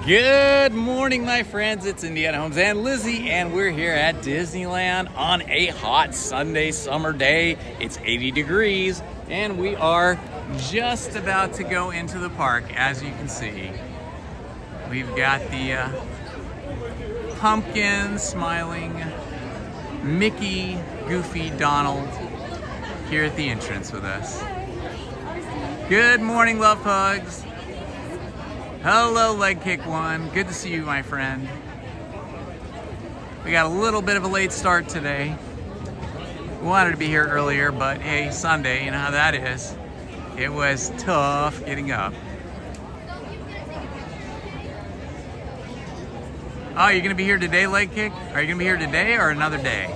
Good morning, my friends. It's Indiana Holmes and Lizzy, and we're here at Disneyland on a hot Sunday summer day. It's 80 degrees, and we are just about to go into the park. As you can see, we've got the pumpkin, smiling Mickey, Goofy, Donald here at the entrance with us. Good morning, love pugs. Hello, Leg Kick One. Good to see you, my friend. We got a little bit of a late start today. We wanted to be here earlier, but hey, Sunday, you know how that is. It was tough getting up. Oh, you're gonna be here today, Leg Kick? Are you gonna be here today or another day?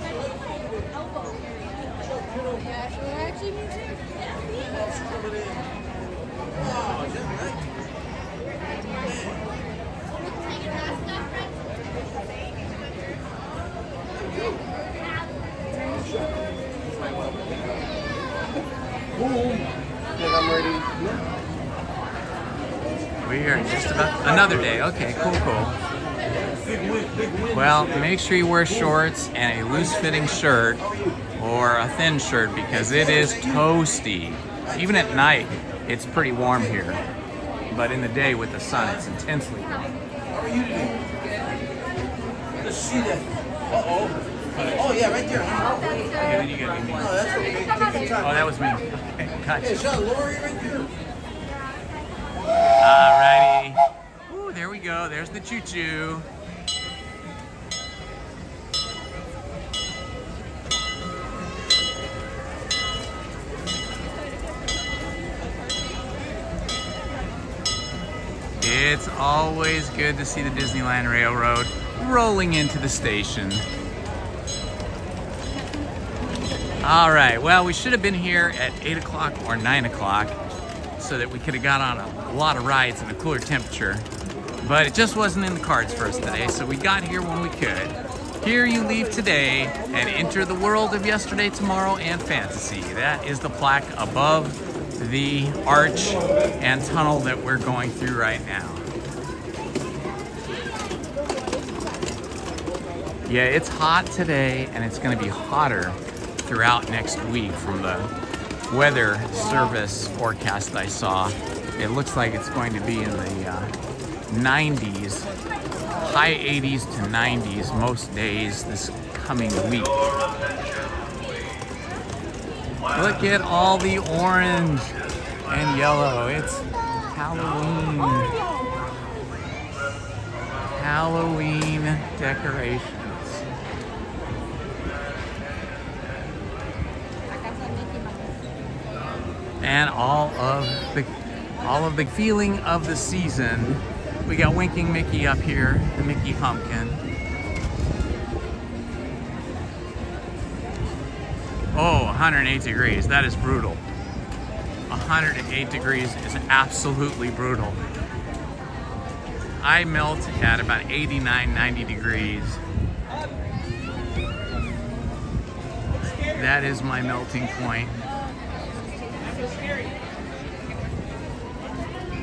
We are just about another day. Okay, cool. Well, make sure you wear shorts and a loose-fitting shirt or a thin shirt because it is toasty. Even at night, it's pretty warm here. But in the day with the sun, it's intensely warm. How are you today? Let's see that. Uh-oh. Oh, yeah, right there. Okay, then you gotta be me. Oh, that's okay. Take your time. Oh, that was me. Okay, gotcha. Hey, Sean, Lori right there. Alrighty. Ooh, there we go. There's the choo-choo. It's always good to see the Disneyland Railroad rolling into the station. All right, well, we should have been here at 8 o'clock or 9 o'clock so that we could have got on a lot of rides in a cooler temperature, but it just wasn't in the cards for us today, so we got here when we could. Here you leave today and enter the world of yesterday, tomorrow, and fantasy. That is the plaque above the arch and tunnel that we're going through right now. Yeah, it's hot today, and it's going to be hotter throughout next week from the weather service forecast I saw. It looks like it's going to be in the 90s, high 80s to 90s most days this coming week. Look at all the orange and yellow. It's Halloween. Halloween decorations. And all of the feeling of the season. We got Winking Mickey up here, the Mickey pumpkin. Oh, 108 degrees. That is brutal. 108 degrees is absolutely brutal. I melt at about 89, 90 degrees. That is my melting point.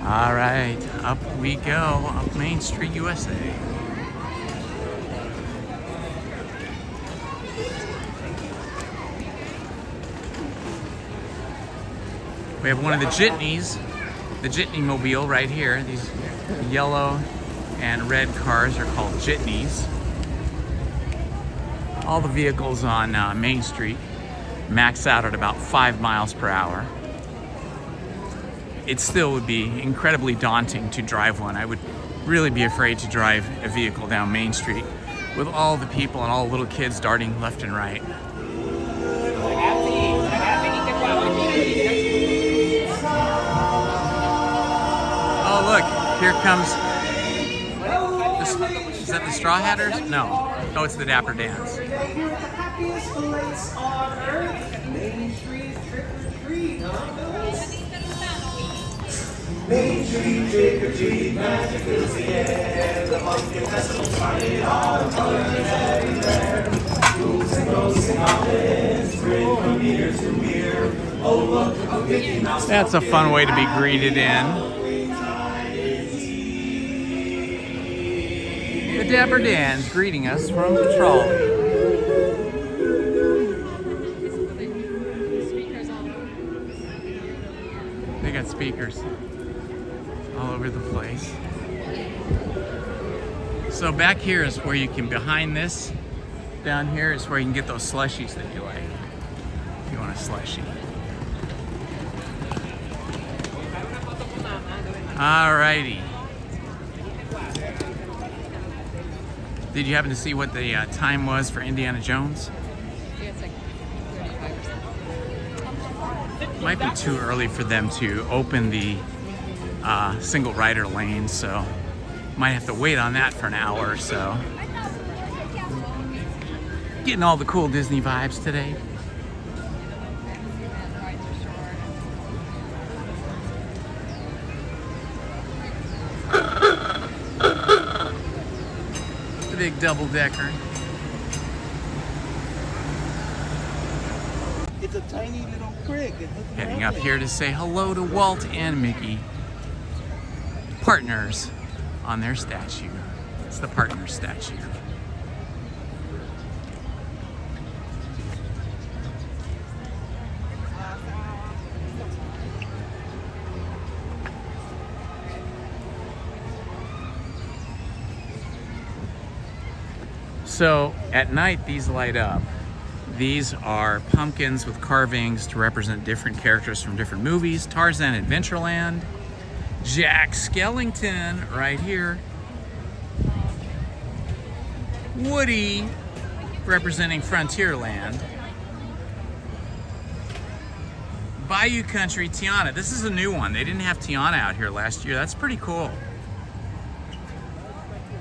All right, up we go, up Main Street, USA. We have one of the jitneys, the jitney mobile right here. These yellow and red cars are called jitneys. All the vehicles on Main Street max out at about 5 miles per hour. It still would be incredibly daunting to drive one. I would really be afraid to drive a vehicle down Main Street with all the people and all the little kids darting left and right. Oh, look, here comes, is that the Straw Hatters? No, oh, it's the Dapper Dans. Main Street, trick or treat, magic fills the air. The pumpkin festival started, all the colors everywhere. Ghouls and ghosts and goblins, grin from ear to ear. Oh look, a Mickey Mouse. That's a fun way to be greeted in. The Dapper Dan's greeting us from the trolley. They got speakers all over the place. So back here is where you can, behind this, down here is where you can get those slushies that you like. If you want a slushie. Alrighty. Did you happen to see what the time was for Indiana Jones? Might be too early for them to open the single rider lane, so might have to wait on that for an hour or so. Getting all the cool Disney vibes today. The big double decker. It's a tiny little creek. Heading up here to say hello to Walt and Mickey, partners on their statue. It's the partner statue. So at night these light up. These are pumpkins with carvings to represent different characters from different movies. Tarzan, Adventureland. Jack Skellington right here. Woody representing Frontierland. Bayou Country, Tiana. This is a new one. They didn't have Tiana out here last year. That's pretty cool.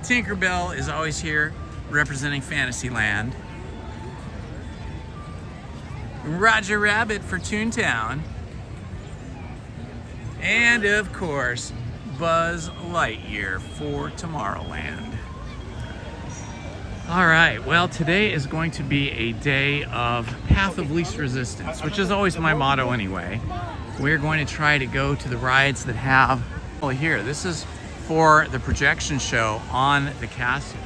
Tinkerbell is always here representing Fantasyland. Roger Rabbit for Toontown. And of course, Buzz Lightyear for Tomorrowland. All right, well, today is going to be a day of path of least resistance, which is always my motto anyway. We're going to try to go to the rides that have, well, here, this is for the projection show on the castle.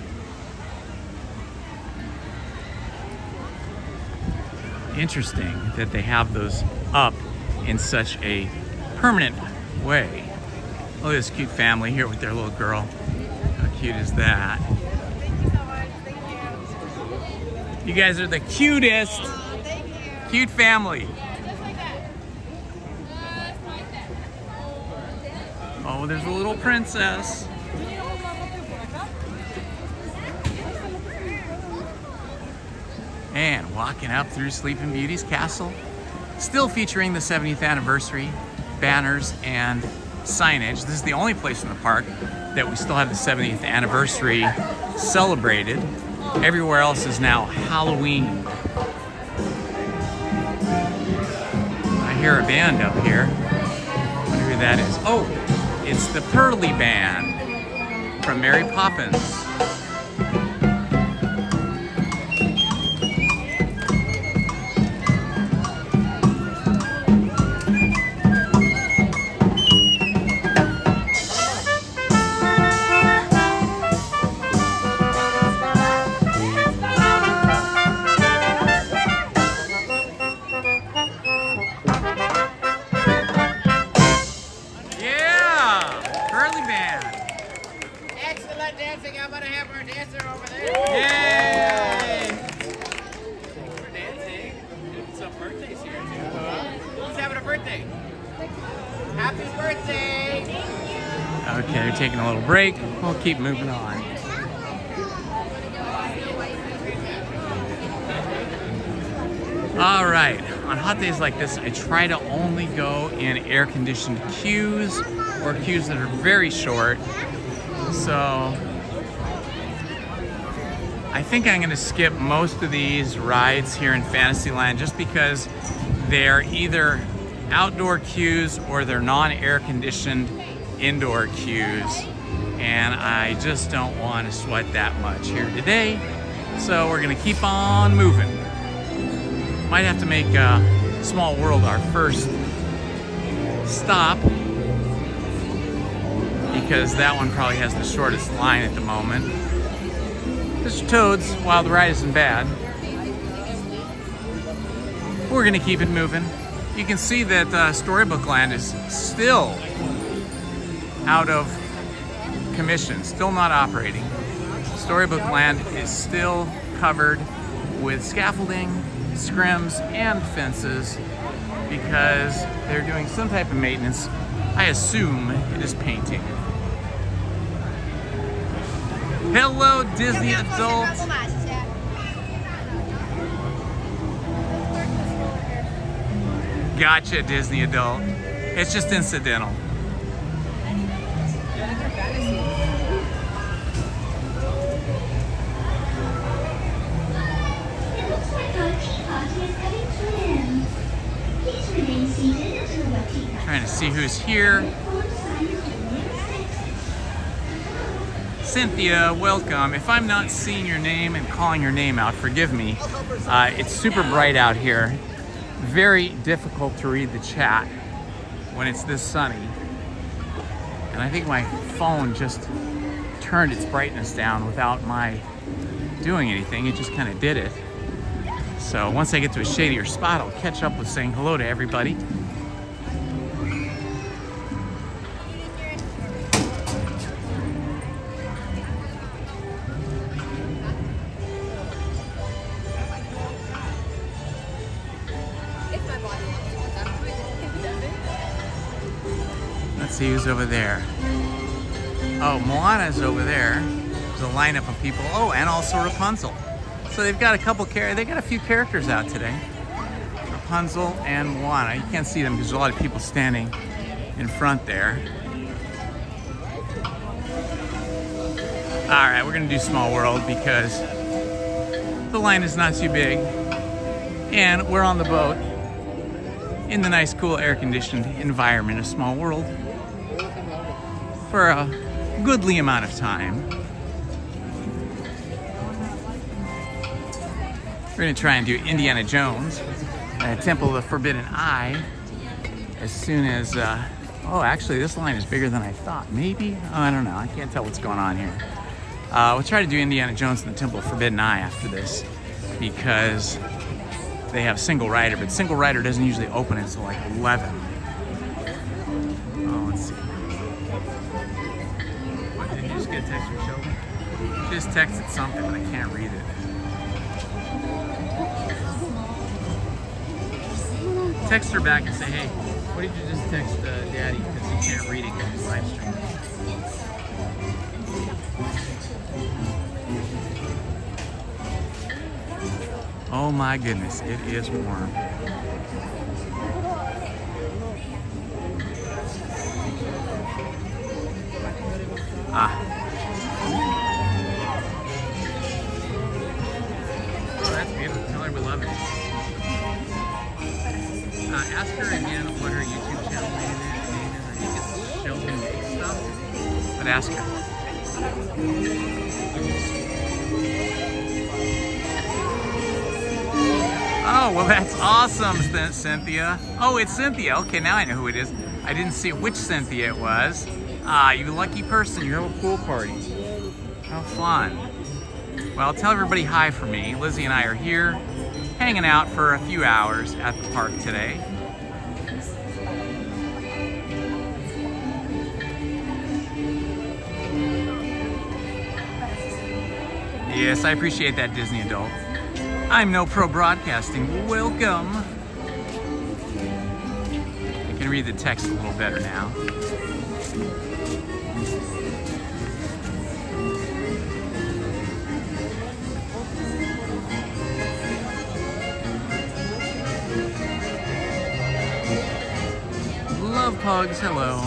Interesting that they have those up in such a permanent way. Look at this cute family here with their little girl. How cute is that? You guys are the cutest. Cute family. Oh, there's a little princess. And walking up through Sleeping Beauty's castle, still featuring the 70th anniversary banners and signage. This is the only place in the park that we still have the 70th anniversary celebrated. Everywhere else is now Halloween. I hear a band up here. I wonder who that is. Oh, it's the Pearly Band from Mary Poppins. Okay, they're taking a little break. We'll keep moving on. All right, on hot days like this, I try to only go in air-conditioned queues or queues that are very short. So I think I'm gonna skip most of these rides here in Fantasyland just because they're either outdoor queues or they're non-air conditioned indoor queues, and I just don't want to sweat that much here today, so we're gonna keep on moving. Might have to make Small World our first stop because that one probably has the shortest line at the moment. Mr. Toad's, while the ride isn't bad, we're gonna keep it moving. You can see that Storybook Land is still out of commission, still not operating. Storybook Land is still covered with scaffolding, scrims, and fences because they're doing some type of maintenance. I assume it is painting. Hello, Disney adults. Gotcha, Disney adult. It's just incidental. Trying to see who's here. Cynthia, welcome. If I'm not seeing your name and calling your name out, forgive me. It's super bright out here. Very difficult to read the chat when it's this sunny. And I think my phone just turned its brightness down without my doing anything. It just kind of did it. So once I get to a shadier spot, I'll catch up with saying hello to everybody. Let's see who's over there. Oh, Moana's over there. There's a lineup of people. Oh, and also Rapunzel. So they've got a few characters out today. Rapunzel and Moana. You can't see them because there's a lot of people standing in front there. All right, we're gonna do Small World because the line is not too big, and we're on the boat in the nice, cool, air-conditioned environment of Small World for a goodly amount of time. We're gonna try and do Indiana Jones, Temple of the Forbidden Eye, as soon as, oh, actually this line is bigger than I thought. Maybe? Oh, I don't know, I can't tell what's going on here. We'll try to do Indiana Jones and the Temple of Forbidden Eye after this because they have single rider, but single rider doesn't usually open until like 11. Oh, let's see. What, did you just get a text from Shelby? She just texted something, but I can't read it. Text her back and say, hey, what did you just text Daddy because he can't read it in his live stream? Oh my goodness, it is warm. Ah. Oh, that's beautiful. Tell her we love it. Ask her again what her YouTube channel name is. I think it's Shelby Makes Stuff. But ask her. Oh, well, that's awesome, Cynthia. Oh, it's Cynthia. Okay, now I know who it is. I didn't see which Cynthia it was. Ah, you lucky person. You're at a pool party. How fun. Well, tell everybody hi for me. Lizzie and I are here, hanging out for a few hours at the park today. Yes, I appreciate that, Disney adult. I'm no pro broadcasting. Welcome. I can read the text a little better now. Love Pugs, hello.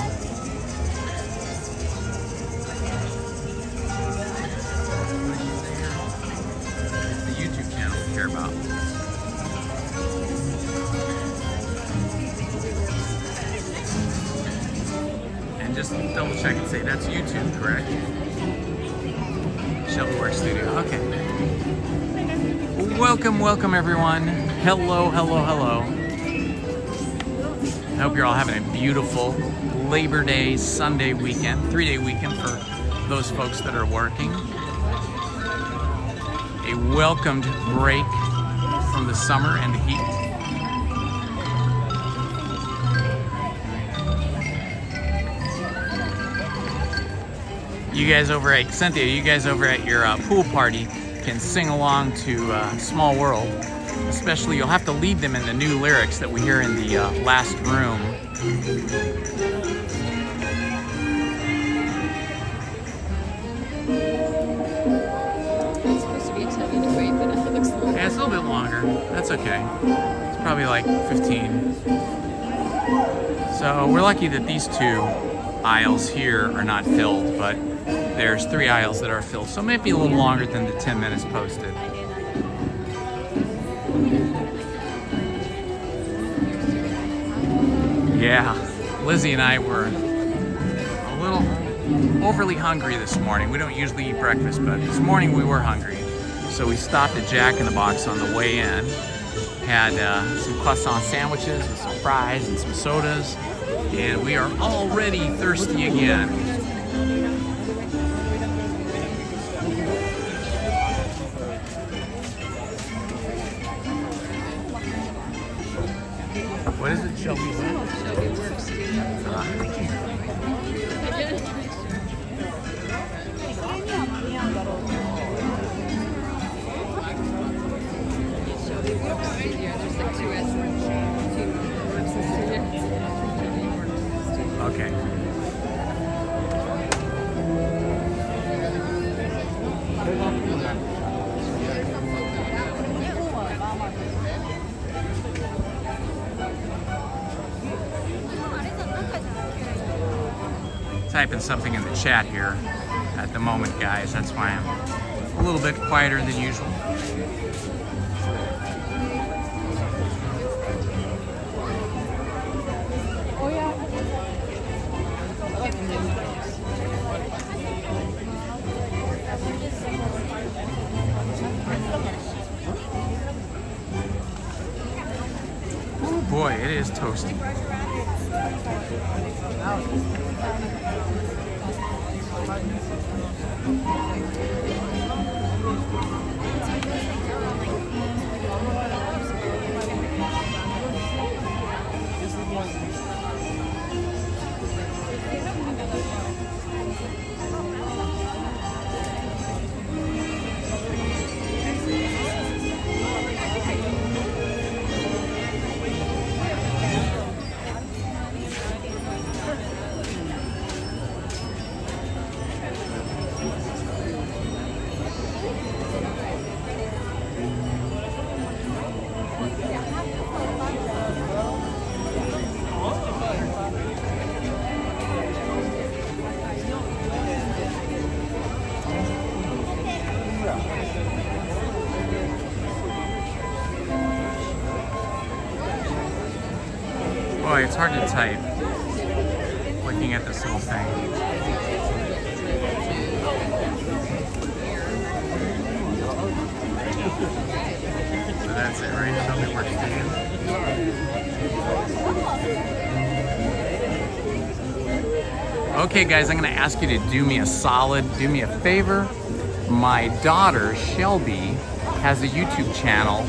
About. And just double check and say that's YouTube, correct? Shelbywear Studio. Okay. Welcome everyone. Hello. I hope you're all having a beautiful Labor Day Sunday weekend, 3-day weekend for those folks that are working. a welcomed break from the summer and the heat. You guys over at Cynthia, you guys over at your pool party can sing along to Small World. Especially, you'll have to lead them in the new lyrics that we hear in the last room. It's supposed to be a 10-minute wait, but it looks longer. Yeah, it's a little bit longer. That's okay. It's probably like 15. So we're lucky that these 2 aisles here are not filled, but there's 3 aisles that are filled. So it might be a little longer than the 10 minutes posted. Yeah, Lizzie and I were a little overly hungry this morning. We don't usually eat breakfast, but this morning we were hungry. So we stopped at Jack in the Box on the way in, had some croissant sandwiches with some fries and some sodas, and we are already thirsty again. What is it, Shelby? Shelby works Shelby works studio. There's like 2 S and 2 works studio. Okay. Typing something in the chat here at the moment, guys. That's why I'm a little bit quieter than usual. Oh yeah. Oh boy, it is toasty. Boy, it's hard to type looking at this whole thing. So that's it, right? Shelby Works Studio. Okay, guys, I'm going to ask you to do me a solid, do me a favor. My daughter, Shelby, has a YouTube channel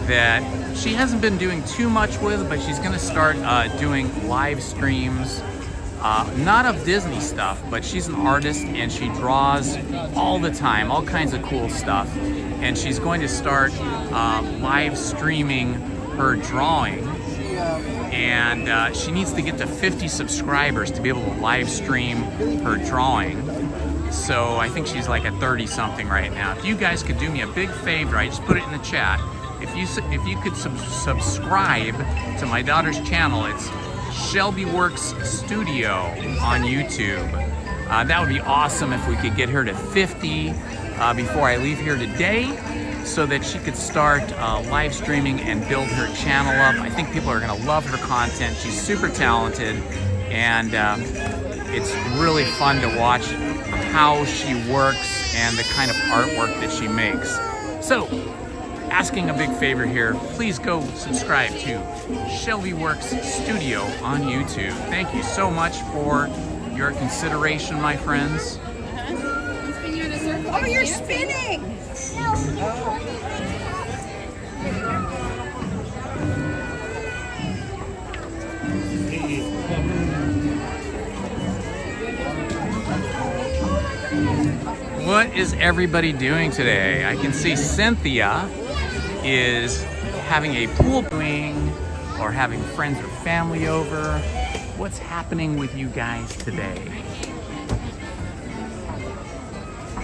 that she hasn't been doing too much with, but she's gonna start doing live streams, not of Disney stuff, but she's an artist and she draws all the time, all kinds of cool stuff. And she's going to start live streaming her drawing. And she needs to get to 50 subscribers to be able to live stream her drawing. So I think she's like at 30 something right now. If you guys could do me a big favor, I just put it in the chat. If you could subscribe to my daughter's channel, it's Shelby Works Studio on YouTube. That would be awesome if we could get her to 50 before I leave here today, so that she could start live streaming and build her channel up. I think people are gonna love her content. She's super talented, and it's really fun to watch how she works and the kind of artwork that she makes. So, asking a big favor here, please go subscribe to Shelby Works Studio on YouTube. Thank you so much for your consideration, my friends. Spin you in a circle. Oh, you're spinning! What is everybody doing today? I can see Cynthia is having a pool doing or having friends or family over. What's happening with you guys today?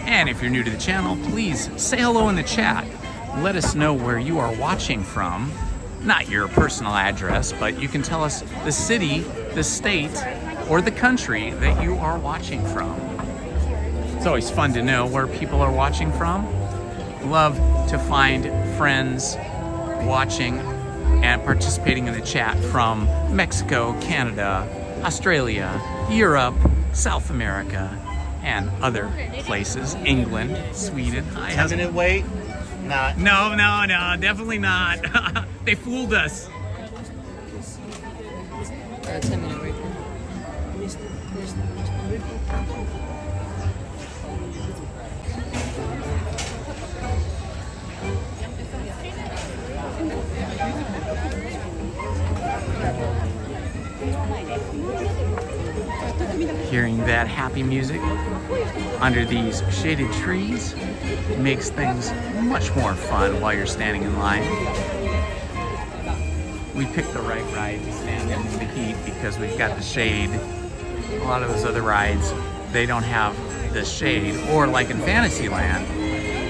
And if you're new to the channel, please say hello in the chat. Let us know where you are watching from. Not your personal address, but you can tell us the city, the state, or the country that you are watching from. It's always fun to know where people are watching from. Love to find friends watching and participating in the chat from Mexico, Canada, Australia, Europe, South America, and other places. England, Sweden. Hi, 10-minute wait? Not. No, definitely not. They fooled us. 10-minute wait. Hearing that happy music under these shaded trees makes things much more fun while you're standing in line. We picked the right ride to stand in the heat because we've got the shade. A lot of those other rides, they don't have the shade. Or like in Fantasyland,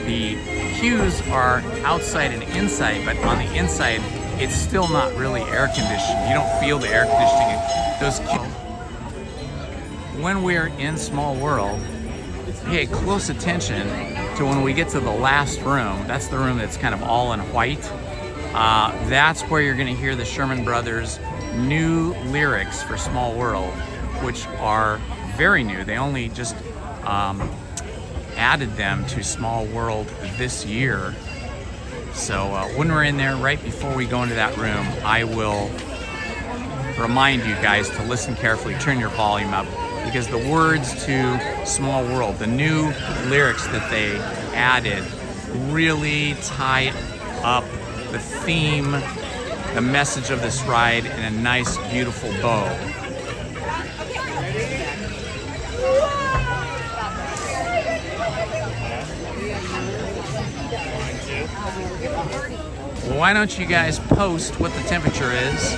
the queues are outside and inside, but on the inside, it's still not really air conditioned. You don't feel the air conditioning. Those queues. When we're in Small World, pay close attention to when we get to the last room. That's the room that's kind of all in white. That's where you're going to hear the Sherman Brothers' new lyrics for Small World, which are very new. They only just added them to Small World this year. So when we're in there, right before we go into that room, I will remind you guys to listen carefully, turn your volume up, because the words to Small World, the new lyrics that they added, really tie up the theme, the message of this ride in a nice, beautiful bow. Why don't you guys post what the temperature is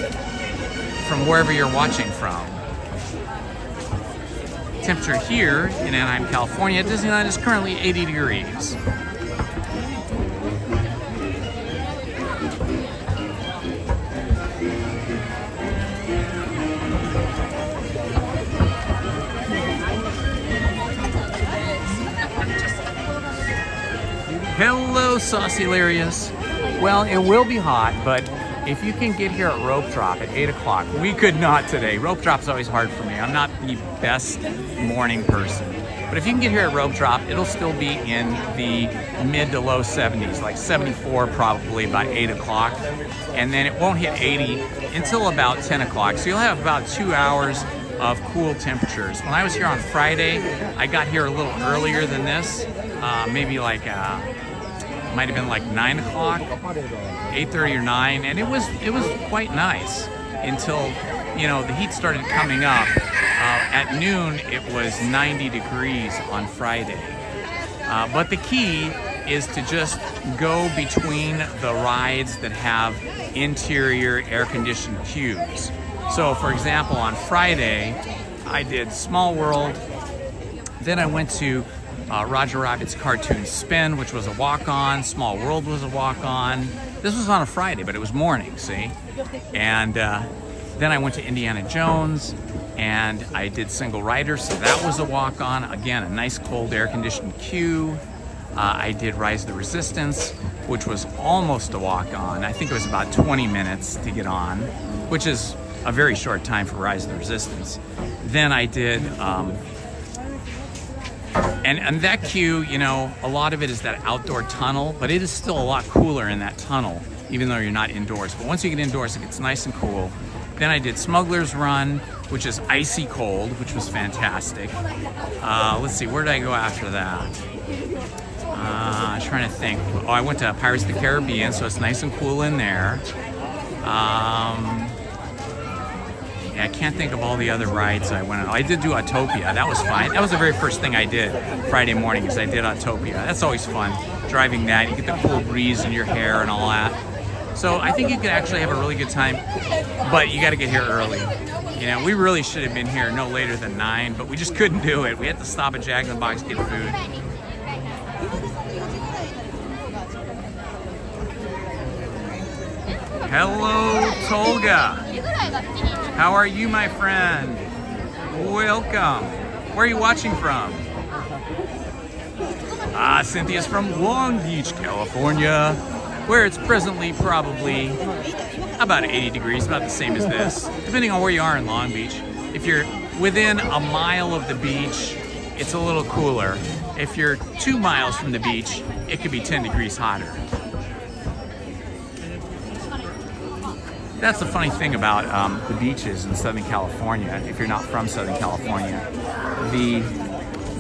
from wherever you're watching from? Temperature here in Anaheim, California at Disneyland is currently 80 degrees. Hello, Saucylarius. Well, it will be hot, but if you can get here at Rope Drop at 8 o'clock, we could not today. Rope Drop's always hard for me. I'm not the best morning person. But if you can get here at Rope Drop, it'll still be in the mid to low 70s, like 74 probably by 8 o'clock. And then it won't hit 80 until about 10 o'clock. So you'll have about 2 hours of cool temperatures. When I was here on Friday, I got here a little earlier than this, maybe like might have been like 9 o'clock, 8:30 or 9, and it was quite nice until, you know, the heat started coming up. At noon, it was 90 degrees on Friday. But the key is to just go between the rides that have interior air-conditioned queues. So, for example, on Friday, I did Small World, then I went to Roger Rabbit's Cartoon Spin, which was a walk-on. Small World was a walk-on. This was on a Friday, but it was morning, see? And then I went to Indiana Jones, and I did Single Rider, so that was a walk-on. Again, a nice cold air-conditioned queue. I did Rise of the Resistance, which was almost a walk-on. I think it was about 20 minutes to get on, which is a very short time for Rise of the Resistance. Then I did... And that queue, you know, a lot of it is that outdoor tunnel, but it is still a lot cooler in that tunnel, even though you're not indoors. But once you get indoors, it gets nice and cool. Then I did Smuggler's Run, which is icy cold, which was fantastic. Let's see, where did I go after that? I'm trying to think. Oh, I went to Pirates of the Caribbean, so it's nice and cool in there. Yeah, I can't think of all the other rides I went on. I did do Autopia. That was fine. That was the very first thing I did Friday morning, is I did Autopia. That's always fun, driving that. You get the cool breeze in your hair and all that. So I think you could actually have a really good time, but you got to get here early. You know, we really should have been here no later than 9, but we just couldn't do it. We had to stop at Jack in the Box, get food. Hello, Tolga. How are you, my friend? Welcome. Where are you watching from? Cynthia's from Long Beach, California, where it's presently probably about 80 degrees, about the same as this, depending on where you are in Long Beach. If you're within a mile of the beach, it's a little cooler. If you're 2 miles from the beach, it could be 10 degrees hotter. That's the funny thing about the beaches in Southern California, if you're not from Southern California. The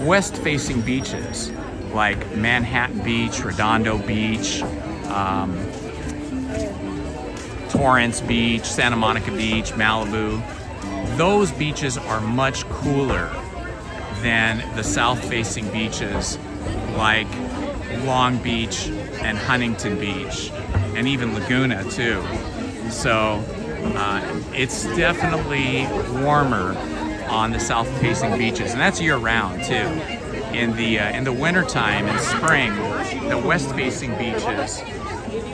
west-facing beaches, like Manhattan Beach, Redondo Beach, Torrance Beach, Santa Monica Beach, Malibu, those beaches are much cooler than the south-facing beaches like Long Beach and Huntington Beach, and even Laguna too. So it's definitely warmer on the south-facing beaches, and that's year-round too. In the wintertime, in spring, the west-facing beaches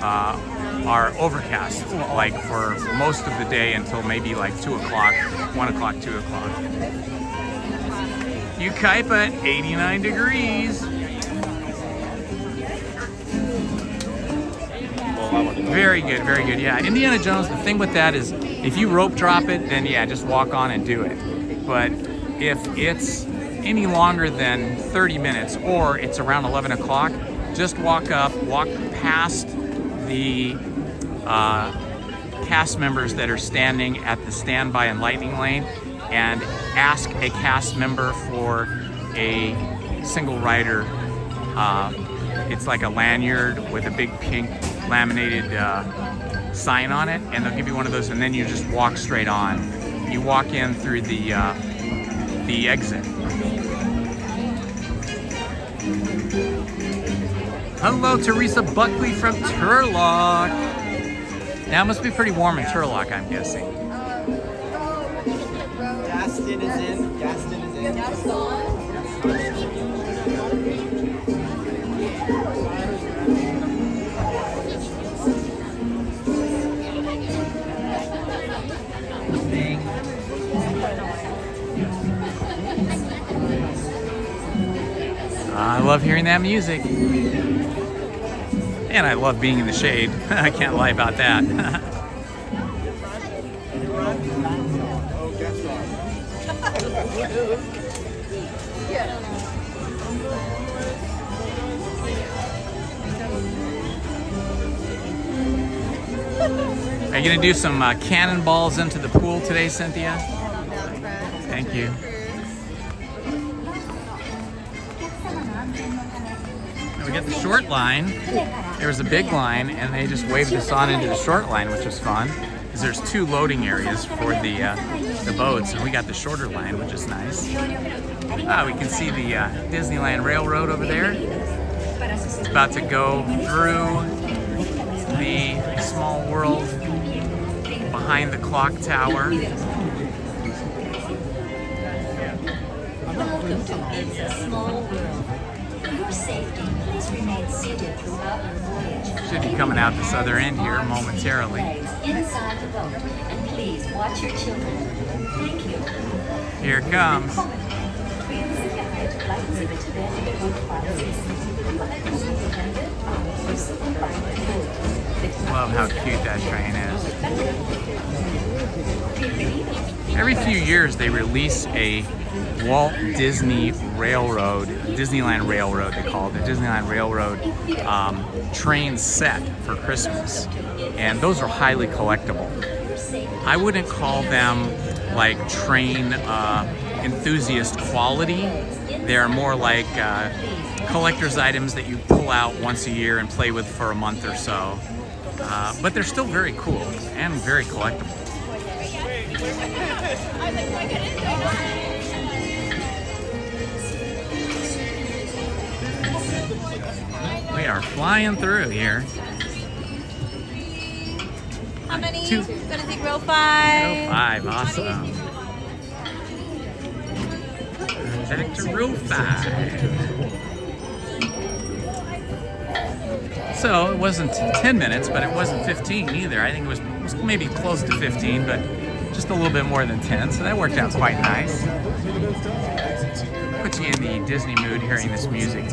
are overcast, like for most of the day until maybe like 2 o'clock, 1 o'clock, 2 o'clock. Yucaipa at 89 degrees. Very good, very good. Yeah, Indiana Jones, the thing with that is if you rope drop it, then yeah, just walk on and do it. But if it's any longer than 30 minutes or it's around 11 o'clock, just walk up, walk past the cast members that are standing at the standby and lightning lane and ask a cast member for a single rider. It's like a lanyard with a big pink laminated sign on it, and they'll give you one of those, and then you just walk straight on. You walk in through the exit. Hello, Teresa Buckley from Turlock. Now it must be pretty warm in Turlock, I'm guessing. Gaston is in. Gaston is in. I love hearing that music. And I love being in the shade. I can't lie about that. Are you going to do some cannonballs into the pool today, Cynthia? Thank you. We got the short line. There was a big line, and they just waved us on into the short line, which was fun, because there's 2 loading areas for the boats, and we got the shorter line, which is nice. We can see the Disneyland Railroad over there. It's about to go through the Small World behind the clock tower. Welcome to It's Small World. For your safety, please remain seated throughout your voyage. Should be coming out this other end here momentarily. Inside the boat, and please watch your children. Thank you. Here it comes. Love how cute that train is. Every few years they release a Walt Disney Railroad, Disneyland Railroad they call it, the Disneyland Railroad train set for Christmas. And those are highly collectible. I wouldn't call them like train enthusiast quality. They're more like collector's items that you pull out once a year and play with for a month or so. But they're still very cool and very collectible. We are flying through here. How many? Two. Gonna take row 5. Row 5, awesome. Back to row 5. So it wasn't 10 minutes, but it wasn't 15 either. I think it was maybe close to 15, but just a little bit more than 10. So that worked out quite nice. Puts you in the Disney mood hearing this music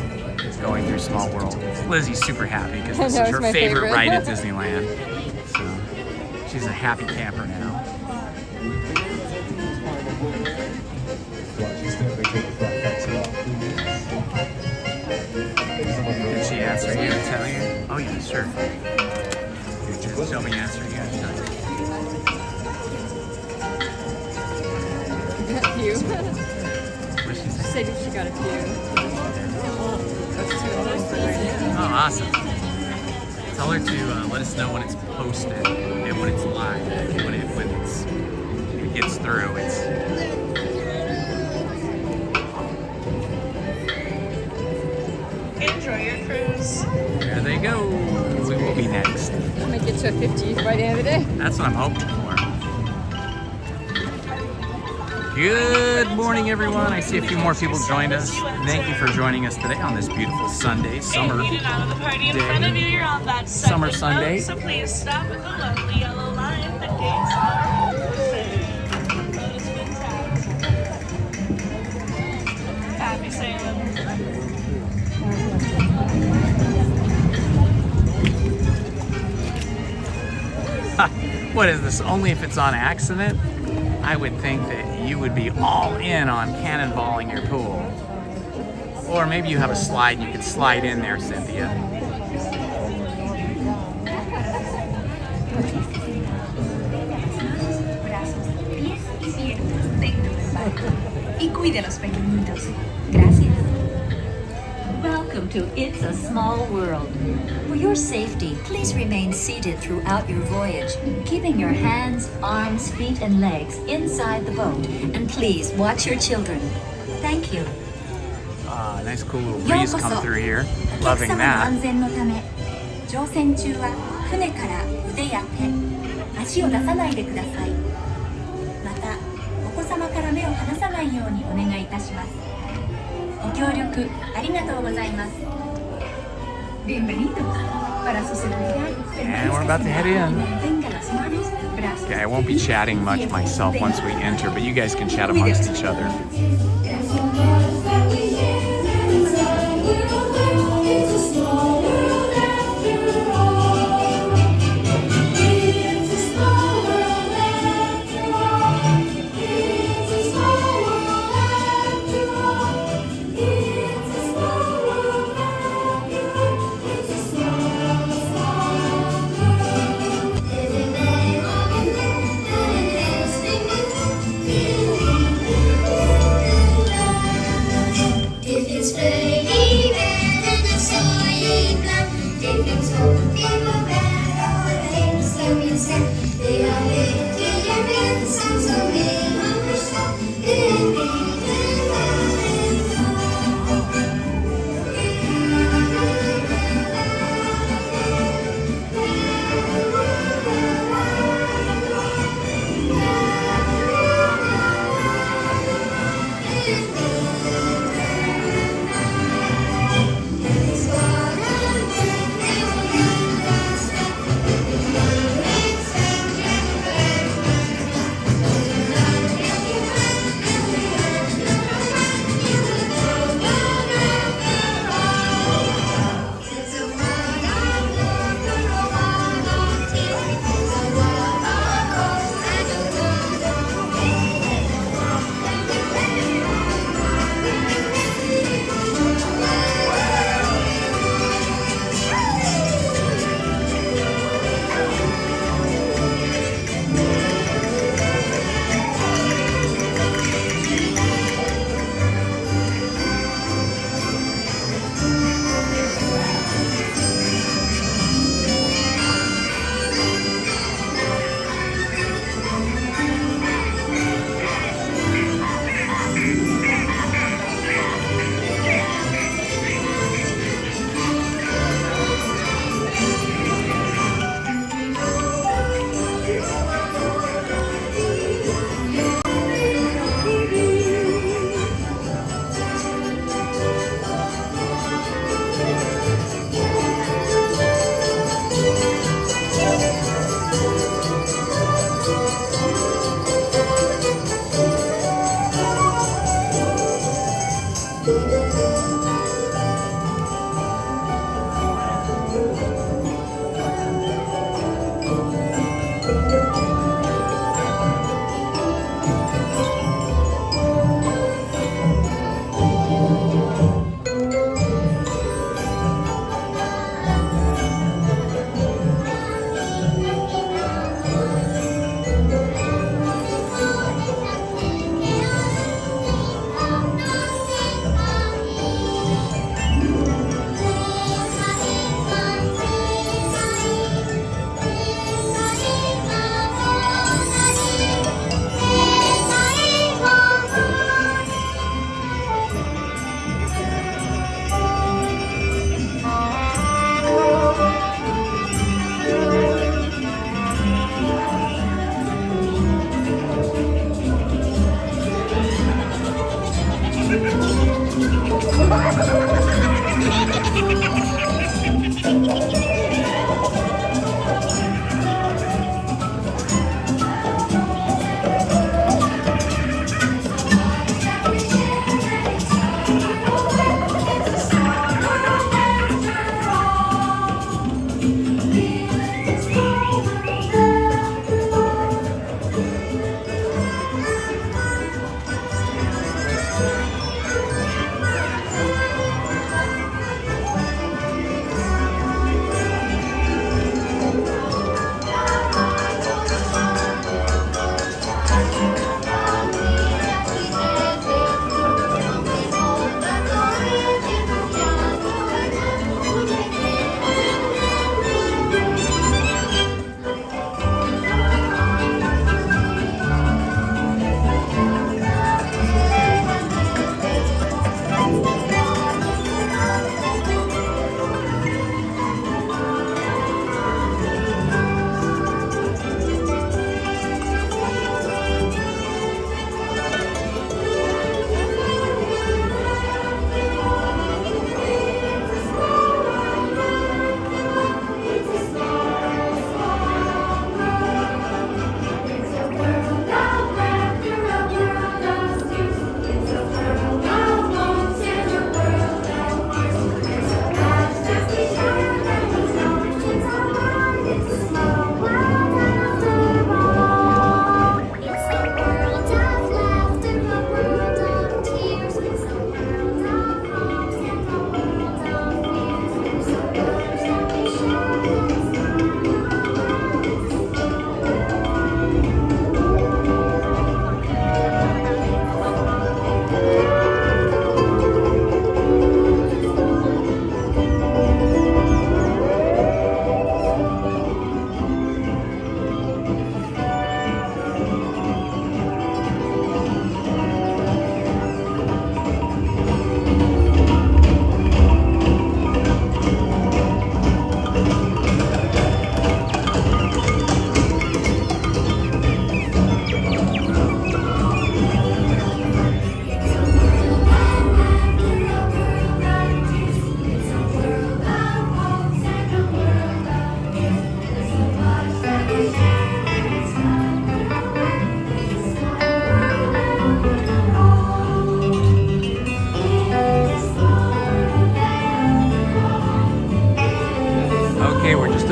going through Small World. Lizzie's super happy because this is her my favorite favorite. ride at Disneyland. So she's a happy camper now. Did she answer you or tell you? Oh yeah, sure. Did Shelby answer you or tell you? A few. What did she She say? said she got a few. That's too posted right now. Oh, awesome. Tell her to let us know when it's posted and when it's live. When it gets through. Enjoy your cruise. There they go. We will be next. I might get to a 50 by the end of the day. That's what I'm hoping for. Good morning, everyone. I see a few more people joined us. Thank you for joining us today on this beautiful Sunday, summer If you get out of the party in front of you, you're on that Summer second Sunday. row, so please stop at the lovely yellow line. The gates are open. Happy sailing. What is this? Only if it's on accident? I would think that you would be all in on cannonballing your pool. Or maybe you have a slide and you can slide in there, Cynthia. Y cuide a los pequeñitos. Gracias. Welcome to It's a Small World. For your safety, please remain seated throughout your voyage, keeping your hands, arms, feet, and legs inside the boat. And please watch your children. Thank you. Nice cool little breeze come through here. Loving that. 安全のため、乗船中は船から腕や手、足を出さないでください。また、お子様から目を離さないようにお願いいたします。ご協力ありがとうございます。Bienvenidos para su seguridad. And we're about to head in. Mantenga las manos, brazos. Okay, I won't be chatting much myself once we enter, but you guys can chat amongst each other.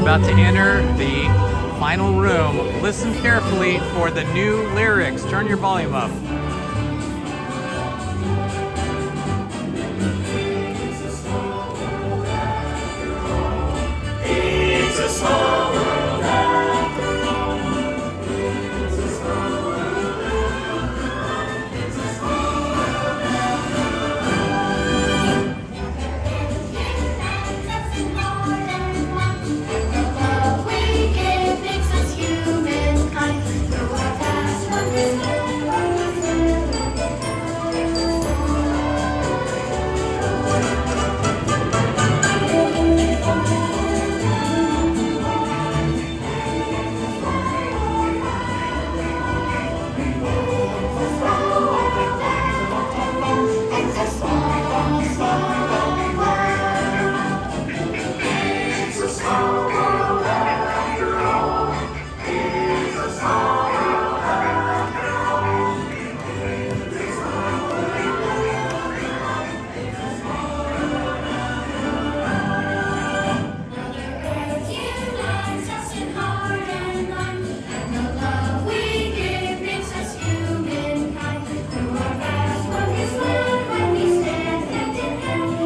about to enter the final room. Listen carefully for the new lyrics. Turn your volume up. It's a small world after all. It's a small world after all. It's a small world after all. That's more than one. And the love we give makes us humankind. Through our past, what we live, what we live.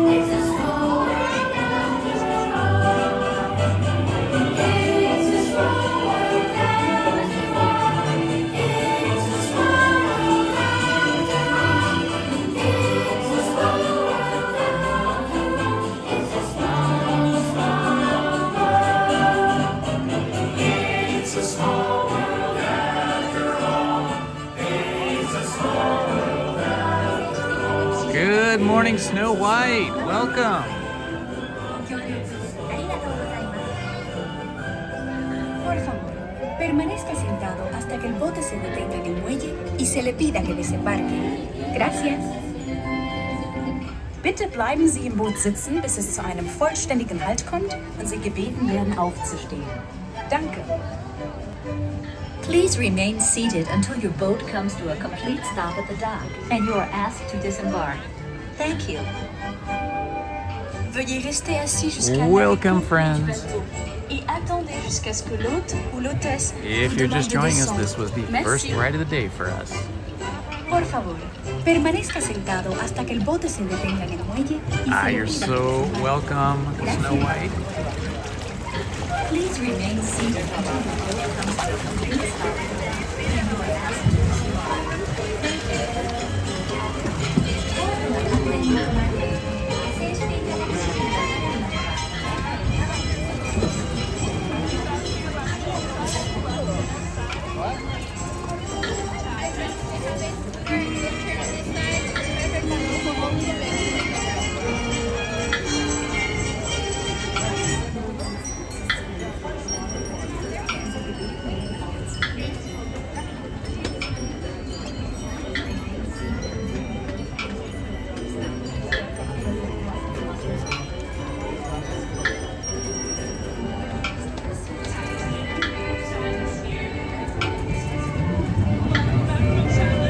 It's a small Good morning, Snow White. Welcome. ご協力ありがとうございます。Por favor, permanezca sentado hasta que el bote se detenga en el muelle y se le pida que desembarque. Gracias. Bitte bleiben Sie im Boot sitzen, bis es zu einem vollständigen Halt kommt und Sie gebeten werden, aufzustehen. Danke. Please remain seated until your boat comes to a complete stop at the dock and you are asked to disembark. Thank you. Veuillez rester assis jusqu'à Welcome, l'arrêt du friends. bateau et attendez jusqu'à ce que l'hôte ou l'hôtesse If vous you're demande just de joining us, descendre. this was the Merci. first ride of the day for us. Por favor, permanezca sentado hasta que el bote se detenga en el muelle y Ah, se you're retira so del mar. welcome, Snow White. Please remain seated until your boat comes to a complete stop at the dock and you are asked to disembark.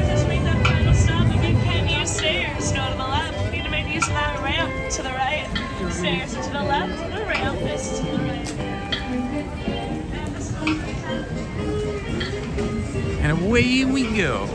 Just make that final stop and you can use stairs. Go to the left. You need to make use of that ramp to the right. Stairs to the left. The ramp is to the right. And away we go.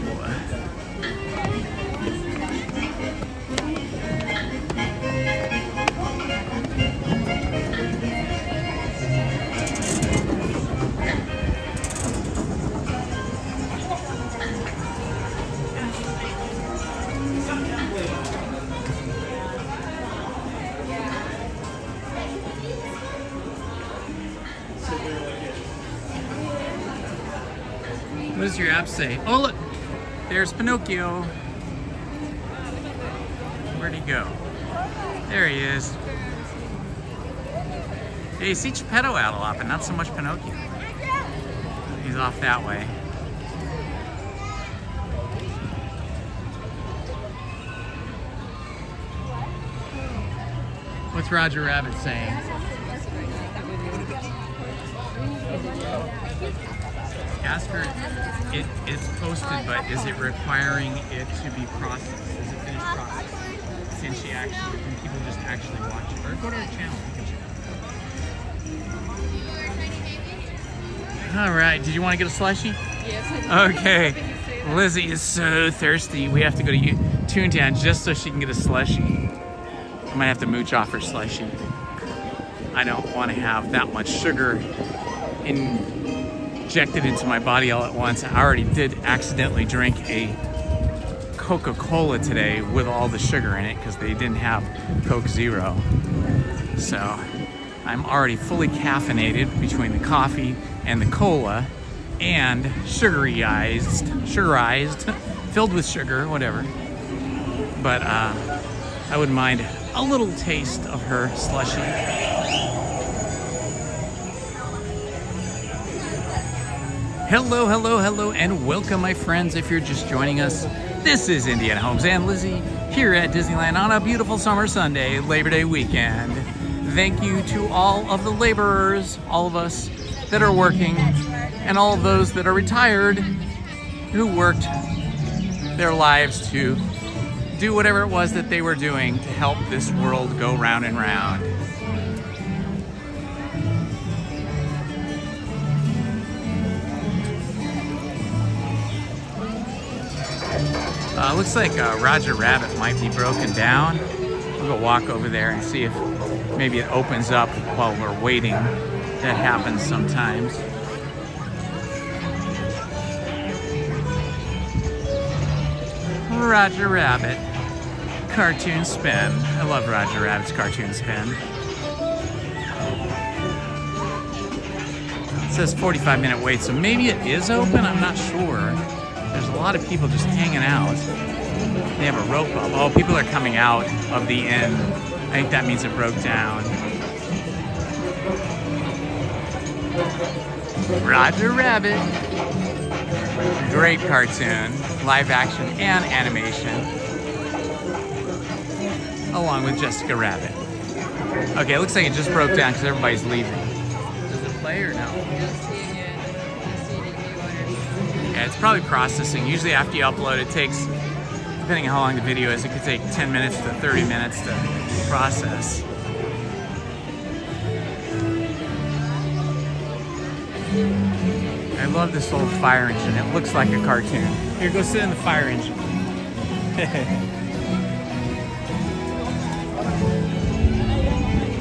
What does your app say? Oh, look, there's Pinocchio. Where'd he go? There he is. Yeah, you see Geppetto out a lot, but not so much Pinocchio. He's off that way. What's Roger Rabbit saying? Ask her, it's posted, but is it requiring it to be processed? Is it finished processed? Can she actually, can people just actually watch it? Or go to her channel. You can check. All right, did you want to get a slushie? Yes. Okay. Lizzie is so thirsty. We have to go to Toontown just so she can get a slushie. I might have to mooch off her slushie. I don't want to have that much sugar injected into my body all at once. I already did accidentally drink a Coca-Cola today with all the sugar in it because they didn't have Coke Zero. So I'm already fully caffeinated between the coffee and the cola and sugarized, filled with sugar, whatever. But I wouldn't mind a little taste of her slushie. Hello, hello, hello, and welcome, my friends. If you're just joining us, this is Indiana Holmes and Lizzie here at Disneyland on a beautiful summer Sunday, Labor Day weekend. Thank you to all of the laborers, all of us that are working, and all of those that are retired who worked their lives to do whatever it was that they were doing to help this world go round and round. Looks like Roger Rabbit might be broken down. We'll go walk over there and see if maybe it opens up while we're waiting. That happens sometimes. Roger Rabbit. Cartoon spin. I love Roger Rabbit's cartoon spin. It says 45-minute wait, so maybe it is open, I'm not sure. There's a lot of people just hanging out. They have a rope up. Oh, people are coming out of the inn. I think that means it broke down. Roger Rabbit. Great cartoon, live action and animation. along with Jessica Rabbit. Okay, it looks like it just broke down because everybody's leaving. Does it play or no? Yeah, it's probably processing. Usually after you upload, it takes, depending on how long the video is, it could take 10 minutes to 30 minutes to process. I love this old fire engine. It looks like a cartoon. Here, go sit in the fire engine.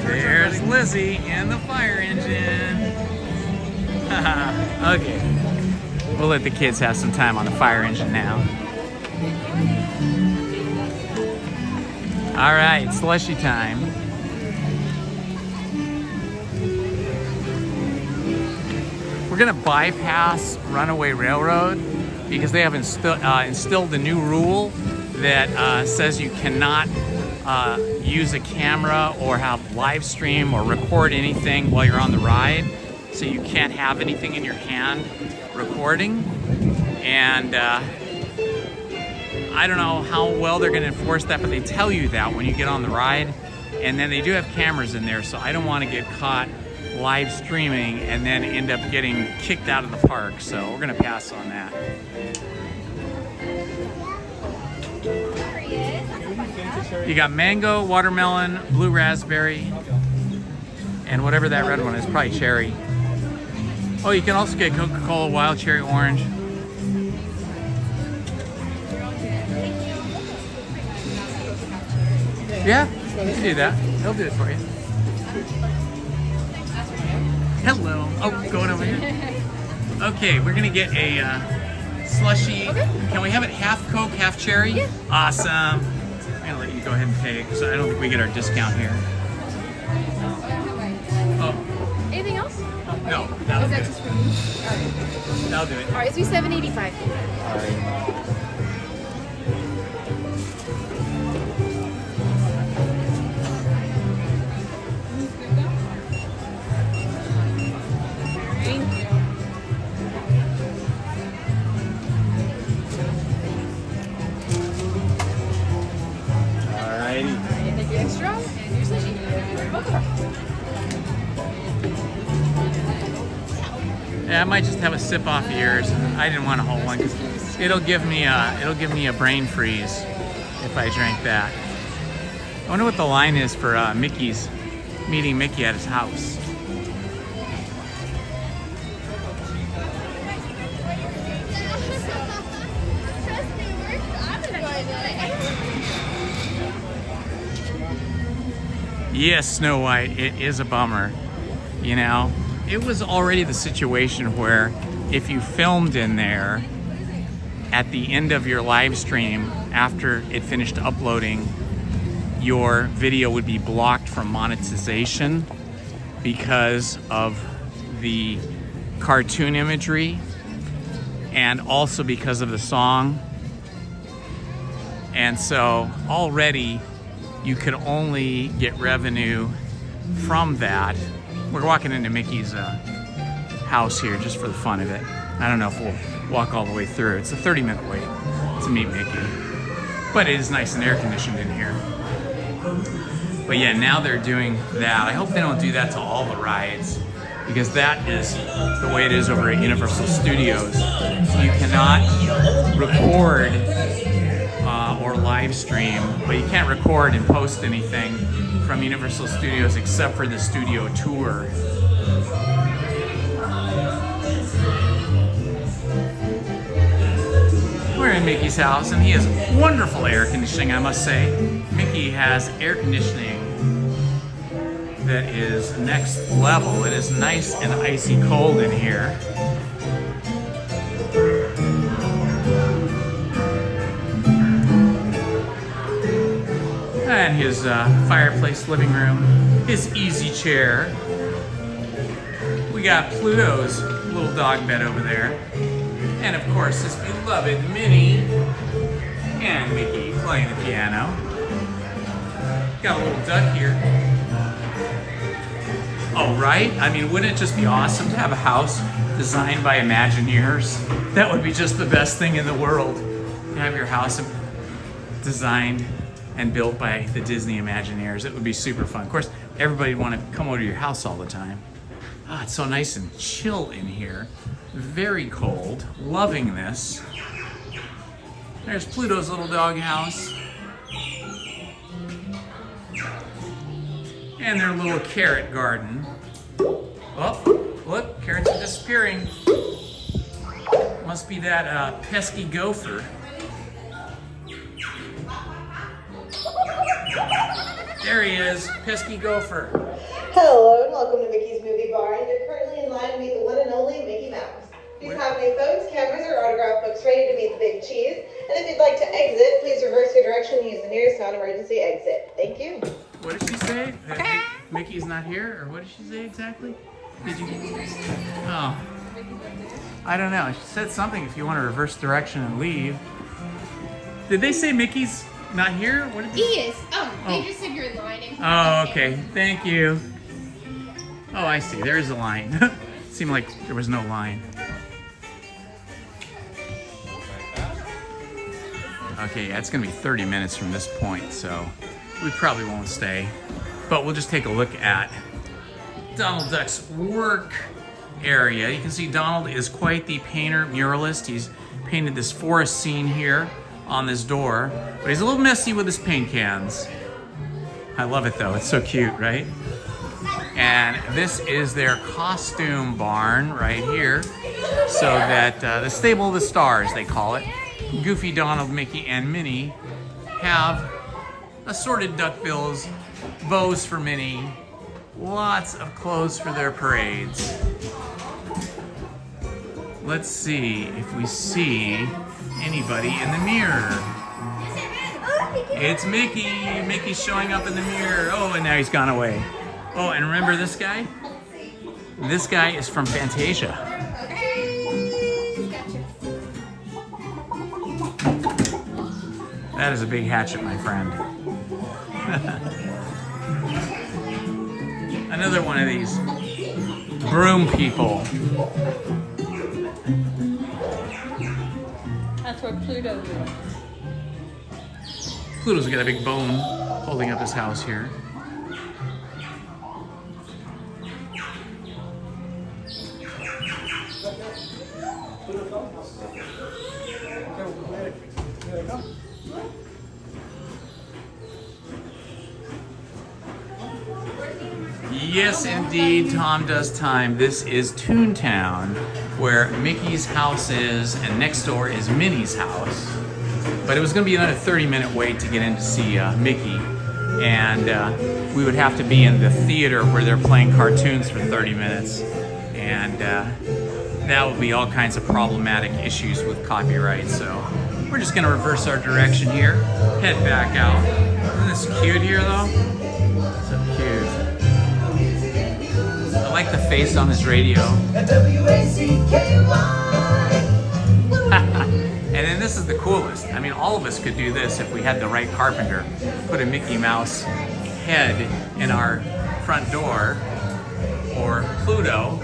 There's Lizzie in the fire engine. Okay. We'll let the kids have some time on the fire engine now. All right, slushy time. We're gonna bypass Runaway Railroad because they have instilled a new rule that says you cannot use a camera or have live stream or record anything while you're on the ride. So you can't have anything in your hand recording. And I don't know how well they're gonna enforce that, but they tell you that when you get on the ride. And then they do have cameras in there, so I don't wanna get caught live streaming and then end up getting kicked out of the park. So we're gonna pass on that. You got mango, watermelon, blue raspberry, and whatever that red one is, probably cherry. Oh, you can also get Coca-Cola wild cherry orange. Yeah, you can do that. They'll do it for you. Hello. Oh, going over here. Okay, we're gonna get a slushy. Okay. Can we have it half Coke, half cherry? Yeah. Awesome. I'm gonna let you go ahead and pay because I don't think we get our discount here. Oh. Anything else? No, that'll do it. Just for you? All right. That'll do it. All right, it's $7.85. All right. Yeah, I might just have a sip off of yours. I didn't want a whole one because it'll give me a brain freeze if I drank that. I wonder what the line is for Mickey's meeting Mickey at his house. Yes, Snow White, it is a bummer, you know. It was already the situation where if you filmed in there at the end of your live stream after it finished uploading, your video would be blocked from monetization because of the cartoon imagery and also because of the song. And so already you could only get revenue from that. We're walking into Mickey's house here just for the fun of it. I don't know if we'll walk all the way through. It's a 30-minute wait to meet Mickey. But it is nice and air conditioned in here. But yeah, now they're doing that. I hope they don't do that to all the rides because that is the way it is over at Universal Studios. You cannot record or live stream, but you can't record and post anything from Universal Studios except for the studio tour. We're in Mickey's house and he has wonderful air conditioning, I must say. Mickey has air conditioning that is next level. It is nice and icy cold in here. And his fireplace living room, his easy chair. We got Pluto's little dog bed over there. And of course, his beloved Minnie and Mickey playing the piano. Got a little duck here. Oh, right? I mean, wouldn't it just be awesome to have a house designed by Imagineers? That would be just the best thing in the world. You have your house designed and built by the Disney Imagineers. It would be super fun. Of course, everybody would want to come over to your house all the time. Ah, it's so nice and chill in here. Very cold. Loving this. There's Pluto's little doghouse. And their little carrot garden. Oh, look, carrots are disappearing. Must be that pesky gopher. There he is, pesky gopher. Hello and welcome to Mickey's Movie Bar, and you're currently in line to meet the one and only Mickey Mouse. Do you have any phones, cameras, or autograph books ready to meet the big cheese? And if you'd like to exit, please reverse your direction and use the nearest non-emergency exit. Thank you. What did she say? That Mickey's not here? Or what did she say exactly? Did you? Oh. I don't know. She said something if you want to reverse direction and leave. Did they say Mickey's not here? What did He is. They just said you're in line. Oh, okay. Thank you. Oh, I see. There is a line. Seemed like there was no line. Okay, yeah, it's gonna be 30 minutes from this point, so we probably won't stay. But we'll just take a look at Donald Duck's work area. You can see Donald is quite the painter, muralist. He's painted this forest scene here on this door, but he's a little messy with his paint cans. I love it though, it's so cute, right? And this is their costume barn right here, so that the stable of the stars, they call it. Goofy, Donald, Mickey, and Minnie have assorted duckbills, bows for Minnie, lots of clothes for their parades. Let's see if we see anybody in the mirror. It's Mickey. Mickey's showing up in the mirror. Oh, and now he's gone away. Oh, and remember this guy? This guy is from Fantasia. That is a big hatchet, my friend. Another one of these broom people. That's where Pluto lives. Pluto's got a big bone holding up his house here. Yes, indeed, Tom does time. This is Toontown, where Mickey's house is, and next door is Minnie's house. But it was going to be another 30-minute wait to get in to see Mickey, and we would have to be in the theater where they're playing cartoons for 30 minutes, and that would be all kinds of problematic issues with copyright. So we're just going to reverse our direction here, head back out. Isn't this cute here, though? So cute. I like the face on his radio. And then this is the coolest. I mean, all of us could do this if we had the right carpenter. Put a Mickey Mouse head in our front door, or Pluto.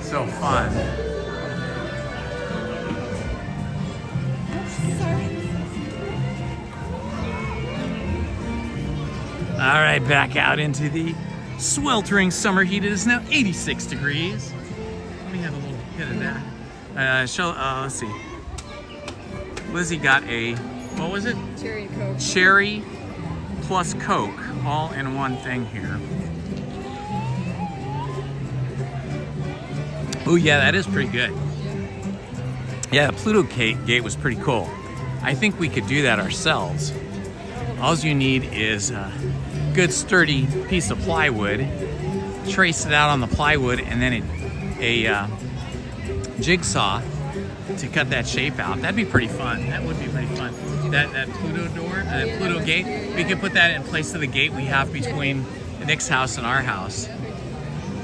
So fun. All right, back out into the sweltering summer heat. It is now 86 degrees. Let me have a little hit of that. Let's see. Lizzie got a, what was it? Cherry and Coke. Cherry plus Coke, all in one thing here. Oh yeah, that is pretty good. Yeah, the Pluto gate was pretty cool. I think we could do that ourselves. All you need is a good sturdy piece of plywood, trace it out on the plywood, and then a jigsaw to cut that shape out. That'd be pretty fun. That would be pretty fun. That Pluto door, that Pluto gate, we could put that in place of the gate we have between Nick's house and our house.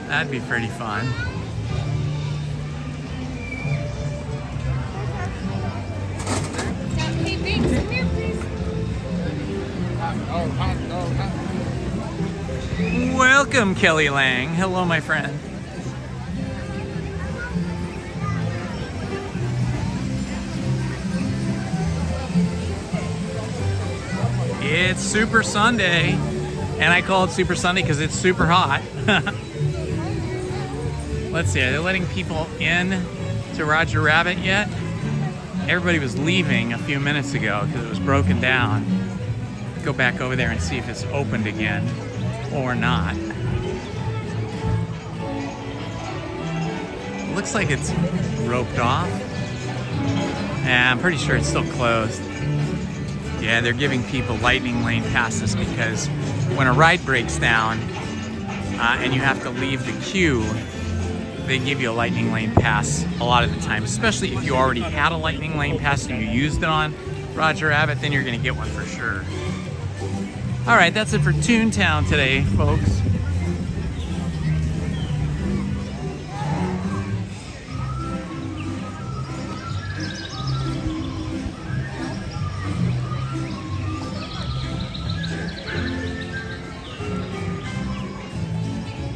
That'd be pretty fun. Hey, Binks, come here, please. Welcome, Kelly Lang. Hello, my friend. It's Super Sunday, and I call it Super Sunday because it's super hot. Let's see, are they letting people in to Roger Rabbit yet? Everybody was leaving a few minutes ago because it was broken down. Go back over there and see if it's opened again or not. It looks like it's roped off. Yeah, I'm pretty sure it's still closed. Yeah, they're giving people lightning lane passes because when a ride breaks down and you have to leave the queue, they give you a lightning lane pass a lot of the time, especially if you already had a lightning lane pass and you used it on Roger Rabbit, then you're gonna get one for sure. All right, that's it for Toontown today, folks.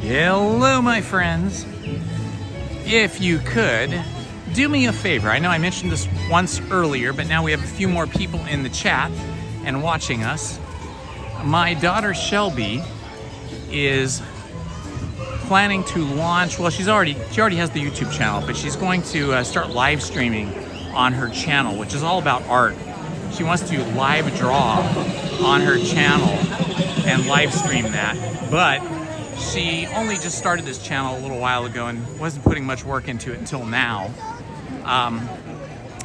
Hello, my friends. If you could, do me a favor. I know I mentioned this once earlier, but now we have a few more people in the chat and watching us. My daughter Shelby is planning to launch, well, she already has the YouTube channel, but she's going to start live streaming on her channel, which is all about art. She wants to live draw on her channel and live stream that, but she only just started this channel a little while ago and wasn't putting much work into it until now.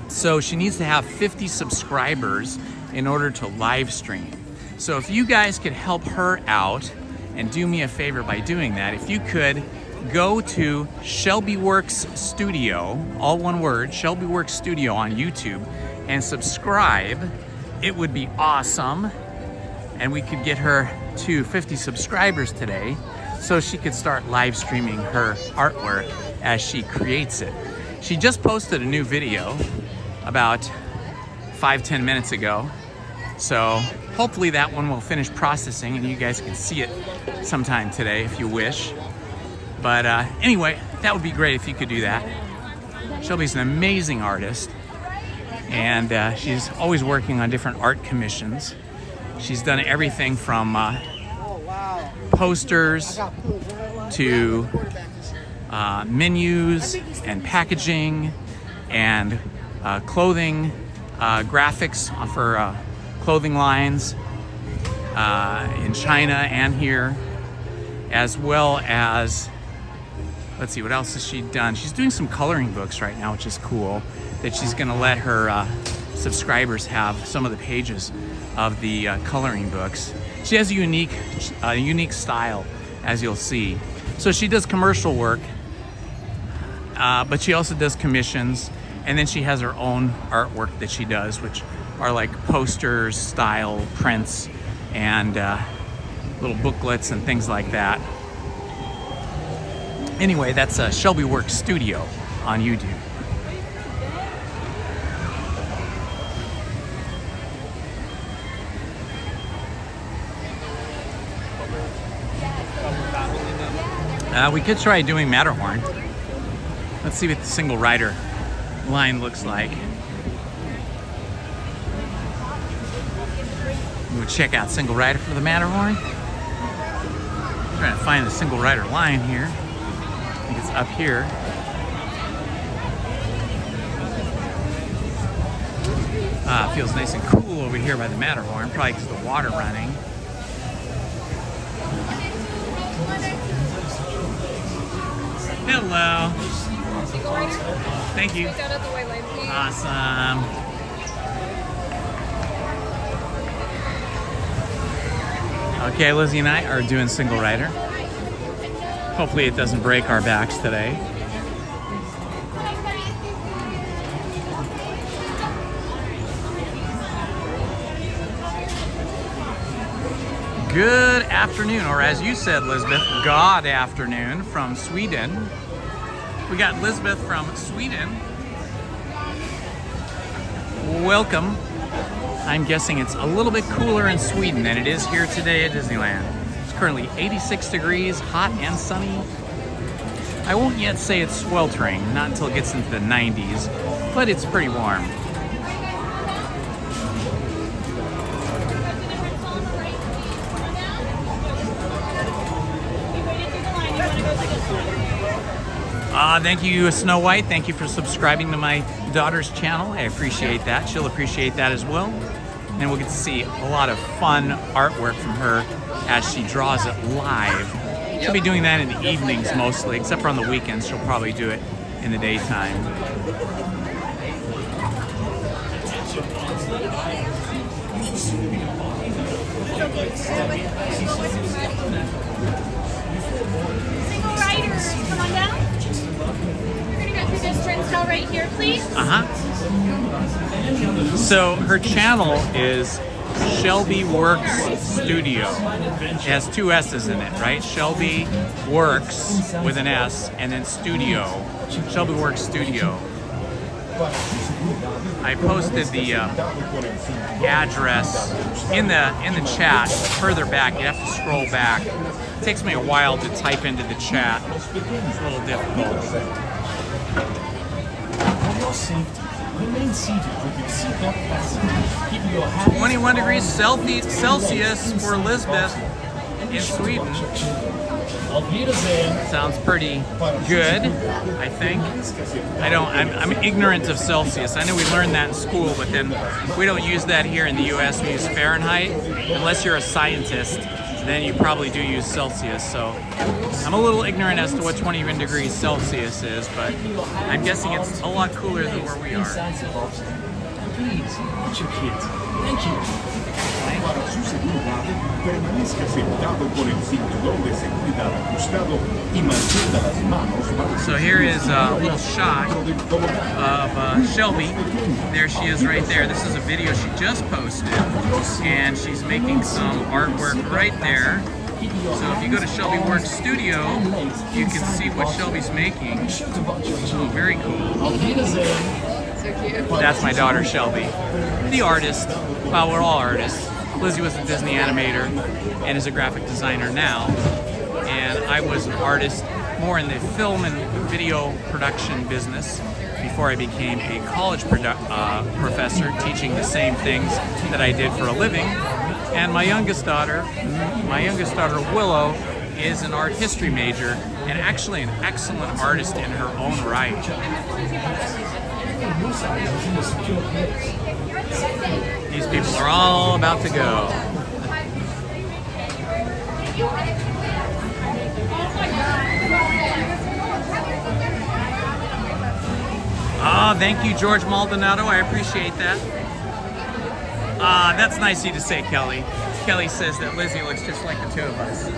So she needs to have 50 subscribers in order to live stream. So if you guys could help her out and do me a favor by doing that, if you could go to Shelby Works Studio, all one word, Shelby Works Studio on YouTube, and subscribe, it would be awesome. And we could get her to 50 subscribers today so she could start live streaming her artwork as she creates it. She just posted a new video about 5-10 minutes ago. So hopefully that one will finish processing and you guys can see it sometime today if you wish. But anyway, that would be great if you could do that. Shelby's an amazing artist and she's always working on different art commissions. She's done everything from posters to menus and packaging and clothing graphics for clothing lines in China and here, as well as, let's see, what else has she done? She's doing some coloring books right now, which is cool, that she's gonna let her subscribers have some of the pages of the coloring books. She has a unique style, as you'll see. So she does commercial work, but she also does commissions, and then she has her own artwork that she does, which are like posters, style prints, and little booklets and things like that. Anyway, that's Shelby Works Studio on YouTube. We could try doing Matterhorn. Let's see what the single rider line looks like. We'll check out single rider for the Matterhorn. Trying to find the single rider line here. I think it's up here. It feels nice and cool over here by the Matterhorn, probably because the water running. Hello. Thank you. Awesome. Okay, Lizzie and I are doing single rider. Hopefully it doesn't break our backs today. Good afternoon, or as you said, Lisbeth, God afternoon from Sweden. We got Lisbeth from Sweden. Welcome. I'm guessing it's a little bit cooler in Sweden than it is here today at Disneyland. It's currently 86 degrees, hot and sunny. I won't yet say it's sweltering, not until it gets into the 90s, but it's pretty warm. Thank you, Snow White. Thank you for subscribing to my daughter's channel. I appreciate that. She'll appreciate that as well. And we'll get to see a lot of fun artwork from her as she draws it live. She'll be doing that in the evenings mostly, except for on the weekends. She'll probably do it in the daytime. Single riders, come on down. We're gonna go through this turnstile right here, please. So her channel is Shelby Works Studio. It has 2 S's in it, right? Shelby Works with an S and then Studio. Shelby Works Studio. I posted the address in the chat further back. You have to scroll back. It takes me a while to type into the chat. It's a little difficult. For your safety, remain seated with your seatbelt fastened. Keep your hands 21 degrees Celsius for Lisbeth in Sweden. Sounds pretty good, I think. I'm ignorant of Celsius. I know we learned that in school, but then we don't use that here in the US. We use Fahrenheit. Unless you're a scientist, then you probably do use Celsius. So I'm a little ignorant as to what 21 degrees Celsius is, but I'm guessing it's a lot cooler than where we are. Please, watch your kids. Thank you. Para su seguridad, permanezca sentado con el cinturón de seguridad ajustado y mantenga las manos bajo. So here is a little shot of Shelby. There she is right there. This is a video she just posted, and she's making some artwork right there. So if you go to Shelby Works Studio, you can see what Shelby's making. Oh, very cool. So cute. That's my daughter Shelby, the artist. Well, we're all artists. Lizzie was a Disney animator and is a graphic designer now. And I was an artist more in the film and video production business before I became a college professor teaching the same things that I did for a living. And my youngest daughter Willow, is an art history major and actually an excellent artist in her own right. These people are all about to go. Ah, thank you, George Maldonado. I appreciate that. That's nice of you to say, Kelly. Kelly says that Lizzie looks just like the two of us.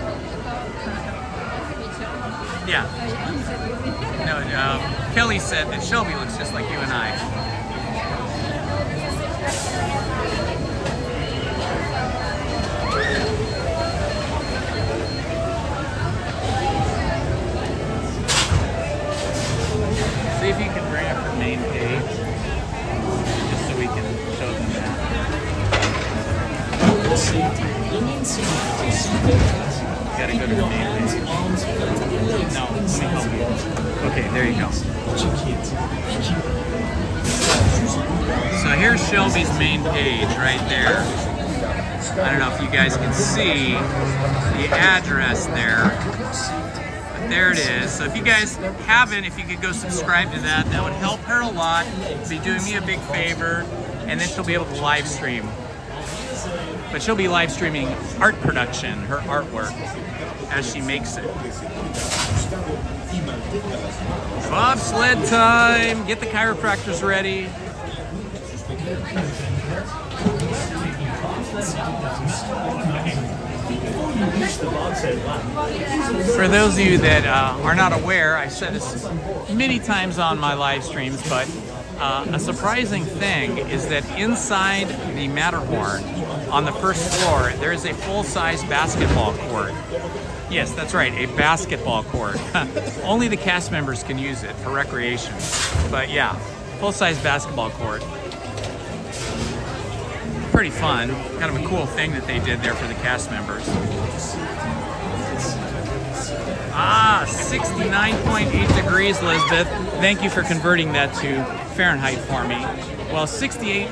Yeah. No, Kelly said that Shelby looks just like you and I. See if you can bring up her main page, just so we can show them that. Gotta go to her main page. No, let me help you. Okay, there you go. So here's Shelby's main page right there. I don't know if you guys can see the address there. But there it is. So if you guys haven't, if you could go subscribe to that, that would help her a lot. It'd be doing me a big favor. And then she'll be able to live stream. But she'll be live streaming art production, her artwork, as she makes it. Bobsled time! Get the chiropractors ready. For those of you that are not aware, I've said this many times on my live streams, but a surprising thing is that inside the Matterhorn, on the first floor, there is a full-size basketball court. Yes, that's right, a basketball court. Only the cast members can use it for recreation. But yeah, full-size basketball court. Pretty fun. Kind of a cool thing that they did there for the cast members. 69.8 degrees, Lisbeth. Thank you for converting that to Fahrenheit for me. Well, 68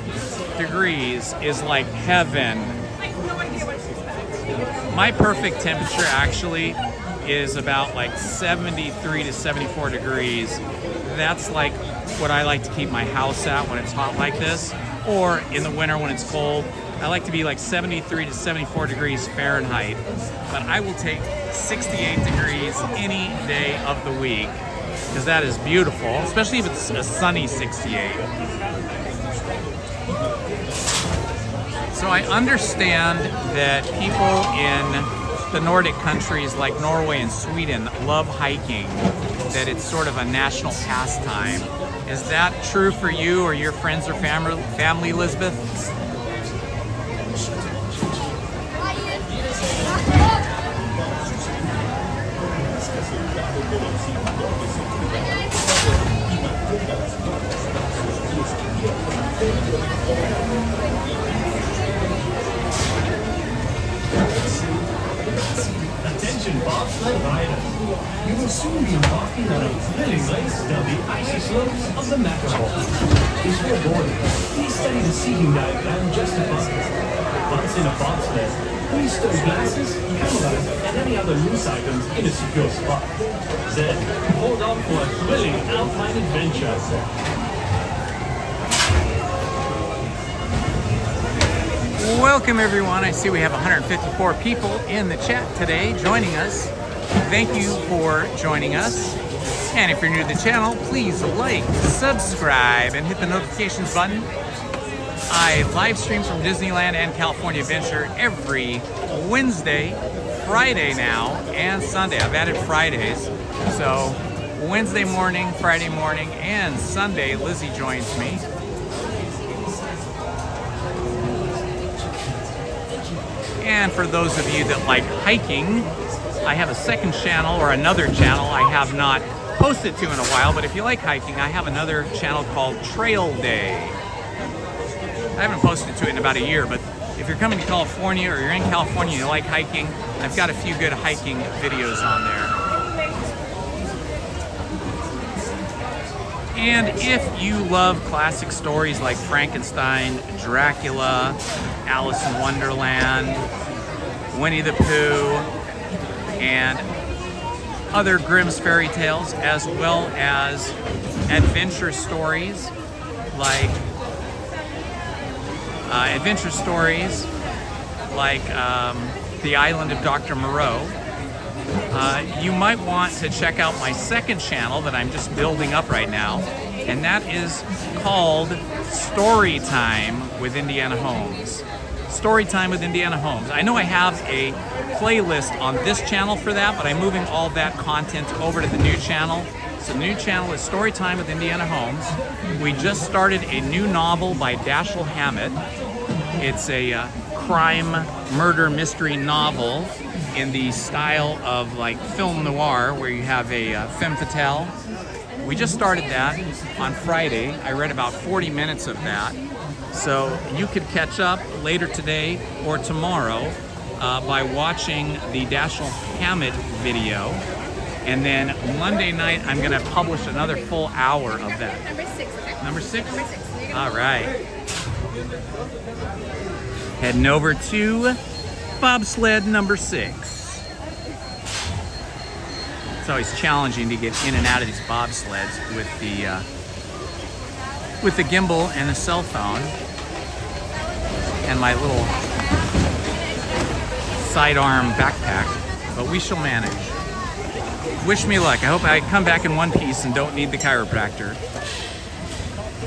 degrees is like heaven. My perfect temperature actually is about like 73 to 74 degrees. That's like what I like to keep my house at when it's hot like this, or in the winter when it's cold. I like to be like 73 to 74 degrees Fahrenheit, but I will take 68 degrees any day of the week because that is beautiful, especially if it's a sunny 68. So I understand that people in the Nordic countries like Norway and Sweden love hiking, that it's sort of a national pastime. Is that true for you or your friends or family, Elizabeth? Attention bobsled riders. You will soon be embarking on a thrilling race down the icy slopes of the Matterhorn. Before boarding, please study the seating diagram just above you. Once in a bobsled, please stow glasses, cameras, and any other loose items in a secure spot. Then, hold on for a thrilling alpine adventure. Welcome everyone. I see we have 154 people in the chat today joining us. Thank you for joining us. And if you're new to the channel, please like, subscribe, and hit the notifications button. I live stream from Disneyland and California Adventure every Wednesday, Friday now, and Sunday. I've added Fridays. So Wednesday morning, Friday morning, and Sunday, Lizzie joins me. And for those of you that like hiking, I have a second channel, or another channel I have not posted to in a while, but if you like hiking, I have another channel called Trail Day. I haven't posted to it in about a year, but if you're coming to California or you're in California and you like hiking, I've got a few good hiking videos on there. And if you love classic stories like Frankenstein, Dracula, Alice in Wonderland, Winnie the Pooh, and other Grimm's fairy tales, as well as adventure stories like The Island of Dr. Moreau, you might want to check out my second channel that I'm just building up right now, and that is called Storytime with Indiana Holmes. Storytime with Indiana Holmes. I know I have a playlist on this channel for that, but I'm moving all that content over to the new channel. So the new channel is Storytime with Indiana Holmes. We just started a new novel by Dashiell Hammett. It's a crime, murder, mystery novel in the style of like film noir, where you have a femme fatale. We just started that on Friday. I read about 40 minutes of that. So you could catch up later today or tomorrow by watching the Dashiell Hammett video. And then Monday night, I'm gonna publish another full hour of that. Number 6. Number 6? Number 6. All right. Heading over to bobsled number 6. It's always challenging to get in and out of these bobsleds with the gimbal and the cell phone and my little sidearm backpack, but we shall manage. Wish me luck. I hope I come back in one piece and don't need the chiropractor.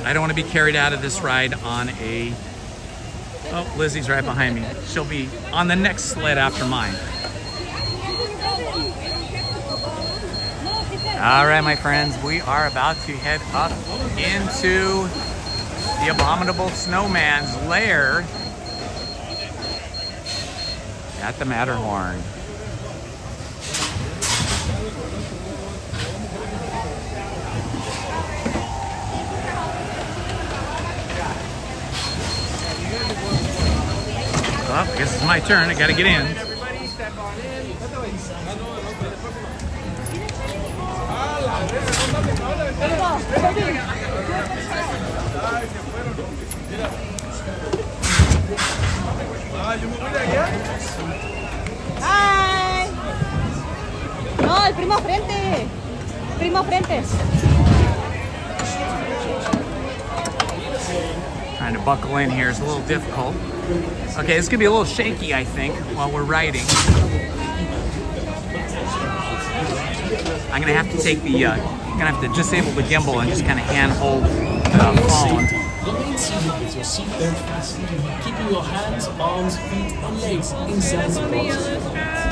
I don't want to be carried out of this ride on a... Oh, Lizzie's right behind me. She'll be on the next sled after mine. All right, my friends, we are about to head up into the abominable snowman's lair at the Matterhorn. Well, I guess it's my turn. I gotta get in. Everybody step on in. Hi. Primo frente. Primo frente. Trying to buckle in here is a little difficult. Okay, it's gonna be a little shaky, I think, while we're riding. I'm gonna have to take the, I'm gonna have to disable the gimbal and just kind of hand hold the phone. Remain seated with your seatbelt fastened, keeping your hands, arms, feet, and legs inside the box.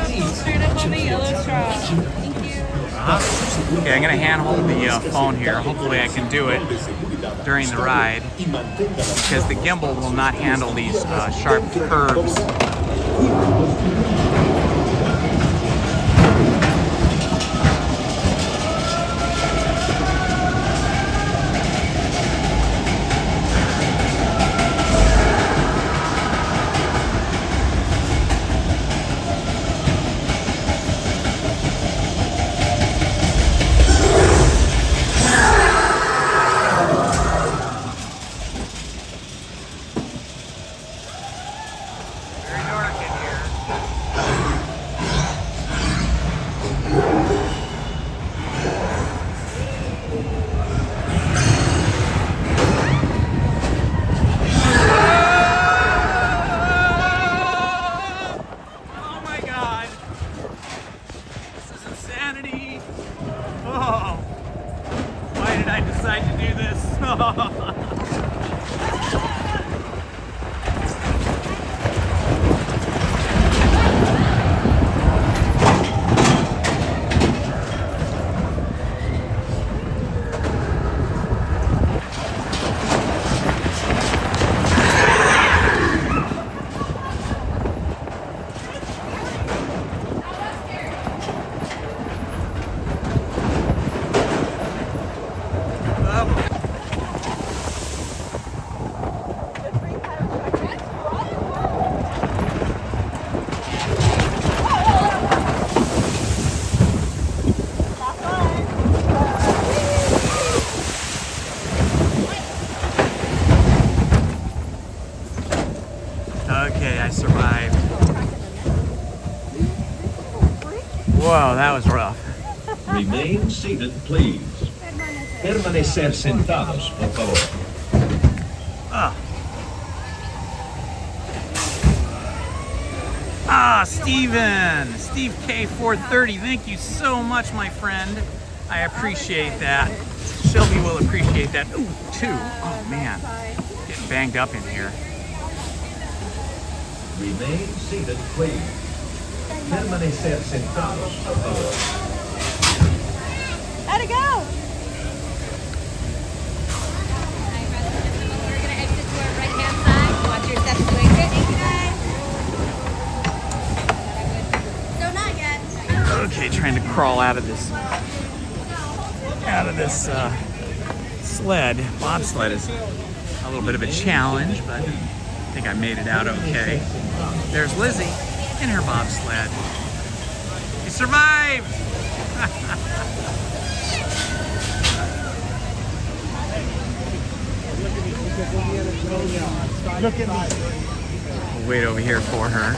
Please, Straight up on the yellow straw. Thank you. Okay, I'm gonna hand hold the phone here. Hopefully I can do it during the ride because the gimbal will not handle these sharp curves. Okay, I survived. Whoa, that was rough. Remain seated, please. Permanecer sentados, por favor. Steven! Steve K430, thank you so much, my friend. I appreciate that. Shelby will appreciate that. Ooh, too. Oh, man. Getting banged up in here. Remain seated, please. Permanecer sentados, por favor. How'd it go? We're going to exit to our right-hand side. Watch your steps to exit. Thank you, guys. No, not yet. Okay, trying to crawl out of this sled. Bobsled is a little bit of a challenge, but I think I made it out okay. There's Lizzie in her bobsled. You survived! We'll wait over here for her.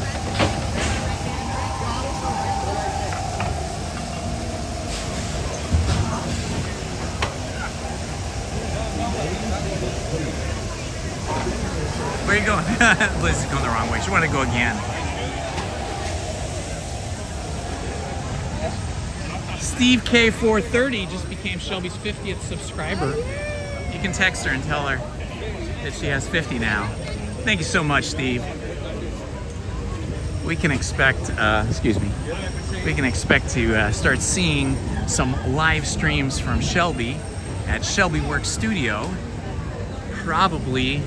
Where are you going? Liz is going the wrong way. She wanted to go again. Steve K430 just became Shelby's 50th subscriber. You can text her and tell her that she has 50 now. Thank you so much, Steve. We can expect, we can expect to start seeing some live streams from Shelby at Shelby Works Studio, probably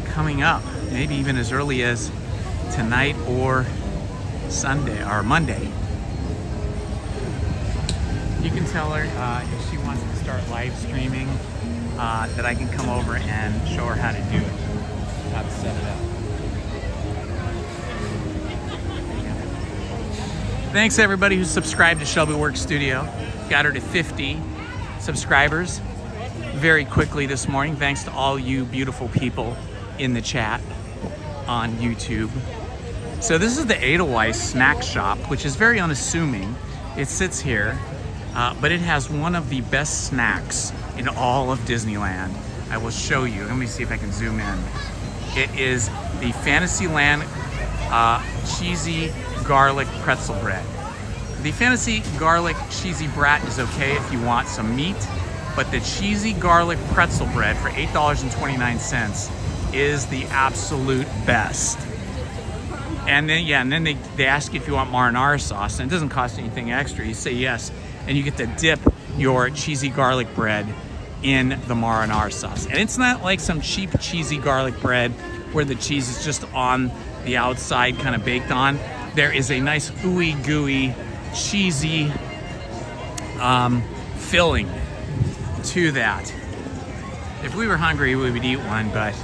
coming up, maybe even as early as tonight or Sunday or Monday. You can tell her if she wants to start live streaming that I can come over and show her how to do it, how to set it up. Thanks everybody who subscribed to Shelby Works Studio. Got her to 50 subscribers very quickly this morning, thanks to all you beautiful people in the chat on YouTube. So this is the Edelweiss snack shop, which is very unassuming. It sits here, but it has one of the best snacks in all of Disneyland. I will show you. Let me see if I can zoom in. It is the Fantasyland cheesy garlic pretzel bread. The fantasy garlic cheesy brat is okay if you want some meat, but the cheesy garlic pretzel bread for $8.29 is the absolute best. And then, yeah, and then they ask you if you want marinara sauce, and it doesn't cost anything extra. You say yes, and you get to dip your cheesy garlic bread in the marinara sauce. And it's not like some cheap cheesy garlic bread where the cheese is just on the outside, kind of baked on. There is a nice ooey gooey, cheesy filling to that. If we were hungry, we would eat one, but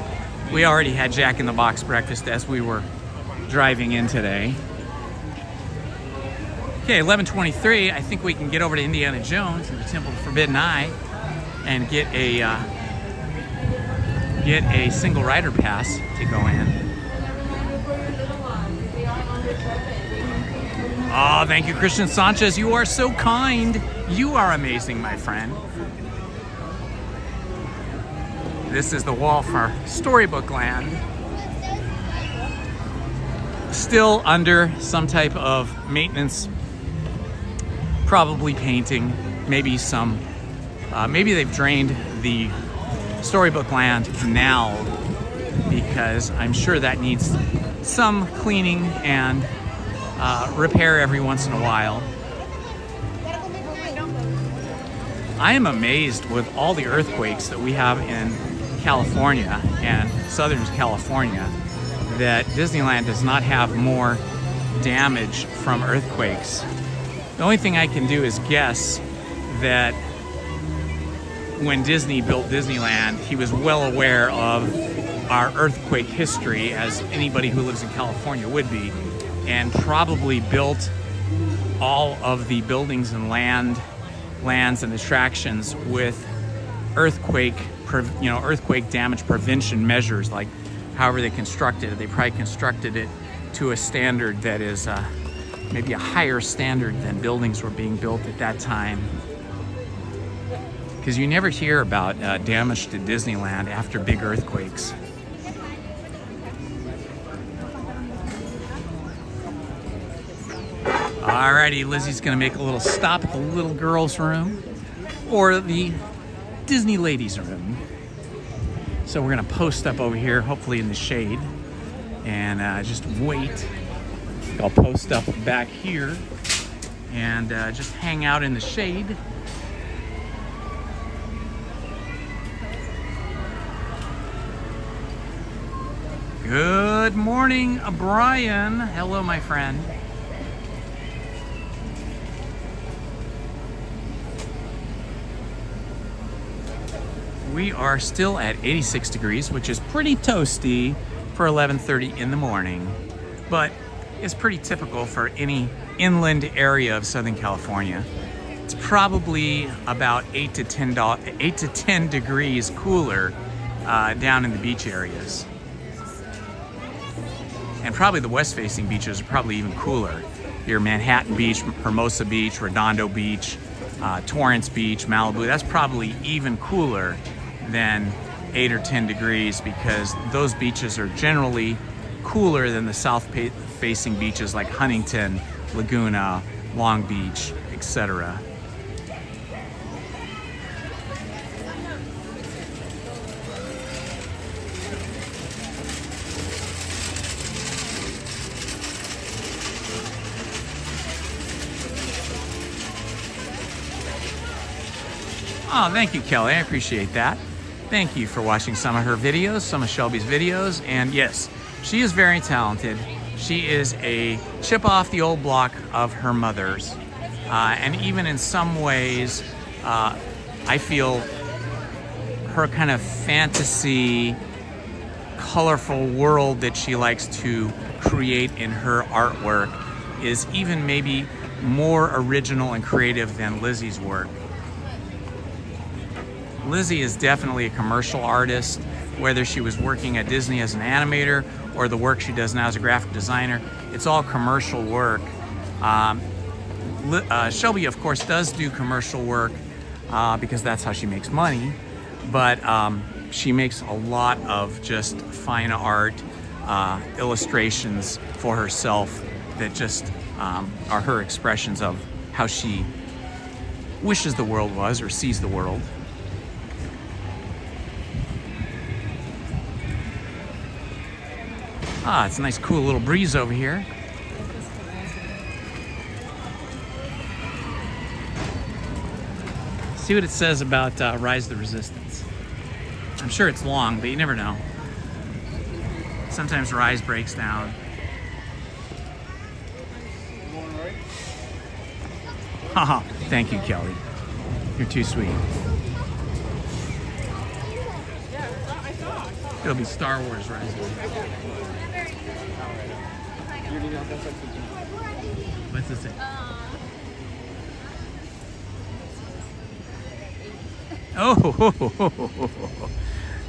we already had Jack in the Box breakfast as we were driving in today. Okay, 11:23. I think we can get over to Indiana Jones and the Temple of the Forbidden Eye and get a single rider pass to go in. Oh, thank you, Christian Sanchez. You are so kind. You are amazing, my friend. This is the wall for Storybook Land. Still under some type of maintenance, probably painting, maybe some, maybe they've drained the Storybook Land canal, because I'm sure that needs some cleaning and repair every once in a while. I am amazed with all the earthquakes that we have in California and Southern California that Disneyland does not have more damage from earthquakes. The only thing I can do is guess that when Disney built Disneyland, he was well aware of our earthquake history, as anybody who lives in California would be, and probably built all of the buildings and lands and attractions with earthquake damage prevention measures. Like, however they constructed it, they probably constructed it to a standard that is maybe a higher standard than buildings were being built at that time. Because you never hear about damage to Disneyland after big earthquakes. Alrighty, Lizzie's gonna make a little stop at the little girl's room or the Disney ladies' room. So we're gonna post up over here, hopefully in the shade, and just wait. I'll post up back here and just hang out in the shade. Good morning, Brian. Hello, my friend. We are still at 86 degrees, which is pretty toasty for 11:30 in the morning, but it's pretty typical for any inland area of Southern California. It's probably about 8 to 10 degrees cooler down in the beach areas. And probably the west-facing beaches are probably even cooler. Your Manhattan Beach, Hermosa Beach, Redondo Beach, Torrance Beach, Malibu, that's probably even cooler than 8 or 10 degrees, because those beaches are generally cooler than the south-facing beaches like Huntington, Laguna, Long Beach, etc. Oh, thank you, Kelly. I appreciate that. Thank you for watching some of her videos, some of Shelby's videos. And yes, she is very talented. She is a chip off the old block of her mother's. And even in some ways, I feel her kind of fantasy, colorful world that she likes to create in her artwork is even maybe more original and creative than Lizzie's work. Lizzie is definitely a commercial artist, whether she was working at Disney as an animator or the work she does now as a graphic designer. It's all commercial work. Shelby, of course, does do commercial work because that's how she makes money. But she makes a lot of just fine art illustrations for herself that just are her expressions of how she wishes the world was or sees the world. Ah, it's a nice cool little breeze over here. See what it says about Rise of the Resistance. I'm sure it's long, but you never know. Sometimes Rise breaks down. Haha, thank you, Kelly. You're too sweet. It'll be Star Wars Rise of the Resistance. What's this say? Oh,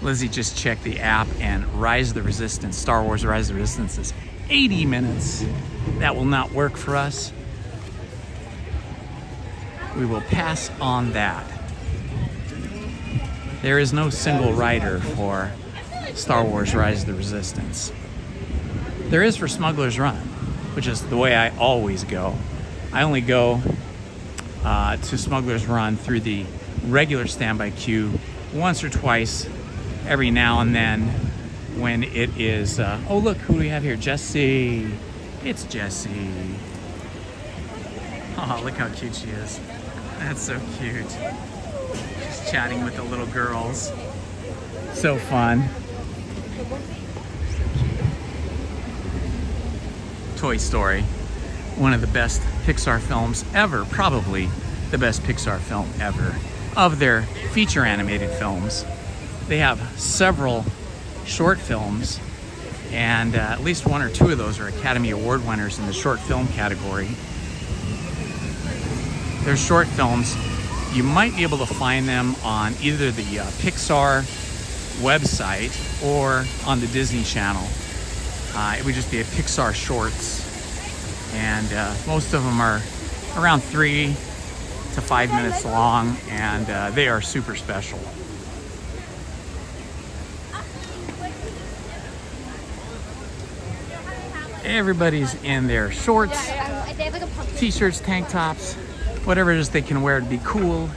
Lizzie just checked the app, and Rise of the Resistance, Star Wars Rise of the Resistance is 80 minutes. That will not work for us. We will pass on that. There is no single rider for Star Wars Rise of the Resistance. There is for Smuggler's Run, which is the way I always go. I only go to Smuggler's Run through the regular standby queue once or twice every now and then when it is, oh look, who do we have here? Jessie. It's Jessie. Oh, look how cute she is. That's so cute. She's chatting with the little girls. So fun. Toy Story, one of the best Pixar films ever, probably the best Pixar film ever. Of their feature animated films, they have several short films, and at least one or two of those are Academy Award winners in the short film category. They're short films. You might be able to find them on either the Pixar website or on the Disney Channel. It would just be a Pixar Shorts, and most of them are around 3 to 5 minutes long, and they are super special. Everybody's in their shorts, t-shirts, tank tops, whatever it is they can wear to be cool.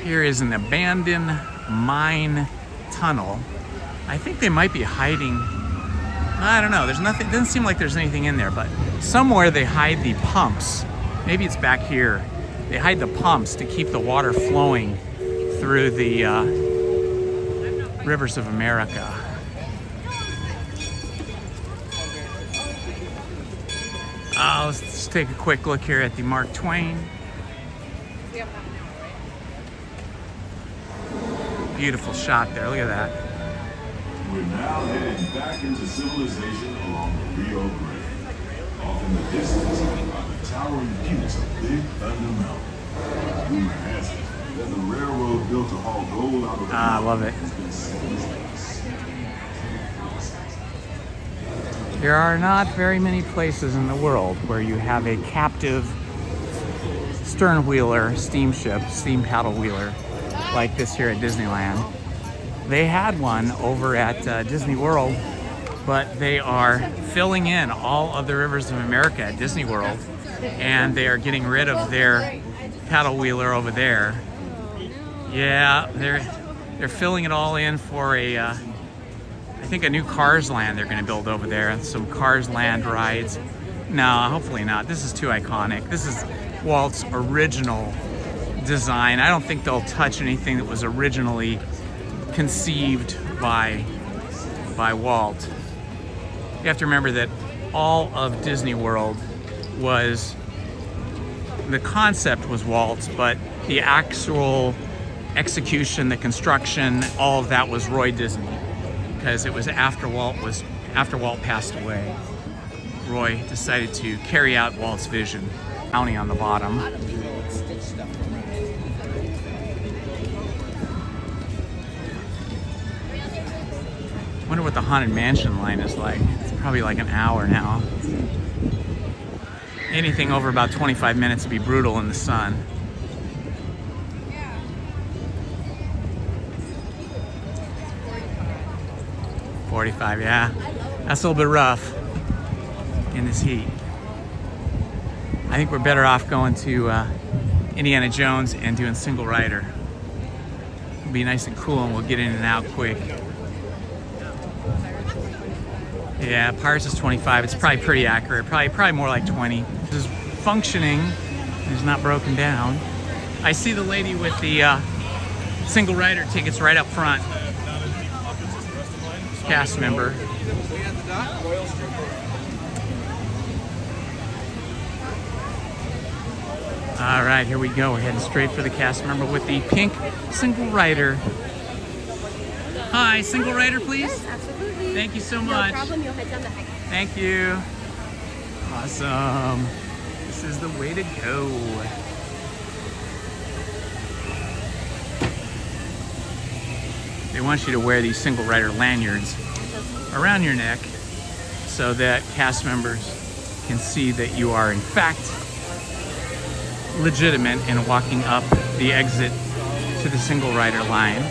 Here is an abandoned mine tunnel. I think they might be hiding. I don't know. There's nothing. It doesn't seem like there's anything in there, but somewhere they hide the pumps. Maybe it's back here. They hide the pumps to keep the water flowing through the rivers of America. Let's just take a quick look here at the Mark Twain. Beautiful shot there. Look at that. We're now heading back into civilization along the Rio Grande. Off in the distance are the towering peaks of Big Thunder Mountain. Rumor has it that the railroad built to haul gold out of the I love it. has been seized. There are not very many places in the world where you have a captive stern wheeler steamship, steam paddle wheeler, like this here at Disneyland. They had one over at Disney World, but they are filling in all of the rivers of America at Disney World, and they are getting rid of their paddle wheeler over there. Yeah, they're filling it all in for a, I think a new Cars Land they're going to build over there, and some Cars Land rides. No, hopefully not. This is too iconic. This is Walt's original design. I don't think they'll touch anything that was originally conceived by Walt. You have to remember that all of Disney World was, the concept was Walt's, but the actual execution, the construction, all of that was Roy Disney, because it was after Walt passed away. Roy decided to carry out Walt's vision. Bounty on the bottom. Wonder what the Haunted Mansion line is like. It's probably like an hour now. Anything over about 25 minutes would be brutal in the sun. Yeah. 45, yeah. That's a little bit rough in this heat. I think we're better off going to Indiana Jones and doing single rider. It'll be nice and cool and we'll get in and out quick. Yeah, Pirates is 25. It's probably pretty accurate. Probably more like 20. This is functioning. It's not broken down. I see the lady with the single rider tickets right up front. Cast member. All right, here we go. We're heading straight for the cast member with the pink single rider. Hi, single rider, please. Yes, absolutely. Thank you so much. No problem. You'll head down the hike. Thank you. Awesome. This is the way to go. They want you to wear these single rider lanyards around your neck so that cast members can see that you are in fact legitimate in walking up the exit to the single rider line.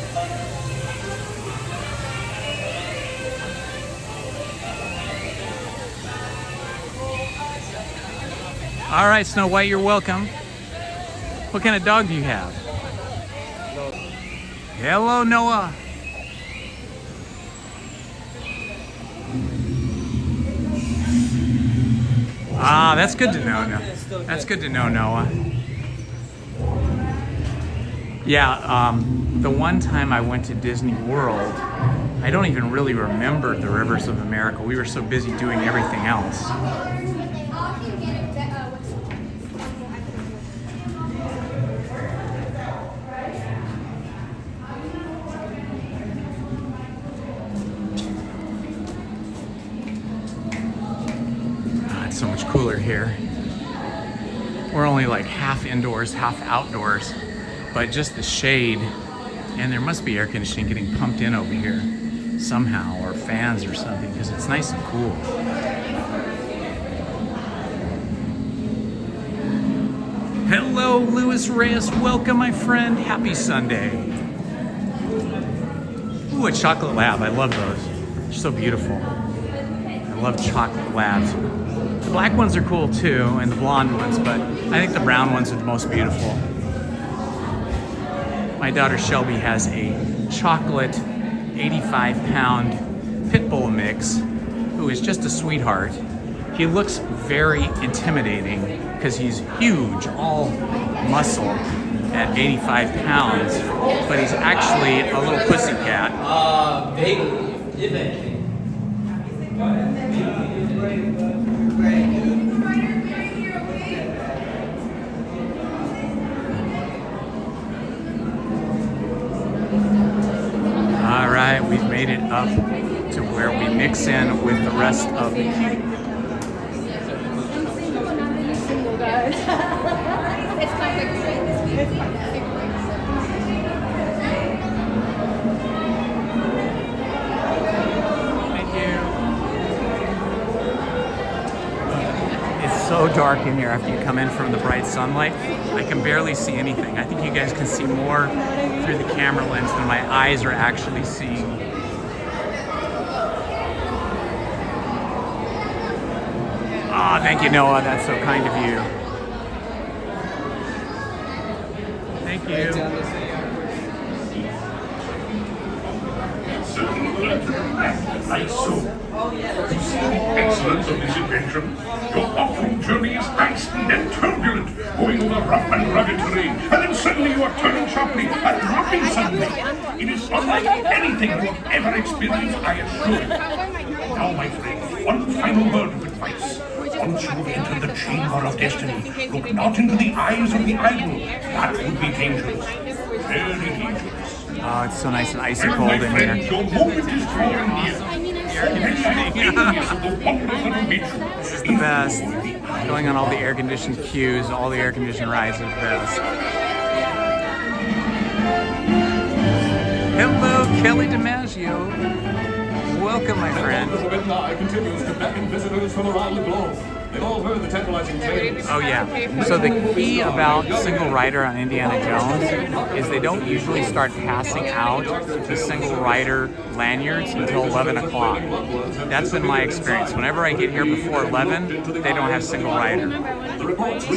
All right, Snow White, you're welcome. What kind of dog do you have? Hello, Noah. Ah, that's good to know. That's good to know, Noah. Yeah, the one time I went to Disney World, I don't even really remember the Rivers of America. We were so busy doing everything else. It's so much cooler here. We're only like half indoors, half outdoors, but just the shade, and there must be air conditioning getting pumped in over here somehow, or fans or something, because it's nice and cool. Hello, Luis Reyes. Welcome, my friend. Happy Sunday. Ooh, a chocolate lab. I love those. They're so beautiful. I love chocolate labs. The black ones are cool too, and the blonde ones, but I think the brown ones are the most beautiful. My daughter Shelby has a chocolate 85-pound pit bull mix who is just a sweetheart. He looks very intimidating because he's huge, all muscle at 85 pounds, but he's actually a little pussycat. Vaguely, if anything. All right, we've made it up to where we mix in with the rest of the queue. It's complicated this week. Thank you. It's so dark in here after you come in from the bright sunlight. I can barely see anything. I think you guys can see more through the camera lens than my eyes are actually seeing. Ah, thank you, Noah. That's so kind of you. Thank you. Right so. To see the excellence of this adventure, your off-road journey is icy and turbulent, going over rough and rugged terrain, and then suddenly you are turning sharply and dropping suddenly. It is unlike anything you have ever experienced, I assure you. Now, my friend, one final word of advice. Once you have entered the chamber of destiny, look not into the eyes of the idol. That would be dangerous. Very dangerous. Oh, it's so nice and icy cold in here. Your moment is drawing near. This is the best. Going on all the air-conditioned queues, all the air-conditioned rides are the best. Hello, Kelly DiMaggio. welcome, my friend. Continues to beckon visitors from around the globe. They've all heard the tantalizing tales. Oh yeah. So the key about single rider on Indiana Jones is they don't usually start passing out the single rider lanyards until 11 o'clock. That's been my experience. Whenever I get here before 11, they don't have single rider.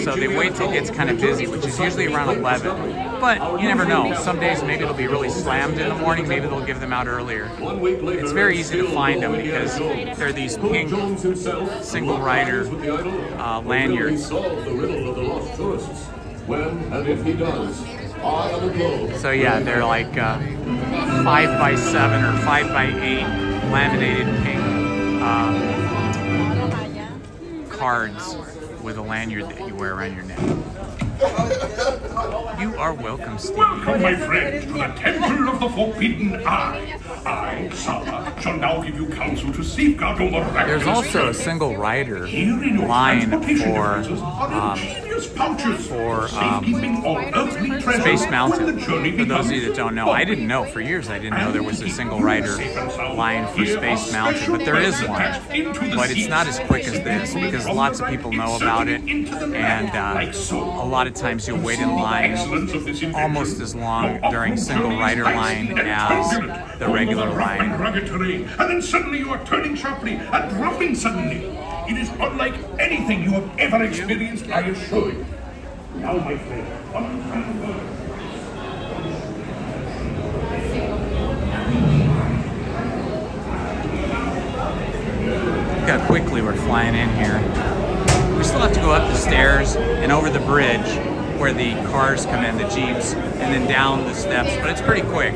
So they wait till it gets kind of busy, which is usually around 11. But you never know. Some days maybe it'll be really slammed in the morning. Maybe they'll give them out earlier. It's very easy to find them because they're these pink single rider lanyards. So yeah, they're like 5x7 or 5x8 laminated pink cards with a lanyard that you wear around your neck. You are welcome, Steve. Welcome, my friend, to the Temple of the Forbidden Eye. I, Sala, shall now give you counsel to safeguard your miraculous. There's also a single rider line for Space Mountain. For those of you that don't know, I didn't know. For years, I didn't know there was a single rider line for Space Mountain, but there is one. But it's not as quick as this because lots of people know about it, and a lot of times you'll wait in line almost as long during single rider line as the regular line. And then suddenly you are turning sharply and dropping suddenly. It is unlike anything you have ever experienced, I assure you. Now, my friend, one final word. Look how quickly we're flying in here. We still have to go up the stairs and over the bridge where the cars come in, the Jeeps, and then down the steps, but it's pretty quick.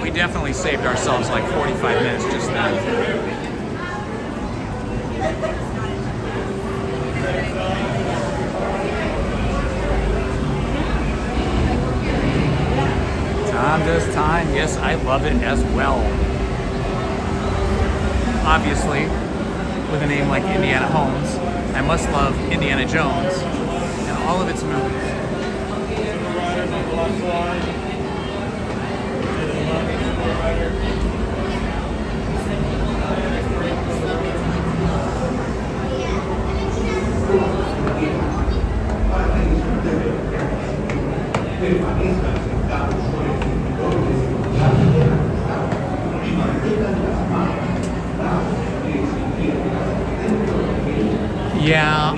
We definitely saved ourselves like 45 minutes just then. Time does time. Yes, I love it as well. Obviously, with a name like Indiana Holmes, I must love Indiana Jones and all of its movies. Yeah,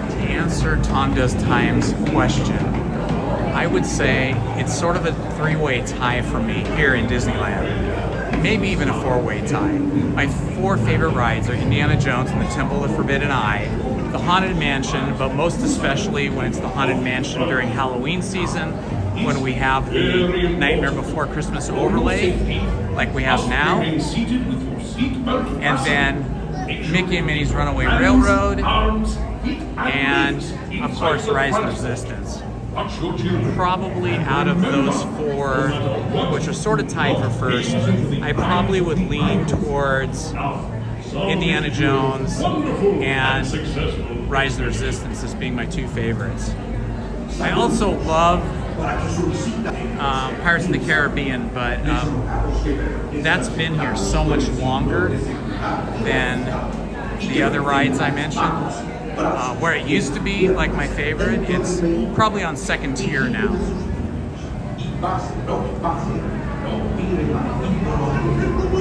to answer Tonda's Time's question, I would say it's sort of a three-way tie for me here in Disneyland. Maybe even a four-way tie. My four favorite rides are Indiana Jones and the Temple of the Forbidden Eye, the Haunted Mansion, but most especially when it's the Haunted Mansion during Halloween season, when we have the Nightmare Before Christmas overlay, like we have now, and then Mickey and Minnie's Runaway Railroad, and of course Rise of Resistance. Probably out of those four, which are sort of tied for first, I probably would lean towards Indiana Jones and Rise of the Resistance as being my two favorites. I also love Pirates of the Caribbean, but that's been here so much longer than the other rides I mentioned. Where it used to be like my favorite, it's probably on second tier now.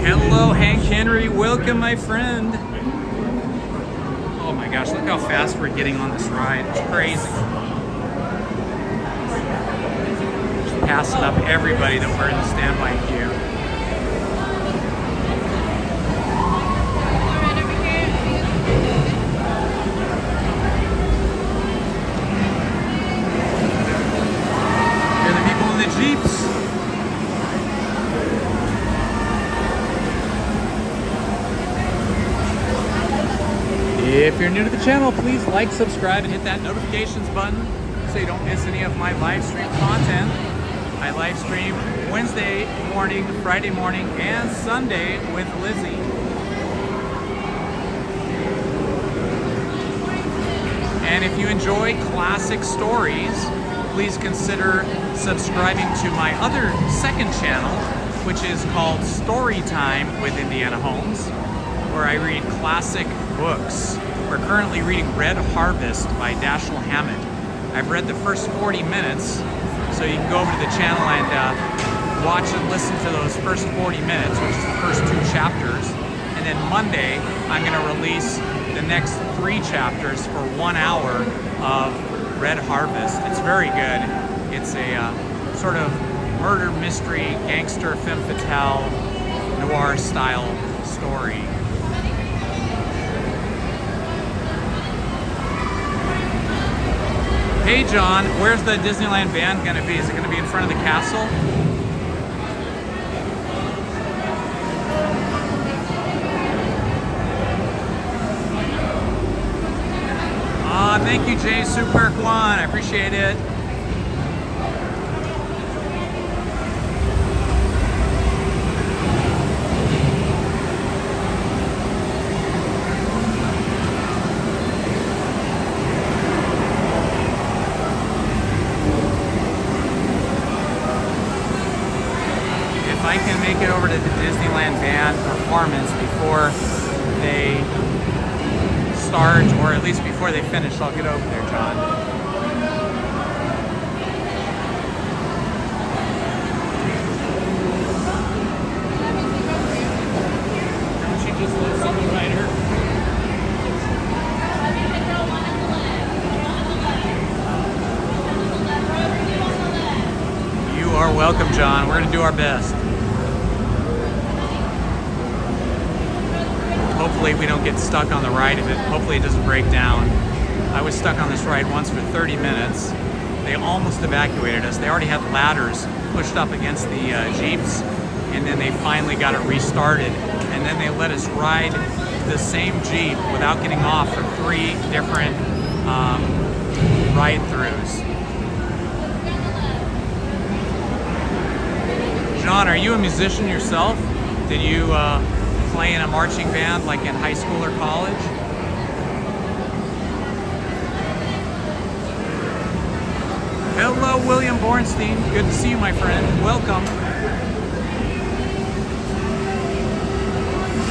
Hello, Hank Henry. Welcome, my friend. Oh my gosh, look how fast we're getting on this ride. It's crazy. Just passing up everybody that were in the standby queue. Here are the people in the Jeeps. If you're new to the channel, please like, subscribe, and hit that notifications button so you don't miss any of my live stream content. I live stream Wednesday morning, Friday morning, and Sunday with Lizzy. And if you enjoy classic stories, please consider subscribing to my other second channel, which is called Story Time with Indiana Holmes, where I read classic books. We're currently reading Red Harvest by Dashiell Hammett. I've read the first 40 minutes, so you can go over to the channel and watch and listen to those first 40 minutes, which is the first 2 chapters. And then Monday, I'm going to release the next 3 chapters for 1 hour of Red Harvest. It's very good. It's a sort of murder mystery, gangster, femme fatale, noir style story. Hey John, where's the Disneyland van going to be? Is it going to be in front of the castle? Thank you, Jay Super Kwan. I appreciate it. If I can make it over to the Disneyland band performance before they start, or at least before they finish, I'll get over there, John. Don't you just love someone right here? You are welcome, John. We're going to do our best. Hopefully we don't get stuck on the ride of it. Hopefully it doesn't break down. I was stuck on this ride once for 30 minutes. They almost evacuated us. They already had ladders pushed up against the Jeeps, and then they finally got it restarted. And then they let us ride the same Jeep without getting off for 3 different ride-throughs. John, are you a musician yourself? Did you play in a marching band like in high school or college? Hello, William Bornstein. Good to see you, my friend. Welcome.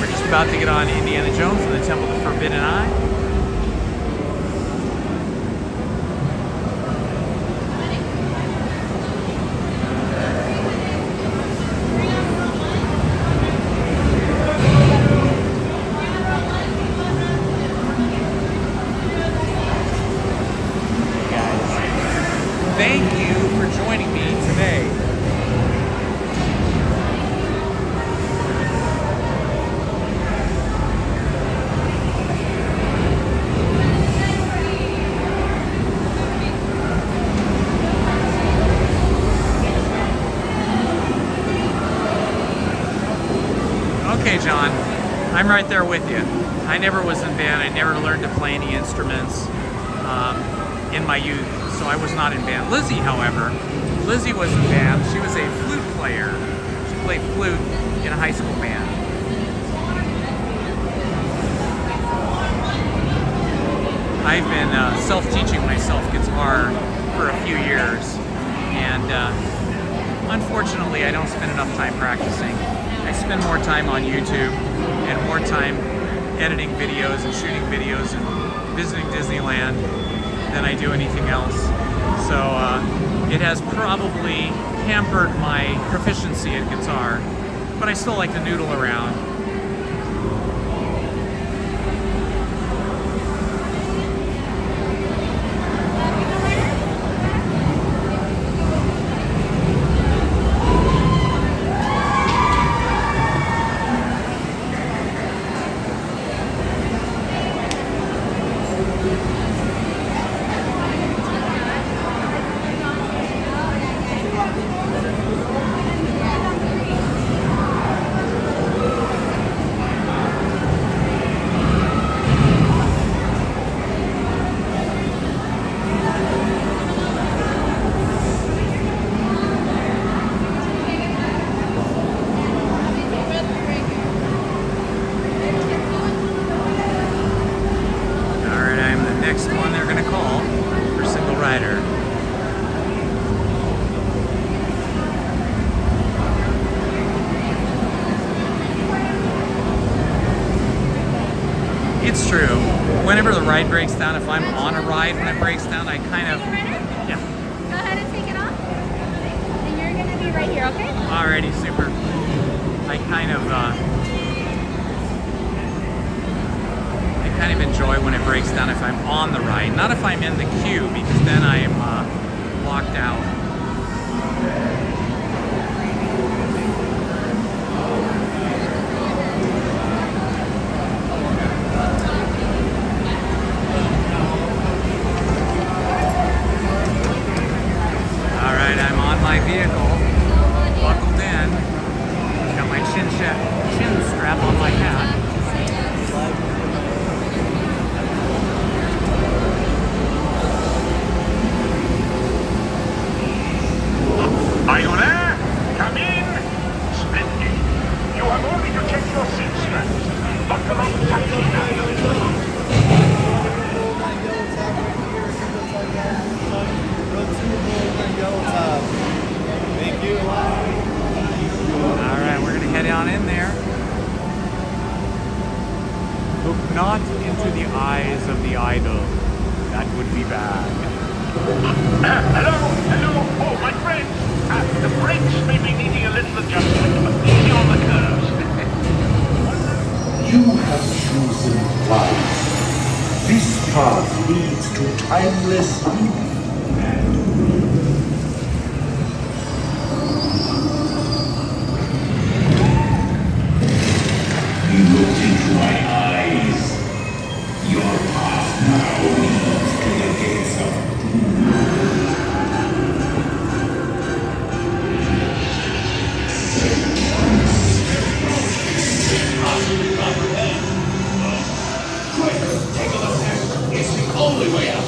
We're just about to get on Indiana Jones and the Temple of the Forbidden Eye. Thank you for joining me today. Okay, John, I'm right there with you. I never was in band. I never learned to play any instruments in my youth, so I was not in band. Lizzy, however, Lizzy was in band. She was a flute player. She played flute in a high school band. I've been self-teaching myself guitar for a few years, and unfortunately I don't spend enough time practicing. I spend more time on YouTube and more time editing videos and shooting videos and visiting Disneyland than I do anything else. So it has probably hampered my proficiency at guitar, but I still like to noodle around. It's true. Whenever the ride breaks down, if I'm on a ride when it breaks down, I kind of, yeah. Go ahead and take it off. And you're gonna be right here, okay? Alrighty, super. I kind of enjoy when it breaks down if I'm on the ride, not if I'm in the queue, because then I am locked out. All right, I'm on my vehicle, buckled in, got my chin strap on my hat. Are you there? Come in. Splendid. You have only to check your seat straps. Buckle up tightly now. Thank you. All right, we're gonna head on in there. Look not into the eyes of the idol. That would be bad. Hello. Oh, my friend. The brakes may be needing a little adjustment, but easy on the curves. You have chosen life. This path leads to timeless youth. You looked into my eyes. Your path now leads to the gates of It's the only way out.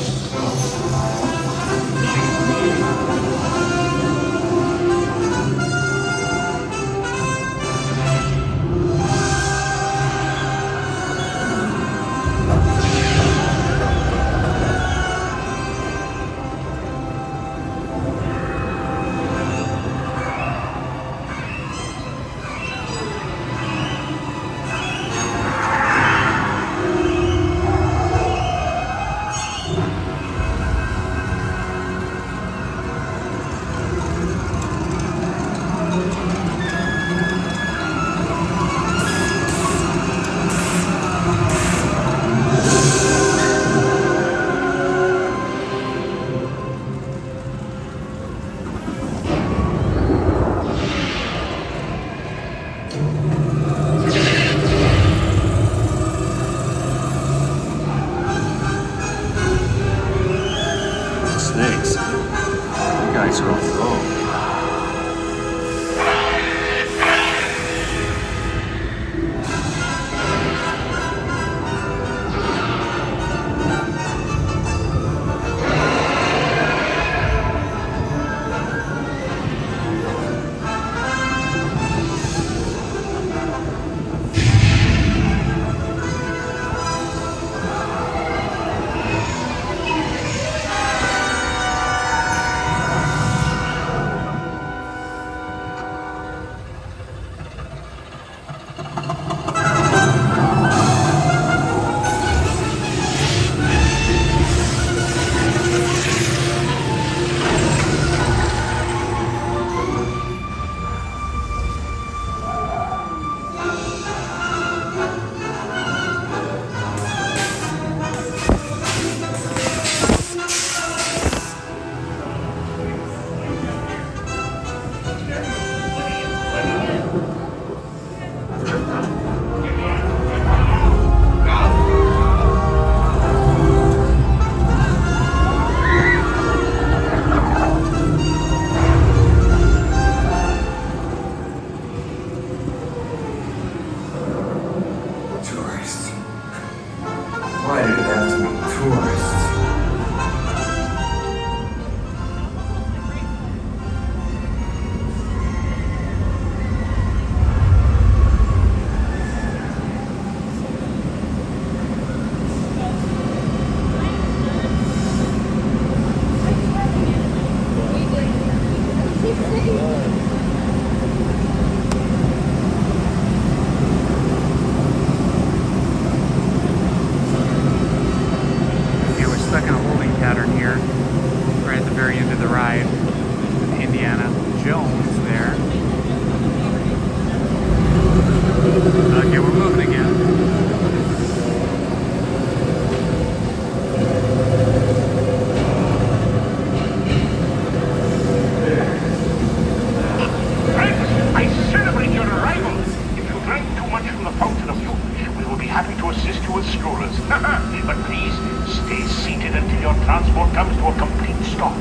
happy to assist you with strollers. But please, stay seated until your transport comes to a complete stop.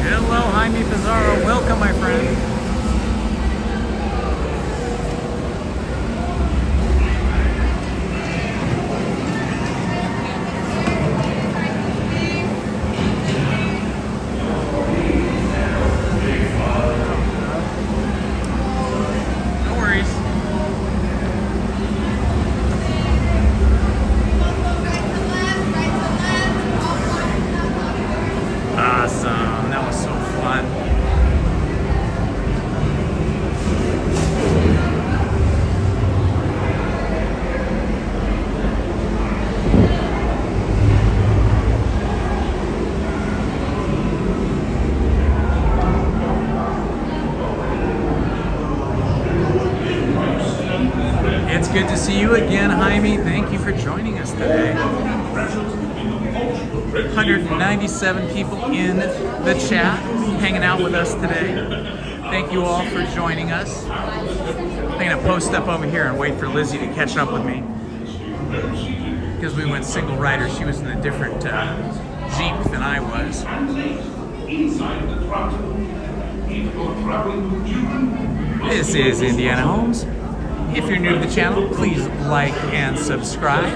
Hello, Jaime Pizarro. Welcome, my friend. No worries. Awesome. That was so fun. It's good to see you again, Jaime. Thank you for joining us today. 197 people in the chat hanging out with us today. Thank you all for joining us. I'm going to post up over here and wait for Lizzie to catch up with me. Because we went single rider. She was in a different Jeep than I was. This is Indiana Holmes. If you're new to the channel, please like and subscribe.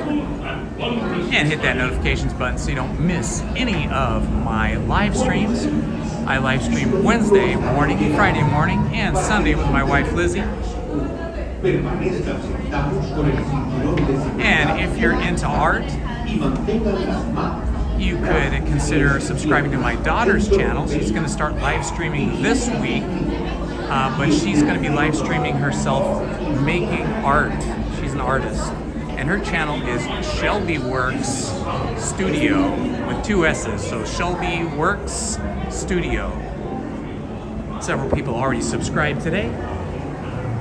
And hit that notifications button so you don't miss any of my live streams. I live stream Wednesday morning, Friday morning, and Sunday with my wife Lizzie. And if you're into art, you could consider subscribing to my daughter's channel. She's going to start live streaming this week, but she's going to be live streaming herself making art. She's an artist. And her channel is Shelby Works Studio with 2 S's. So Shelby Works Studio. Several people already subscribed today.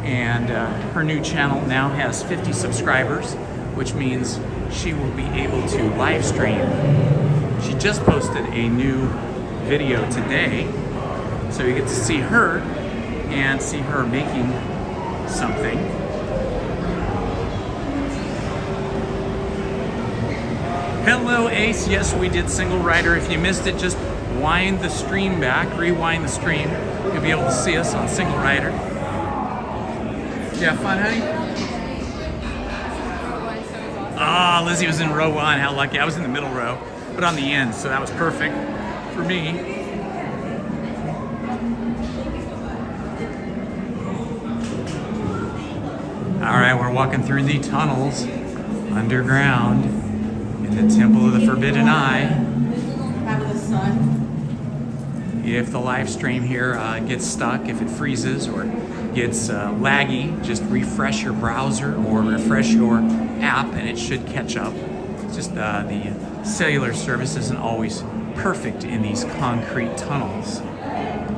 And her new channel now has 50 subscribers, which means she will be able to live stream. She just posted a new video today. So you get to see her and see her making something. Hello, Ace. Yes, we did single rider. If you missed it, just wind the stream back, rewind the stream. You'll be able to see us on single rider. Did you have fun, honey? Ah, Lizzie was in row 1. How lucky. I was in the middle row, but on the end, so that was perfect for me. All right, we're walking through the tunnels underground in the Temple of the Forbidden Eye. If the live stream here gets stuck, if it freezes or gets laggy, just refresh your browser or refresh your app and it should catch up. It's just the cellular service isn't always perfect in these concrete tunnels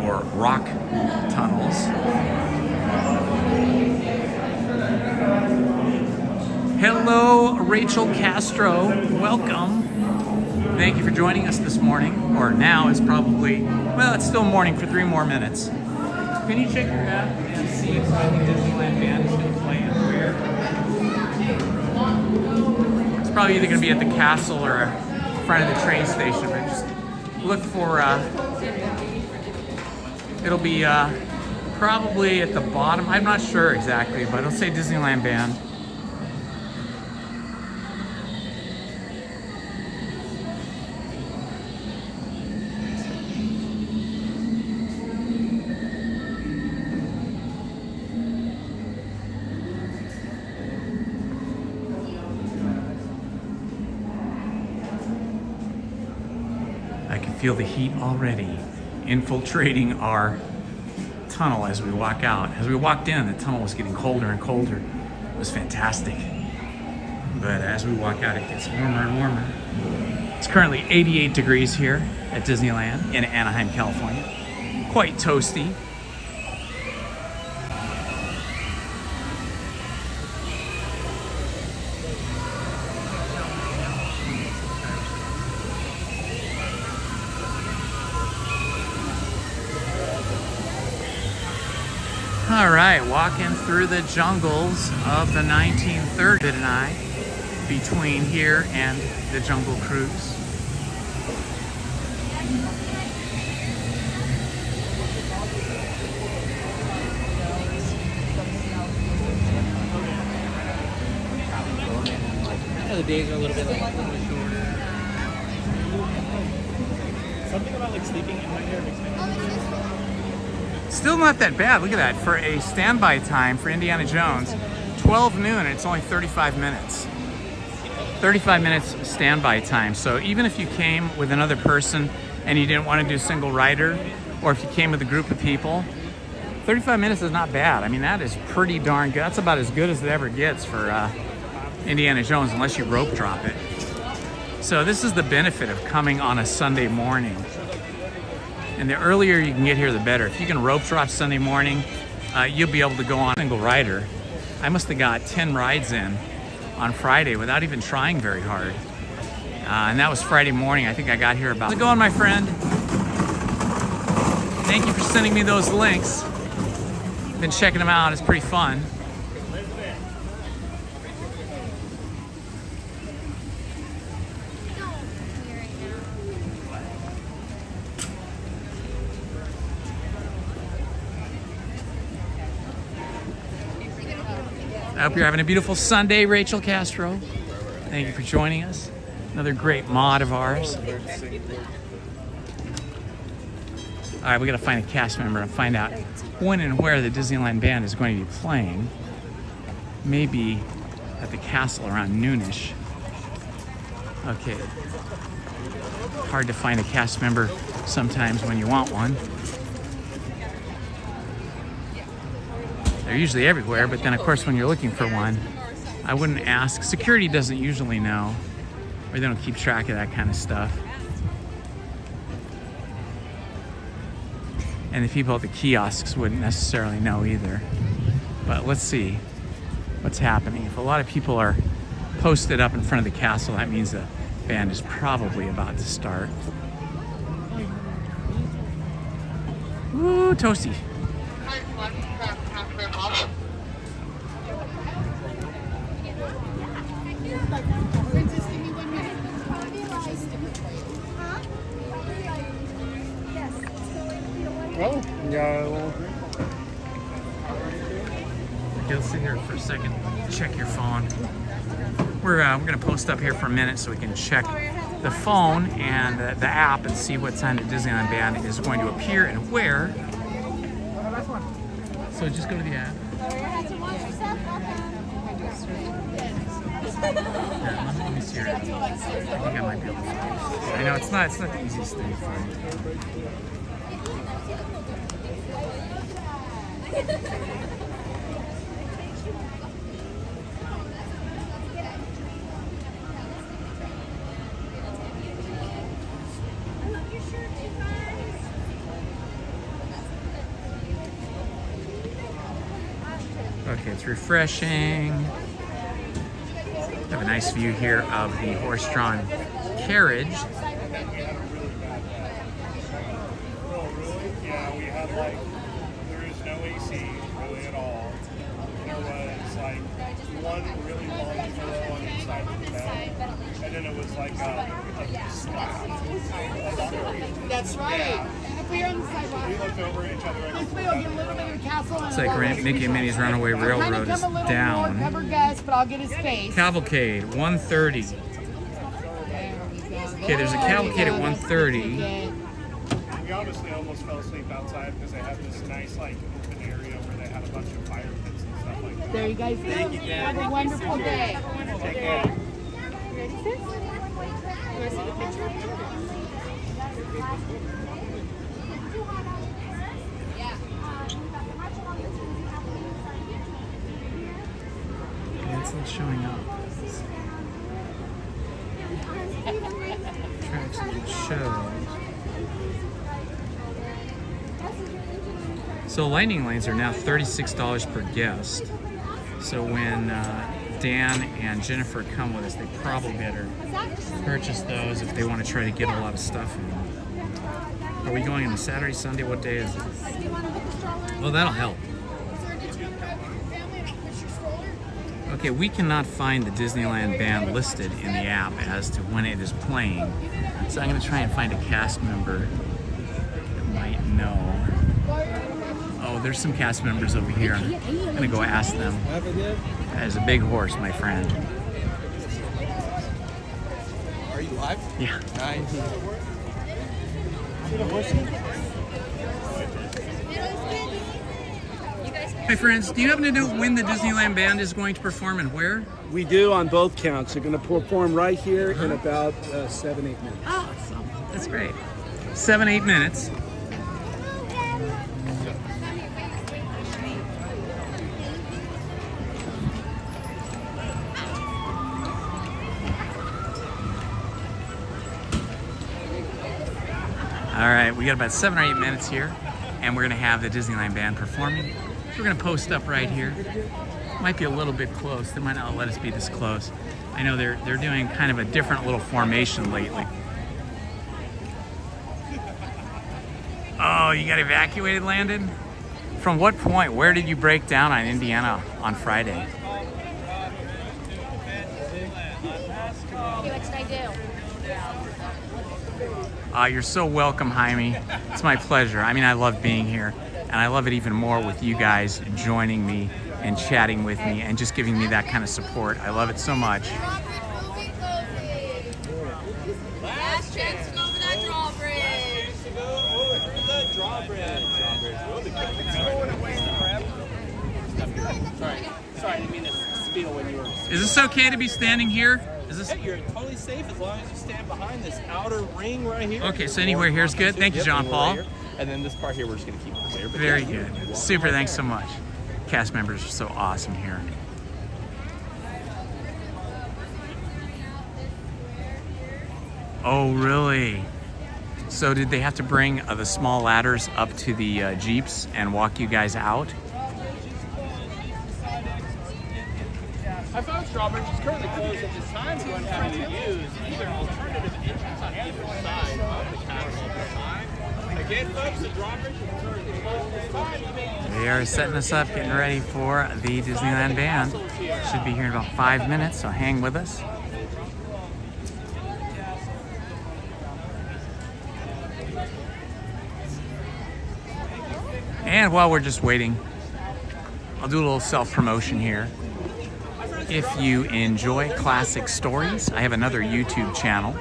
or rock tunnels. Hello, Rachel Castro. Welcome. Thank you for joining us this morning. Or now is probably, well, it's still morning for 3 more minutes. Can you check your app and see if the Disneyland band is going to play anywhere? It's probably either going to be at the castle or in front of the train station, but just look for, it'll be probably at the bottom. I'm not sure exactly, but it'll say Disneyland band. Feel the heat already infiltrating our tunnel as we walk out. As we walked in, the tunnel was getting colder and colder. It was fantastic. But as we walk out, it gets warmer and warmer. It's currently 88 degrees here at Disneyland in Anaheim, California. Quite toasty. All right, walking through the jungles of the 1930s, and I, between here and the Jungle Cruise. The days are a little bit shorter. Something about like sleeping in my hair makes me. Still not that bad. Look at that. For a standby time for Indiana Jones, 12 noon, and it's only 35 minutes. 35 minutes standby time. So even if you came with another person and you didn't want to do single rider, or if you came with a group of people, 35 minutes is not bad. I mean, that is pretty darn good. That's about as good as it ever gets for Indiana Jones, unless you rope drop it. So this is the benefit of coming on a Sunday morning. And the earlier you can get here, the better. If you can rope drop Sunday morning, you'll be able to go on a single rider. I must have got 10 rides in on Friday without even trying very hard. And that was Friday morning. I think I got here about... How's it going, my friend? Thank you for sending me those links. Been checking them out. It's pretty fun. I hope you're having a beautiful Sunday, Rachel Castro. Thank you for joining us. Another great mod of ours. All right, we gotta find a cast member and find out when and where the Disneyland band is going to be playing. Maybe at the castle around noonish. Okay. Hard to find a cast member sometimes when you want one. They're usually everywhere, but then of course when you're looking for one, I wouldn't ask. Security doesn't usually know, or they don't keep track of that kind of stuff. And the people at the kiosks wouldn't necessarily know either. But let's see what's happening. If a lot of people are posted up in front of the castle, that means the band is probably about to start. Woo, toasty. Oh, no. You'll sit here for a second, check your phone. We're gonna post up here for a minute so we can check the phone and the app and see what time the Disneyland band is going to appear and where. So just go to the app. Yeah, let me see your app. I think I might be able to find it. I know it's not the easiest thing to find. Okay, it's refreshing. We have a nice view here of the horse-drawn carriage. Yeah, we had like, there is no AC really at all. There was like one really long pillow on each side of the bed, and then it was like a slab. That's right. Yeah. We were on the sidewalk. We looked over at each other. This way will get a little bit of the castle. It's like Mickey and Minnie's Runaway Railroad is down. Cover Gus, but I'll get his face. Cavalcade, 1:30. Okay, there's a cavalcade at 1:30. We honestly almost fell asleep outside because they had this nice like open area where they had a bunch of fire pits and stuff like that. There you guys go. Thank you, Dad. Have a wonderful day. Take care. Ready, sis? You want to see the picture? It's not showing up. Tracks show. So lightning lanes are now $36 per guest. So when Dan and Jennifer come with us, they probably better purchase those if they want to try to get a lot of stuff in. Are we going on a Saturday, Sunday? What day is it? Well, that'll help. Okay, we cannot find the Disneyland band listed in the app as to when it is playing. So I'm going to try and find a cast member that might know. Oh, there's some cast members over here. I'm going to go ask them. That is a big horse, my friend. Are you live? Yeah. Nice. Hi friends, do you happen to know when the Disneyland band is going to perform and where? We do on both counts. They're going to perform right here in about 7-8 minutes. Awesome. That's great. 7-8 minutes. All right, we got about 7 or 8 minutes here, and we're gonna have the Disneyland band performing. So we're gonna post up right here. Might be a little bit close. They might not let us be this close. I know they're doing kind of a different little formation lately. Oh, you got evacuated, Landon? From what point? Where did you break down on Indiana on Friday? What should I do? You're so welcome, Jaime. It's my pleasure. I mean, I love being here, and I love it even more with you guys joining me and chatting with me and just giving me that kind of support. I love it so much. Last chance to go over that drawbridge. Sorry, I didn't mean to spiel when you were. Is this okay to be standing here? Is this? Yeah, you're totally safe as long as you stand behind this outer ring right here. Okay, so anywhere here is good. Thank you, John Paul. Right, and then this part here, we're just gonna keep it clear. But Very yeah, good. Super. Thanks so much. Cast members are so awesome here. Oh, really? So did they have to bring the small ladders up to the Jeeps and walk you guys out? I found Strawbridge is currently closed at this time, so I'm having to use either alternative entrance on either side of the castle at this time. Again, folks, the drawbridge is currently closed at this time. You may use They are setting us up, getting ready for the Disneyland band. Should be here in about 5 minutes, so hang with us. And while we're just waiting, I'll do a little self-promotion here. If you enjoy classic stories, I have another YouTube channel,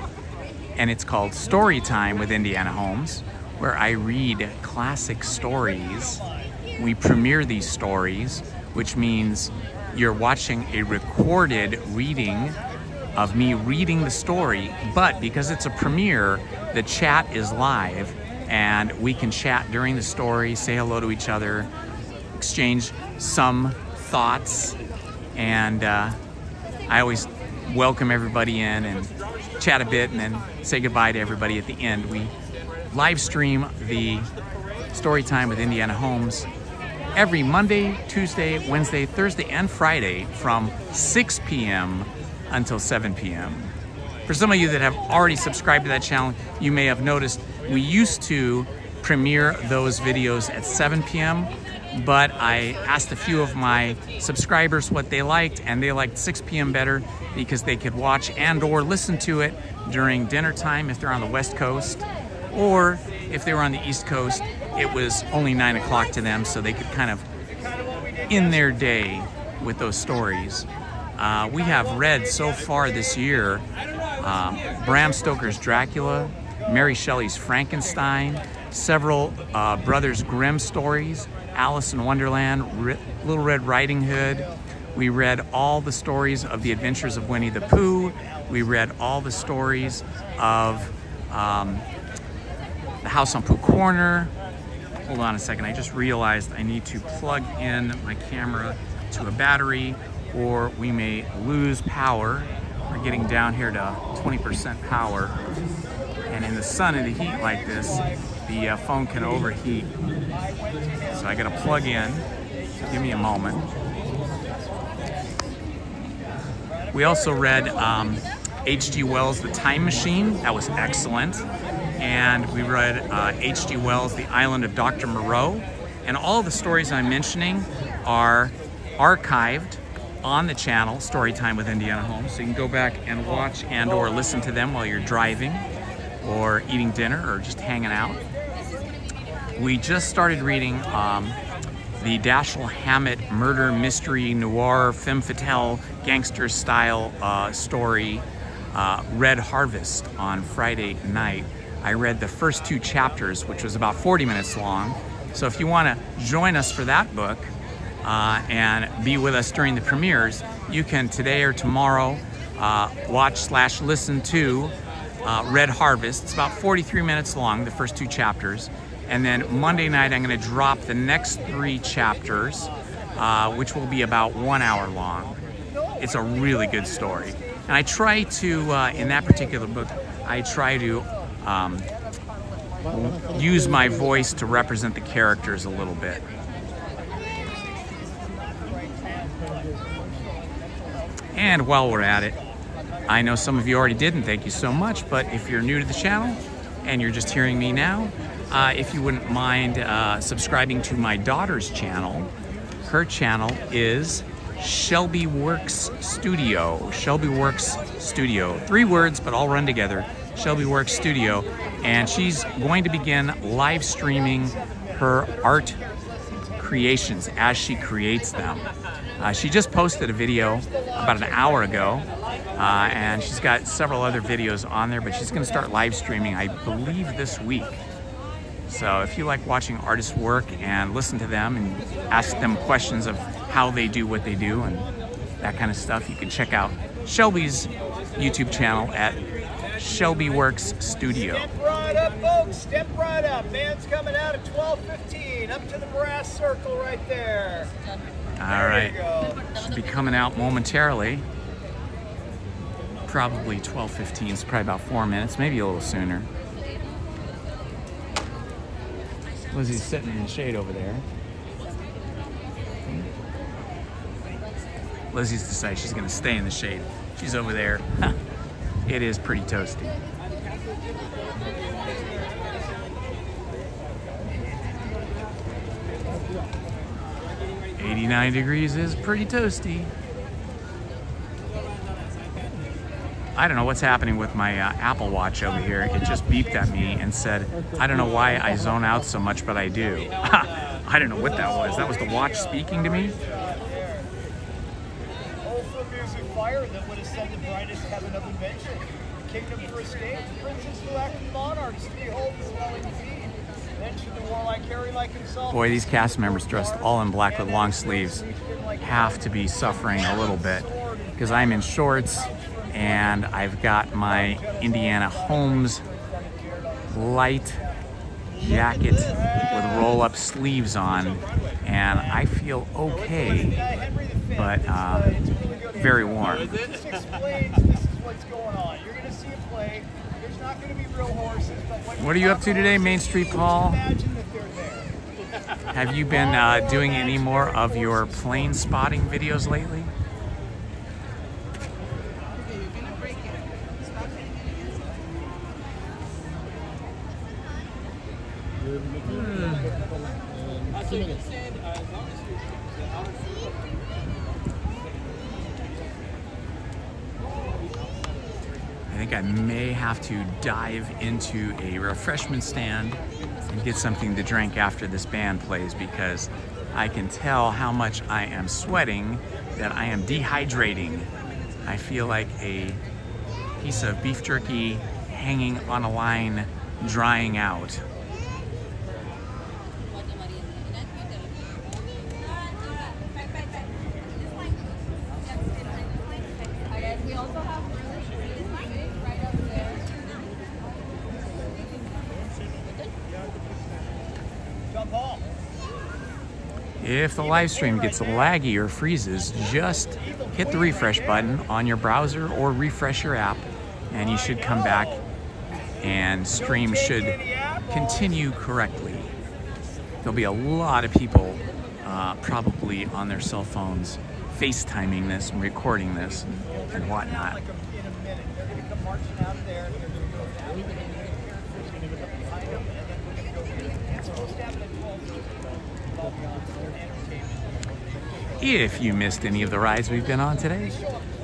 and it's called Storytime with Indiana Holmes, where I read classic stories. We premiere these stories, which means you're watching a recorded reading of me reading the story, but because it's a premiere, the chat is live, and we can chat during the story, say hello to each other, exchange some thoughts, and I always welcome everybody in and chat a bit and then say goodbye to everybody at the end. We live stream the Storytime with Indiana Holmes every Monday, Tuesday, Wednesday, Thursday, and Friday from 6 p.m. until 7 p.m. For some of you that have already subscribed to that channel, you may have noticed we used to premiere those videos at 7 p.m., but I asked a few of my subscribers what they liked, and they liked 6 p.m. better because they could watch and or listen to it during dinner time if they're on the West Coast, or if they were on the East Coast, it was only 9 o'clock to them, so they could kind of end their day with those stories. We have read so far this year Bram Stoker's Dracula, Mary Shelley's Frankenstein, several Brothers Grimm stories, Alice in Wonderland, Little Red Riding Hood. We read all the stories of the Adventures of Winnie the Pooh. We read all the stories of The House on Pooh Corner. Hold on a second, I just realized I need to plug in my camera to a battery or we may lose power. We're getting down here to 20% power. And in the sun and the heat like this, the phone can overheat. So I gotta plug in. So give me a moment. We also read H.G. Wells' The Time Machine. That was excellent. And we read H.G. Wells' The Island of Dr. Moreau. And all the stories I'm mentioning are archived on the channel, Storytime with Indiana Holmes, so you can go back and watch and or listen to them while you're driving or eating dinner or just hanging out. We just started reading the Dashiell Hammett murder mystery noir femme fatale gangster style story, Red Harvest, on Friday night. I read the first 2 chapters, which was about 40 minutes long. So if you want to join us for that book and be with us during the premieres, you can today or tomorrow watch/listen to Red Harvest. It's about 43 minutes long, the first 2 chapters. And then Monday night, I'm going to drop the next 3 chapters, which will be about 1 hour long. It's a really good story. And I try to, in that particular book, I try to use my voice to represent the characters a little bit. And while we're at it, I know some of you already did, and thank you so much, but if you're new to the channel and you're just hearing me now, if you wouldn't mind subscribing to my daughter's channel. Her channel is Shelby Works Studio. Shelby Works Studio. 3 words, but all run together. Shelby Works Studio. And she's going to begin live streaming her art creations as she creates them. She just posted a video about an hour ago, and she's got several other videos on there, but she's going to start live streaming, I believe, this week. So if you like watching artists work and listen to them and ask them questions of how they do what they do and that kind of stuff, you can check out Shelby's YouTube channel at Shelby Works Studio. Step right up, folks. Step right up. Band's coming out at 12:15. Up to the brass circle right there. All right. Should be coming out momentarily. Probably 12:15. It's probably about 4 minutes, maybe a little sooner. Lizzie's sitting in the shade over there. Lizzie's decided she's going to stay in the shade. She's over there. It is pretty toasty. "89 degrees is pretty toasty." I don't know what's happening with my Apple Watch over here. It just beeped at me and said, I don't know why I zone out so much, but I do. I don't know what that was. That was the watch speaking to me? Music fire that would have said the brightest heaven of adventure. Kingdom for a stage, princes who act monarchs, 3 holes swelling feet. Then should the warlike carry like himself. Boy, these cast members dressed all in black with long sleeves have to be suffering a little bit, because I'm in shorts and I've got my Indiana Holmes light jacket with roll-up sleeves on, and I feel okay, but very warm. This explains this is what's going on. You're going to see a play. There's not going to be real horses, but what are you up to today, Main Street Paul? Have you been doing any more of your plane spotting videos lately? I think I may have to dive into a refreshment stand and get something to drink after this band plays, because I can tell how much I am sweating that I am dehydrating. I feel like a piece of beef jerky hanging on a line, drying out. If the live stream gets laggy or freezes, just hit the refresh button on your browser or refresh your app, and you should come back and stream should continue correctly. There'll be a lot of people probably on their cell phones FaceTiming this and recording this and whatnot. If you missed any of the rides we've been on today,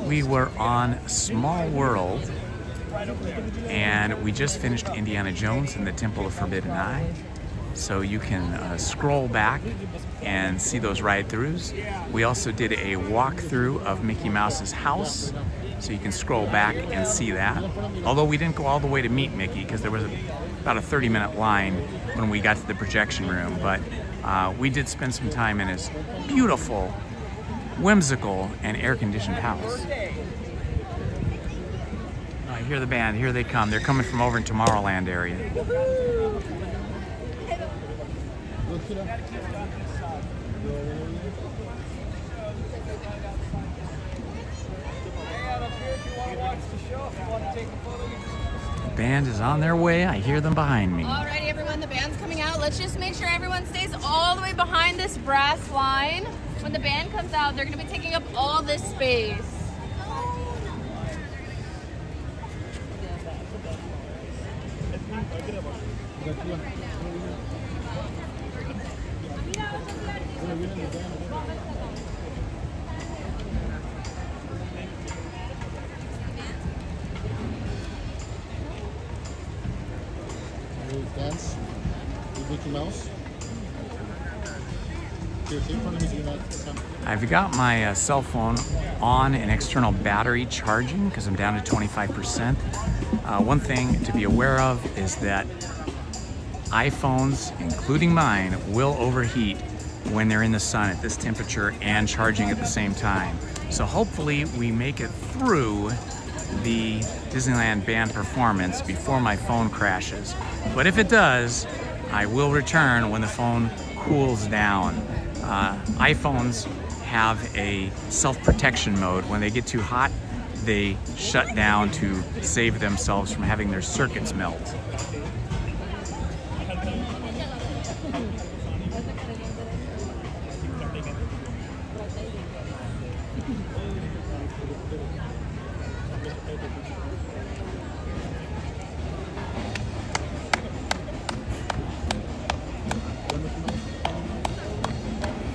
we were on Small World, and we just finished Indiana Jones and the Temple of Forbidden Eye. So you can scroll back and see those ride-throughs. We also did a walkthrough of Mickey Mouse's house, so you can scroll back and see that. Although we didn't go all the way to meet Mickey because there was about a 30-minute line when we got to the projection room, but we did spend some time in his beautiful, whimsical, and air-conditioned house. I hear the band. Here they come. They're coming from over in Tomorrowland area. The band is on their way. I hear them behind me. Alrighty, everyone, the band's coming out. Let's just make sure everyone stays all the way behind this brass line. When the band comes out, they're going to be taking up all this space. Dance with Mickey Mouse. I've got my cell phone on an external battery charging because I'm down to 25%. One thing to be aware of is that iPhones, including mine, will overheat when they're in the sun at this temperature and charging at the same time. So hopefully we make it through the Disneyland band performance before my phone crashes. But if it does, I will return when the phone cools down. iPhones have a self-protection mode. When they get too hot, they shut down to save themselves from having their circuits melt.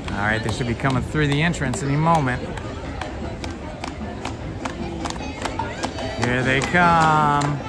All right, they should be coming through the entrance any moment. Here they come.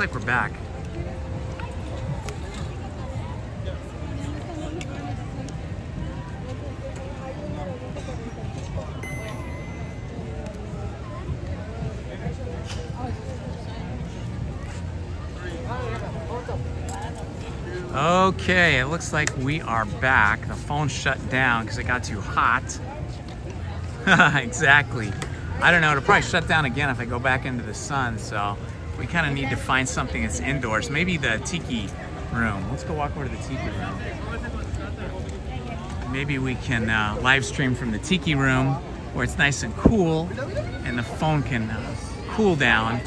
like we're back. Okay, it looks like we are back. The phone shut down because it got too hot. Exactly. I don't know, it'll probably shut down again if I go back into the sun, so we kind of need to find something that's indoors. Maybe the Tiki Room. Let's go walk over to the Tiki Room. Maybe we can live stream from the Tiki Room where it's nice and cool and the phone can cool down.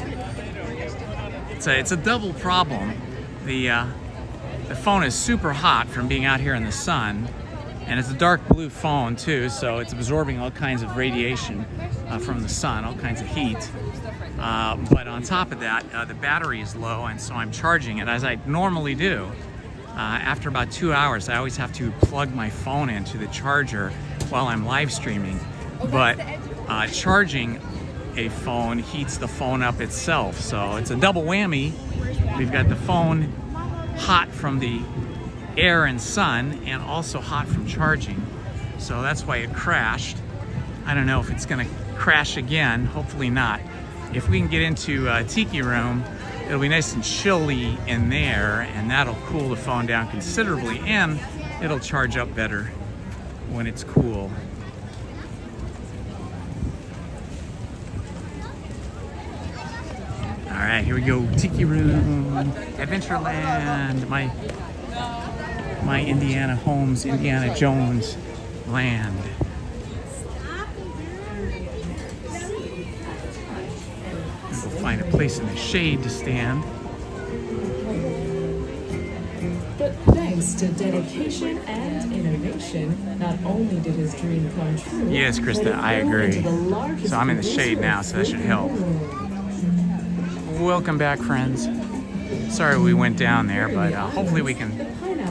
It's a double problem. The phone is super hot from being out here in the sun, and it's a dark blue phone too, so it's absorbing all kinds of radiation from the sun, all kinds of heat. But on top of that, the battery is low, and so I'm charging it as I normally do. After about 2 hours, I always have to plug my phone into the charger while I'm live streaming. But charging a phone heats the phone up itself, so it's a double whammy. We've got the phone hot from the air and sun and also hot from charging, so that's why it crashed. I don't know if it's gonna crash again, hopefully not. If we can get into Tiki Room, it'll be nice and chilly in there, and that'll cool the phone down considerably, and it'll charge up better when it's cool. All right, here we go. Tiki Room, Adventureland, my Indiana Holmes, Indiana Jones land. We'll find a place in the shade to stand. But thanks to dedication and innovation, not only did his dream come true. Yes, Krista, I agree. So I'm in the shade now, so that should help. Welcome back, friends. Sorry we went down there, but hopefully we can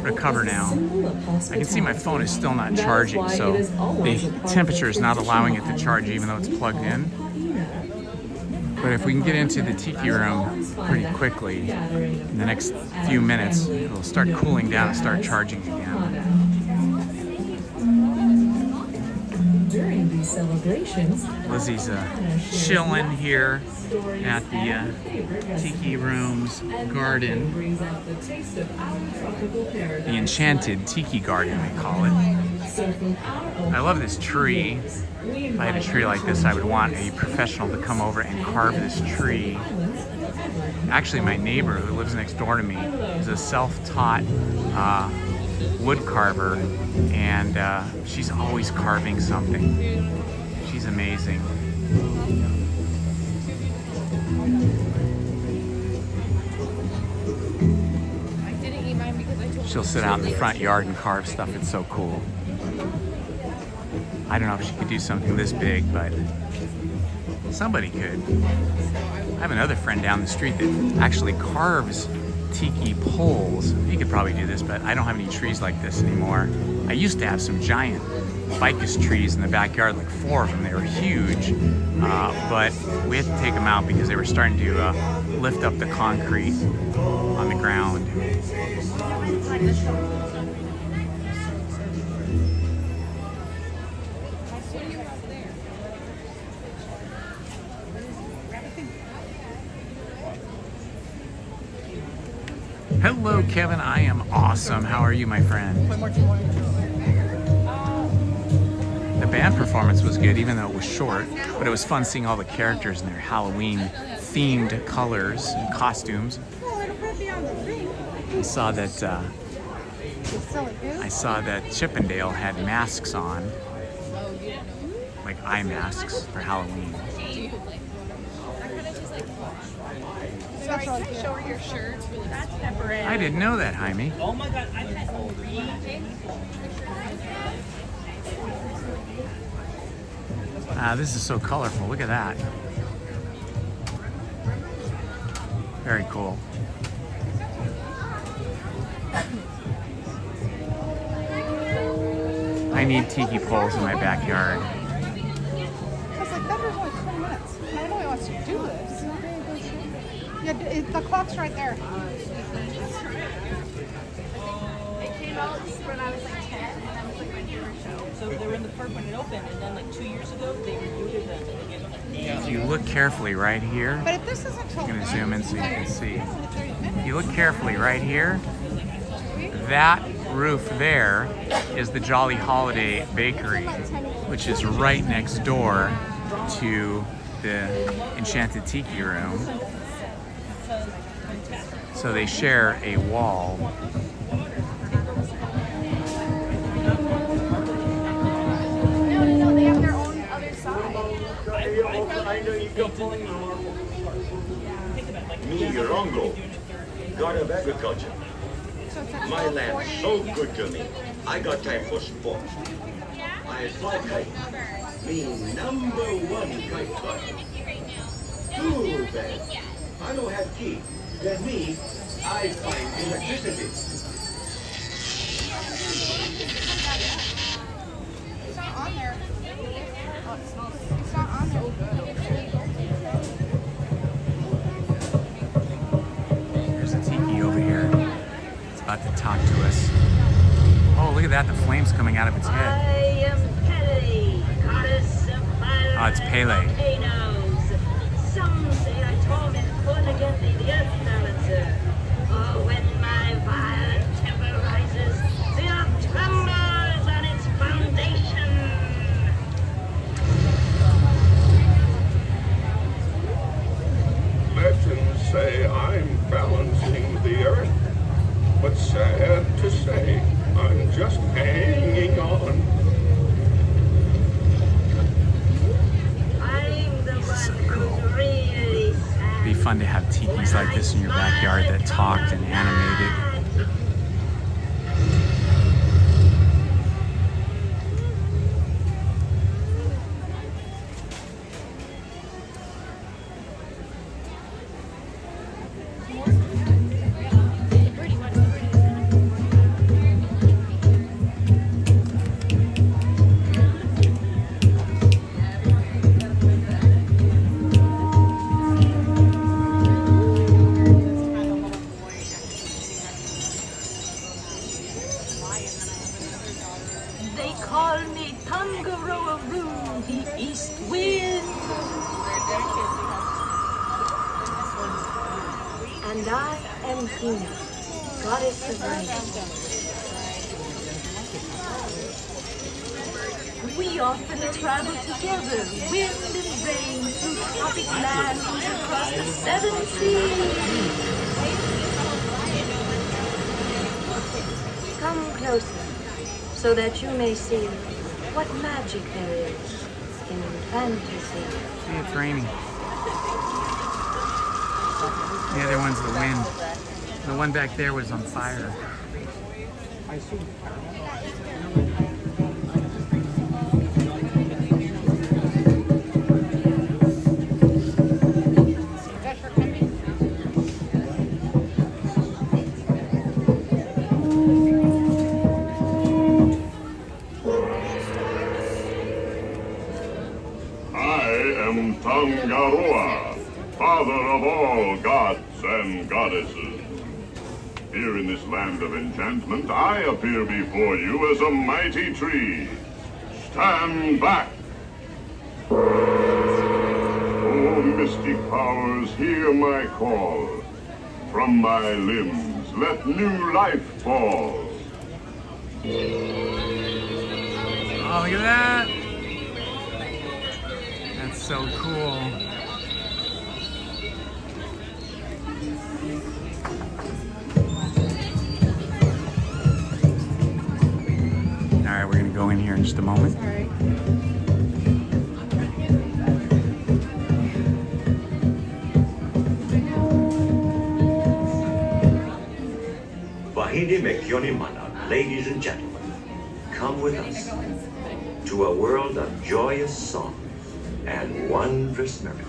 recover now. I can see my phone is still not charging, so the temperature is not allowing it to charge even though it's plugged in. But if we can get into the Tiki Room pretty quickly, in the next few minutes, it'll start cooling down and start charging again. During these celebrations, Lizzie's chilling here at the Tiki Room's garden. The Enchanted Tiki Garden, they call it. I love this tree. If I had a tree like this, I would want a professional to come over and carve this tree. Actually, my neighbor who lives next door to me is a self-taught wood carver, and she's always carving something. She's amazing. She'll sit out in the front yard and carve stuff. It's so cool. I don't know if she could do something this big, but somebody could. I have another friend down the street that actually carves tiki poles. He could probably do this, but I don't have any trees like this anymore. I used to have some giant ficus trees in the backyard, like 4 of them. They were huge, but we had to take them out because they were starting to lift up the concrete on the ground. Hello, Kevin. I am awesome. How are you, my friend? The band performance was good, even though it was short, but it was fun seeing all the characters in their Halloween-themed colors and costumes. I saw that Chippendale had masks on, like eye masks for Halloween. Sorry, can I show her your shirt? That's temporary. I didn't know that, Jaime. Oh my god, I've had 3. This is so colorful. Look at that. Very cool. I need tiki poles in my backyard. I was like, that was only 20 minutes. I know he wants to do this. Yeah, The clock's right there. It came out when I was like 10, and that was like my favorite show. So they were in the park when it opened, and then like 2 years ago, they rebooted them. If you look carefully right here, But if this isn't till I'm going to zoom in so you can see. If you look carefully right here, that roof there is the Jolly Holiday Bakery, which is right next door to the Enchanted Tiki Room. So they share a wall. No, they have their own other side. Me, Rongo, God of Agriculture. My land's so good to me. I got time for sport. I fly kite. Me #1 kite fly. Too bad. I don't have key. Then me, I find electricity. It's not on there. It's not on there. There's a tiki over here. It's about to talk to us. Oh, look at that. The flame's coming out of its head. Oh, it's Pele. Some say I torment fun against the earth balancer. Oh, when my violent temper rises, the earth trembles on its foundation. Legends say I'm balancing the earth, but sad to say, I'm just hanging on. It'd be fun to have tikis like this in your backyard that talked and animated. They call me Tangaroa-Roo, the East Wind. And I am Hina, goddess of rain. We often travel together, wind and rain, through tropic lands across the 7 seas. Come closer, so that you may see what magic there is in fantasy. See, it's raining. The other one's the wind. The one back there was on fire. Tangaroa, father of all gods and goddesses. Here in this land of enchantment, I appear before you as a mighty tree. Stand back! Oh, mystic powers, hear my call. From my limbs, let new life fall. Oh, look at that! That's so cool. All right, we're gonna go in here in just a moment. Wahine Mekioni Mana, ladies and gentlemen, come with us to a world of joyous songs and wondrous miracles.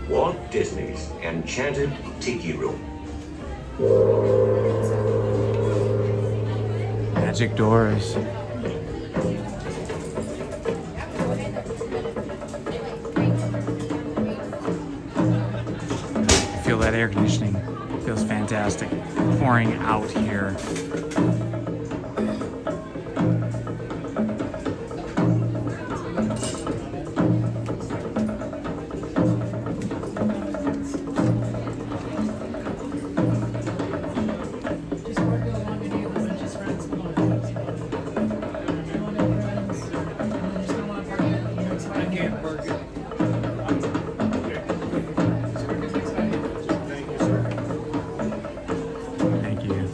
Walt Disney's Enchanted Tiki Room. Magic doors. Feel that air conditioning feels fantastic. Pouring out here. Thank you.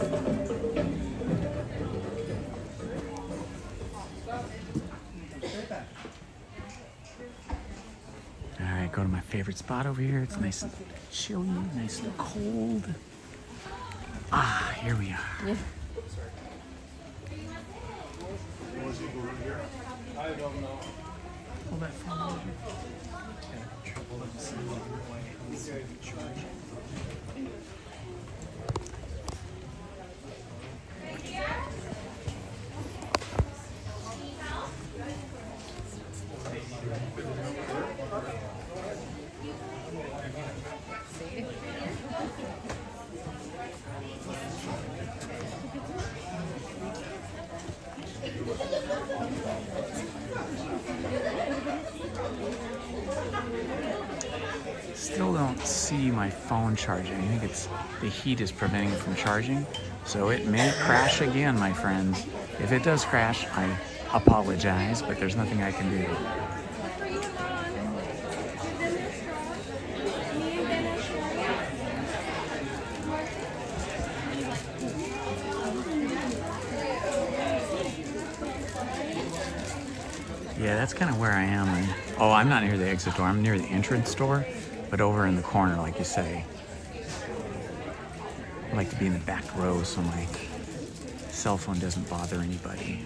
All right, go to my favorite spot over here. It's nice and chilly, nice and cold. Ah, here we are. Yeah. I don't know. Hold that phone. Still don't see my phone charging. I think it's the heat is preventing it from charging. So it may crash again, my friends. If it does crash, I apologize, but there's nothing I can do. Yeah, that's kind of where I am. Oh, I'm not near the exit door. I'm near the entrance door, but over in the corner, like you say. I like to be in the back row so my cell phone doesn't bother anybody.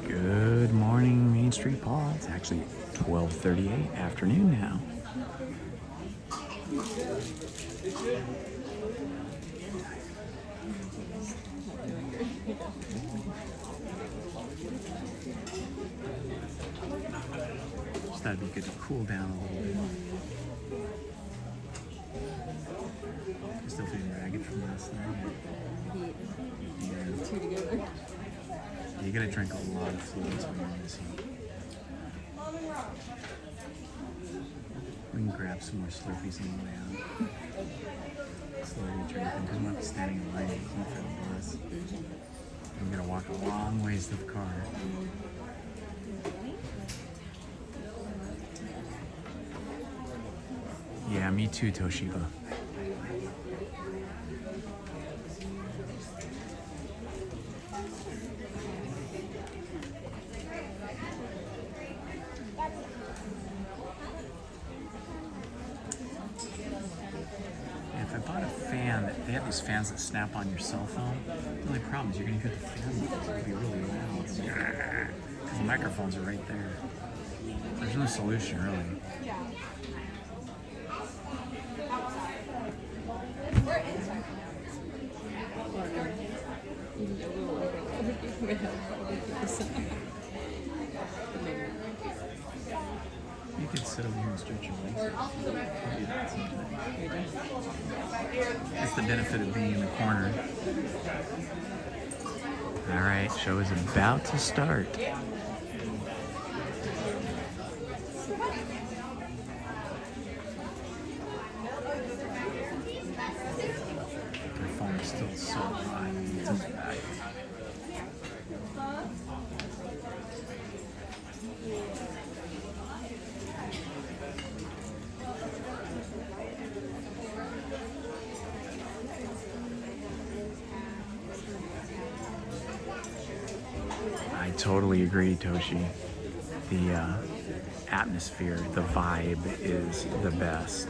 Good morning, Main Street Paul. It's actually 12:38 afternoon now. Just thought it'd be good to cool down a little bit. I'm still feeling ragged from last night. You gotta drink a lot of fluids when you're in this heat. We can grab some more Slurpees on the way out. Slowly drink them because we won't be standing in line to keep for the bus. I'm gonna walk a long ways to the car. Yeah, me too, Toshiba. They have these fans that snap on your cell phone. The only problem is you're going to hear the fan noise. It's going to be really loud. Because the microphones are right there. There's no solution, really. You could sit over here and stretch your legs. That's the benefit of being in the corner. All right, show is about to start. My phone is still so hot. It doesn't matter. I totally agree, Toshi. The atmosphere, the vibe is the best.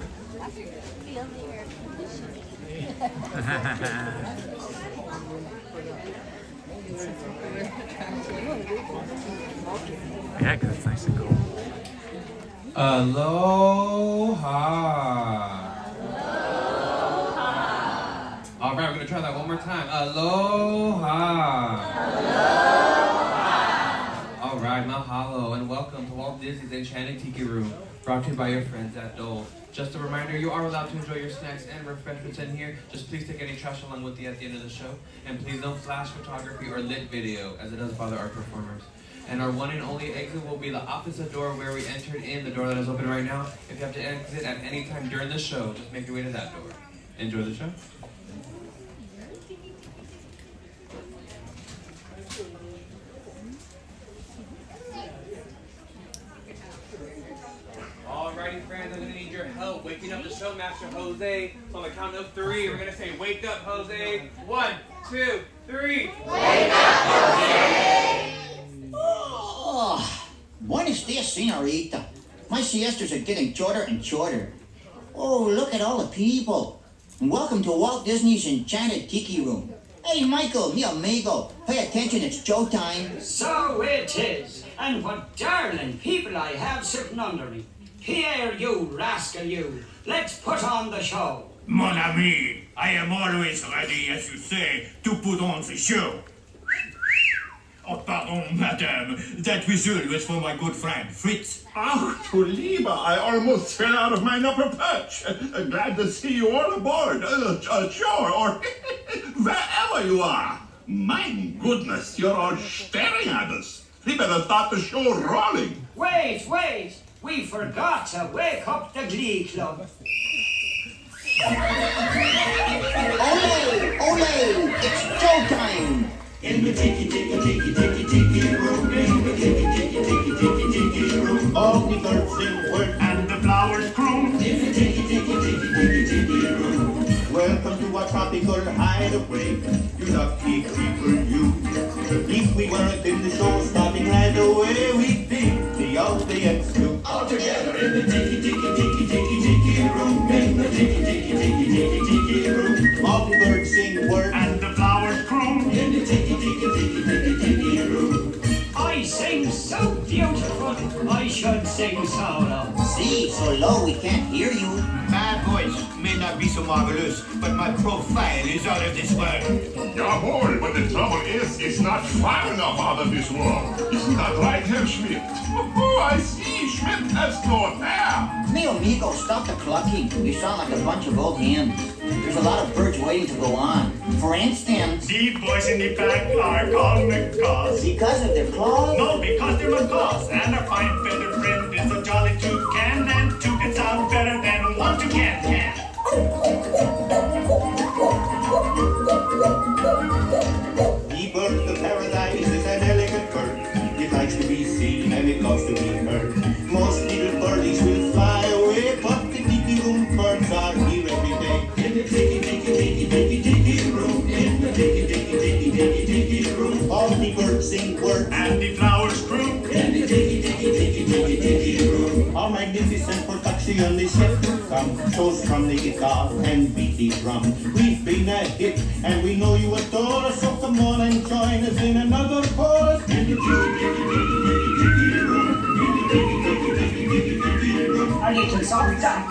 Yeah, because it's nice and cool. Aloha. All right, we're gonna try that one more time. Aloha. All right, mahalo, and welcome to Walt Disney's Enchanted Tiki Room, brought to you by your friends at Dole. Just a reminder, you are allowed to enjoy your snacks and refreshments in here. Just please take any trash along with you at the end of the show, and please don't flash photography or lit video, as it does bother our performers. And our one and only exit will be the opposite door where we entered in, the door that is open right now. If you have to exit at any time during the show, just make your way to that door. Enjoy the show. Alrighty, friends, I'm gonna need your help waking up the show master, Jose. So on the count of 3, we're gonna say, "Wake up, Jose." 1, 2, 3. Wake up, Jose! Oh, buenos dias, señorita. My siestas are getting shorter and shorter. Oh, look at all the people. And welcome to Walt Disney's Enchanted Tiki Room. Hey, Michael, mi amigo, pay attention, it's showtime. So it is. And what darling people I have sitting under me. Here, you rascal, you. Let's put on the show. Mon ami, I am always ready, as you say, to put on the show. Oh, pardon, madame. That whistle was for my good friend, Fritz. Ach, du Lieber, I almost fell out of my upper perch. Glad to see you all aboard. Sure, or wherever you are. My goodness, you're all staring at us. We better start the show rolling. Wait. We forgot to wake up the Glee Club. Ole, it's showtime. In the tiki room, in the tiki room, all the birds sing word And the flowers croon. In the tiki room. Welcome to our tropical hideaway, you lucky people, you. If we weren't in the show, starting right away, we'd be the audience too. All together in the tiki room, in the tiki room, all the birds sing word And the flowers croon. in the tiki room. I sing so beautiful, I should sing solo. See, so low we can't hear you. My voice may not be so marvelous, but my profile is out of this world. Jawohl, but the trouble is, it's not far enough out of this world. Isn't that right, Herr Schmidt? Oh, I see. Schmidt has no hair. Mi amigo, stop the clucking. You sound like a bunch of old hens. There's a lot of birds waiting to go on. For instance, The boys in the back are called macaws. because of their claws. No, because they're macaws. And our fine feathered friend is a jolly toucan. And two can sound better than one toucan can. The bird of paradise is an elegant bird. It likes to be seen and it loves to be heard. Most little birdies will fly away, but the tiki room birds are here every day. In the tiki room, in the tiki room, all the birds sing word And the flowers croon. in the tiki room. Our magnificent production is yet to come. Shows from the guitar and beat the drum. We've been a hit and we know you adore us, so come on and join us in another chorus. In the tiki room, in the tiki room. A little softer.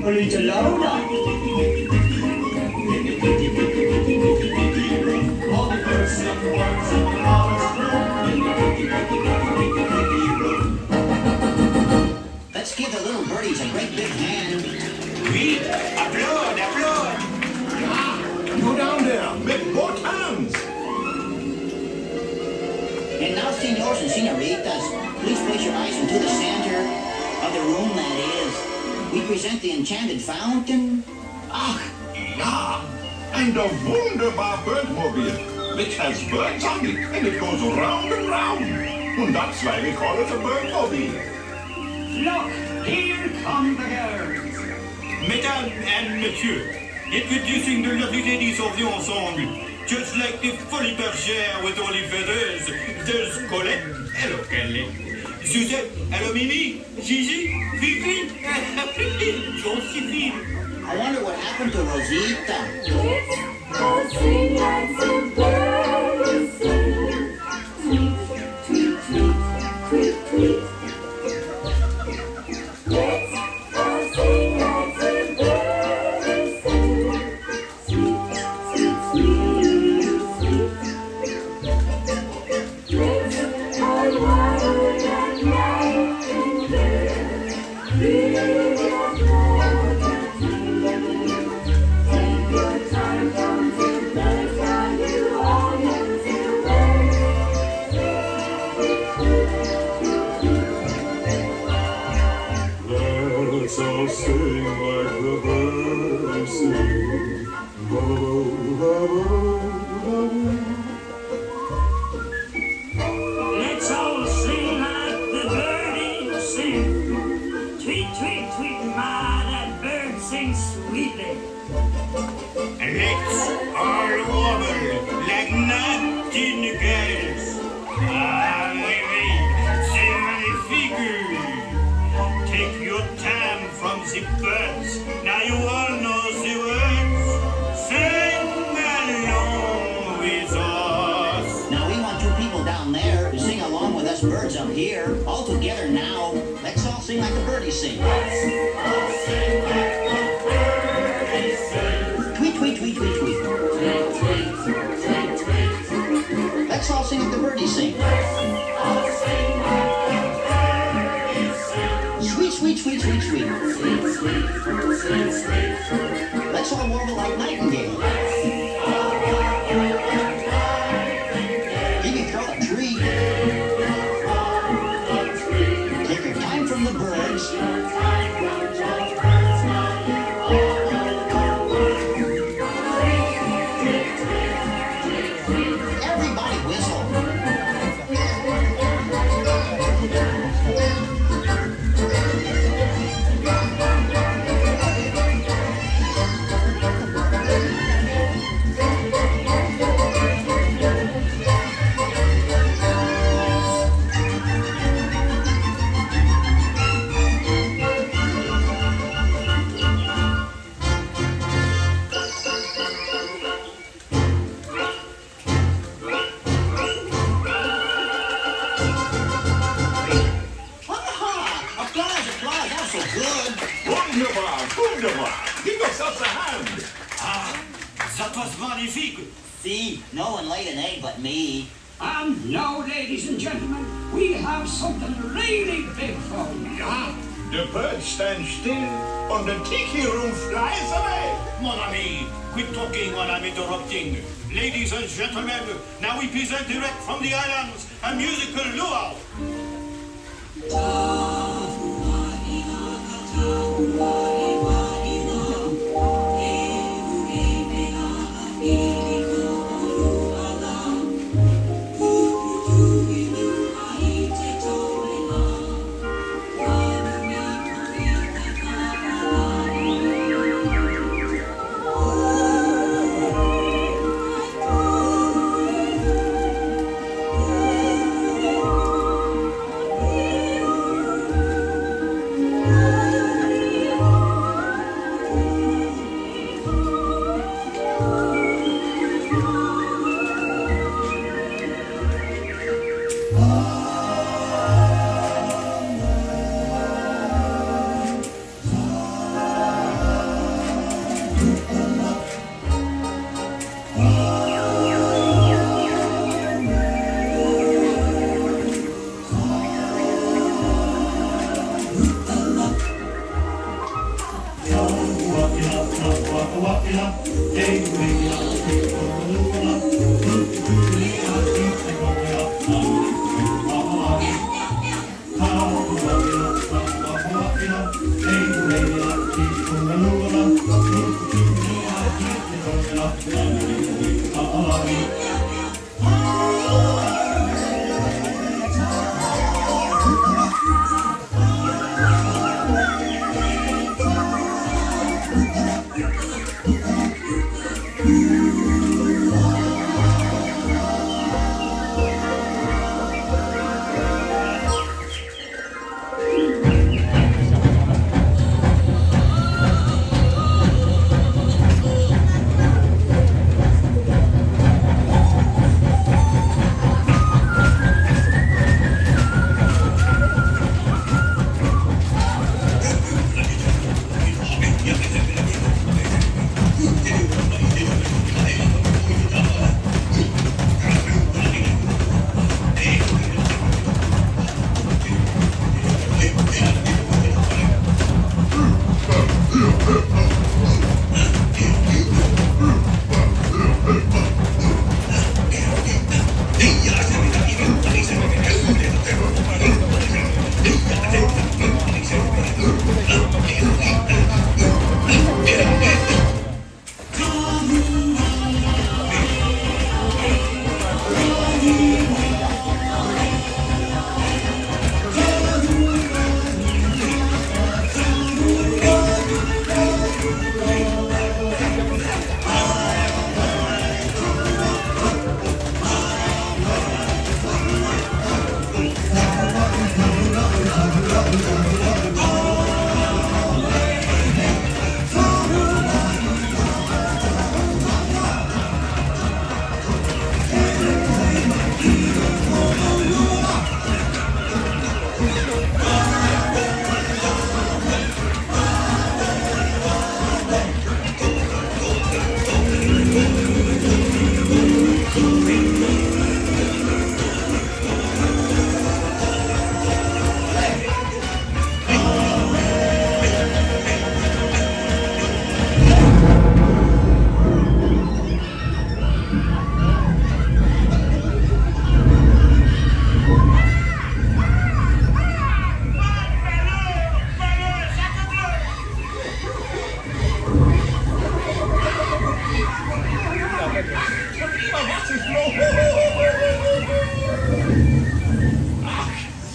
A little louder. All the birds sing words and the flowers bloom in the tiki room. Let's give the little birdies a great big hand. Oui, applaud. You down there, make both hands. And now, senors and senoritas, please place your eyes into the center of the room, that is. We present the Enchanted Fountain. Ach, ja, and a wunderbar Birdmobile, which has birds on it, and it goes round and round. And that's why we call it a Birdmobile. Look, here come the girls. Mesdames and messieurs, introducing the lovely ladies of the ensemble, Just like the fully bergère with only feathers. There's Colette. Hello, Kelly. Suzette. Hello, Mimi. Gigi. Fifi. Josephine. I wonder what happened to Rosita. Sing like some birds sing. Tweet, tweet, tweet, tweet, tweet. Let's all sing like some birds sing. Sweet, sweet, sweet, sweet. Let's all water and nightingale. Bring your take your time, come to place how you are meant to wait. Let's all sing like the birds sing. Let's all sing like the birdies sing. Tweet, tweet, tweet, my, that bird sings sweetly. Let's all warble like nightingales. Ah, oui, c'est magnifique. Take your time from the birds. Now you all know the words. Sing along with us. Now we want you people down there to sing along with us birds up here. All together now. Let's all sing like the birdies sing. Let's all sing like the birdies sing. Tweet, tweet, tweet, tweet, tweet. Tweet, tweet, tweet, tweet. Let's all sing like the birdies sing. Let's all sing like the birdies sing. Sweet, sweet, sweet, sweet, sweet. Sweet, sweet, sweet, sweet. Let's all warble like nightingale. Let's all warble like nightingale. Give your throat a treat. Take your time from the birds. Everybody whistle. That was magnifique. See, no one laid an egg but me. And now, ladies and gentlemen, we have something really big for you. Yeah. The bird stands still and the Tiki Room flies away. Mon ami, quit talking while I'm interrupting. Ladies and gentlemen, now we present direct from the islands a musical luau.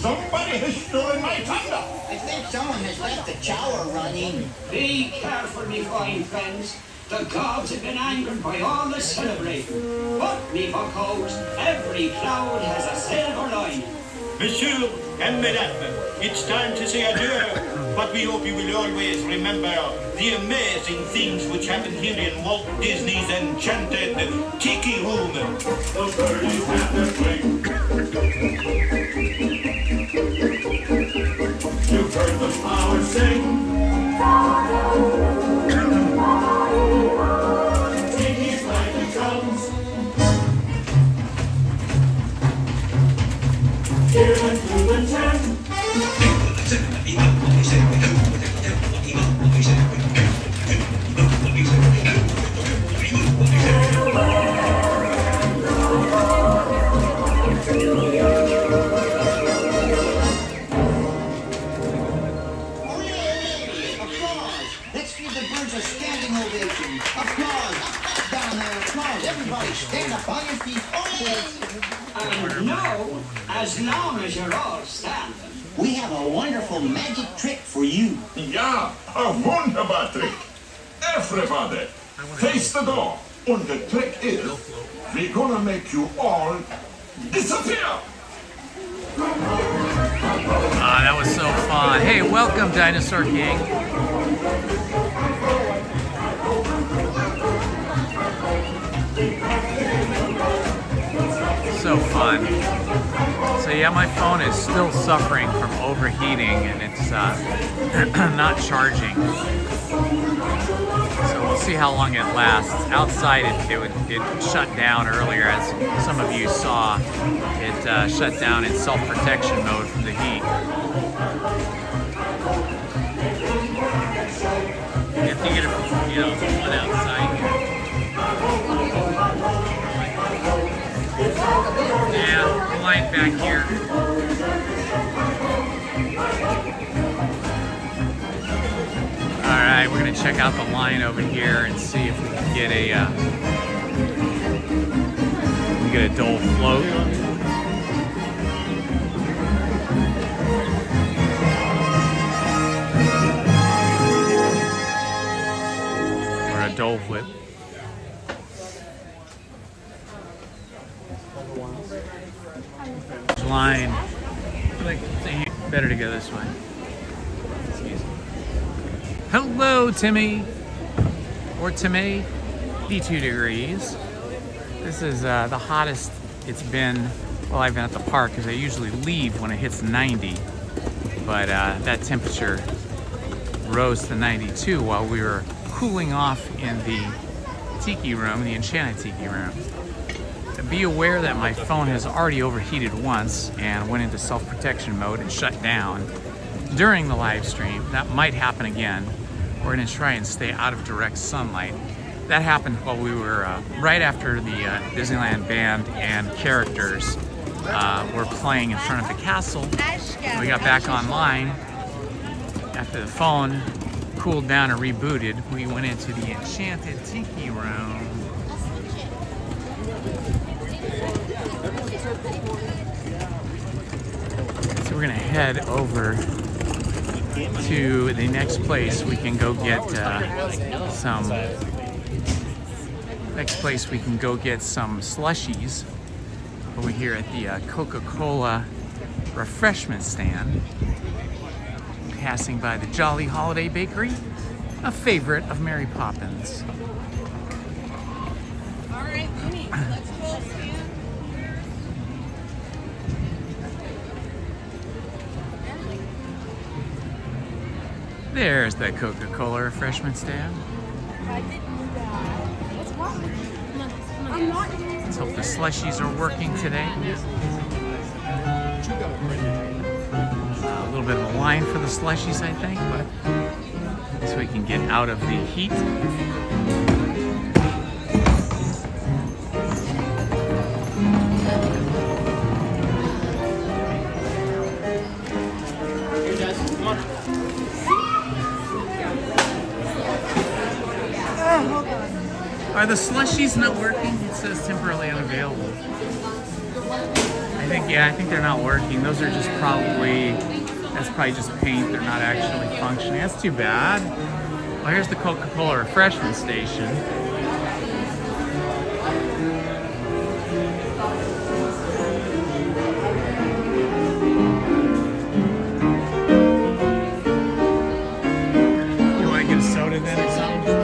Somebody has stolen my thunder. I think someone has left the shower running. Be careful, me fine friends. The gods have been angered by all the celebrating. But, me buckos, every cloud has a silver lining. Monsieur and Madame, it's time to say adieu. But we hope you will always remember the amazing things which happen here in Walt Disney's Enchanted Tiki Room. The birdies have their fling. You've heard the flowers sing. Tiki's lightning comes. Hear them through the tent. Everybody stand up on your feet. And now, as long as you're all standing, we have a wonderful magic trick for you. Ja, a wunderbar trick. Everybody, face the door. And the trick is, we're gonna make you all disappear. Ah, that was so fun. Hey, welcome, Dinosaur King. So fun. So yeah, my phone is still suffering from overheating and it's not charging. So we'll see how long it lasts. Outside it shut down earlier, as some of you saw. It shut down in self-protection mode from the heat. You have to get it, the one outside here. Yeah, the line back here. Alright, we're going to check out the line over here and see if we can get a Dole float. Or a Dole Whip. Line. I think better to go this way. Hello, Timmy. Or Timmy. 52 degrees. This is the hottest it's been while I've been at the park, because I usually leave when it hits 90. But that temperature rose to 92 while we were cooling off in the Tiki Room, the Enchanted Tiki Room. Be aware that my phone has already overheated once and went into self-protection mode and shut down during the live stream. That might happen again. We're gonna try and stay out of direct sunlight. That happened while we were right after the Disneyland band and characters were playing in front of the castle. We got back online after the phone cooled down and rebooted. We went into the Enchanted Tiki Room. So we're gonna head over to the next place we can go get some slushies over here at the Coca-Cola refreshment stand, passing by the Jolly Holiday Bakery, a favorite of Mary Poppins. All right, Mooney, let's go, Stan. There's the Coca-Cola refreshment stand. I didn't do that. What's wrong? I'm not. Let's hope the slushies are working today. A little bit of a line for the slushies, I think, but so we can get out of the heat. Are the slushies not working? It says temporarily unavailable. I think they're not working. Those are just that's probably just paint. They're not actually functioning. That's too bad. Well, here's the Coca-Cola refreshment station. You want to get a soda then or something?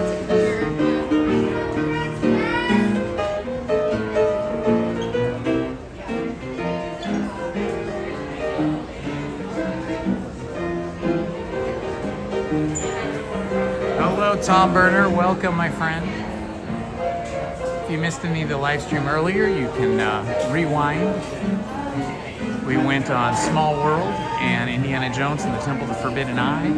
Tom Burner, welcome my friend. If you missed any of the live stream earlier, you can rewind. We went on Small World and Indiana Jones and the Temple of the Forbidden Eye.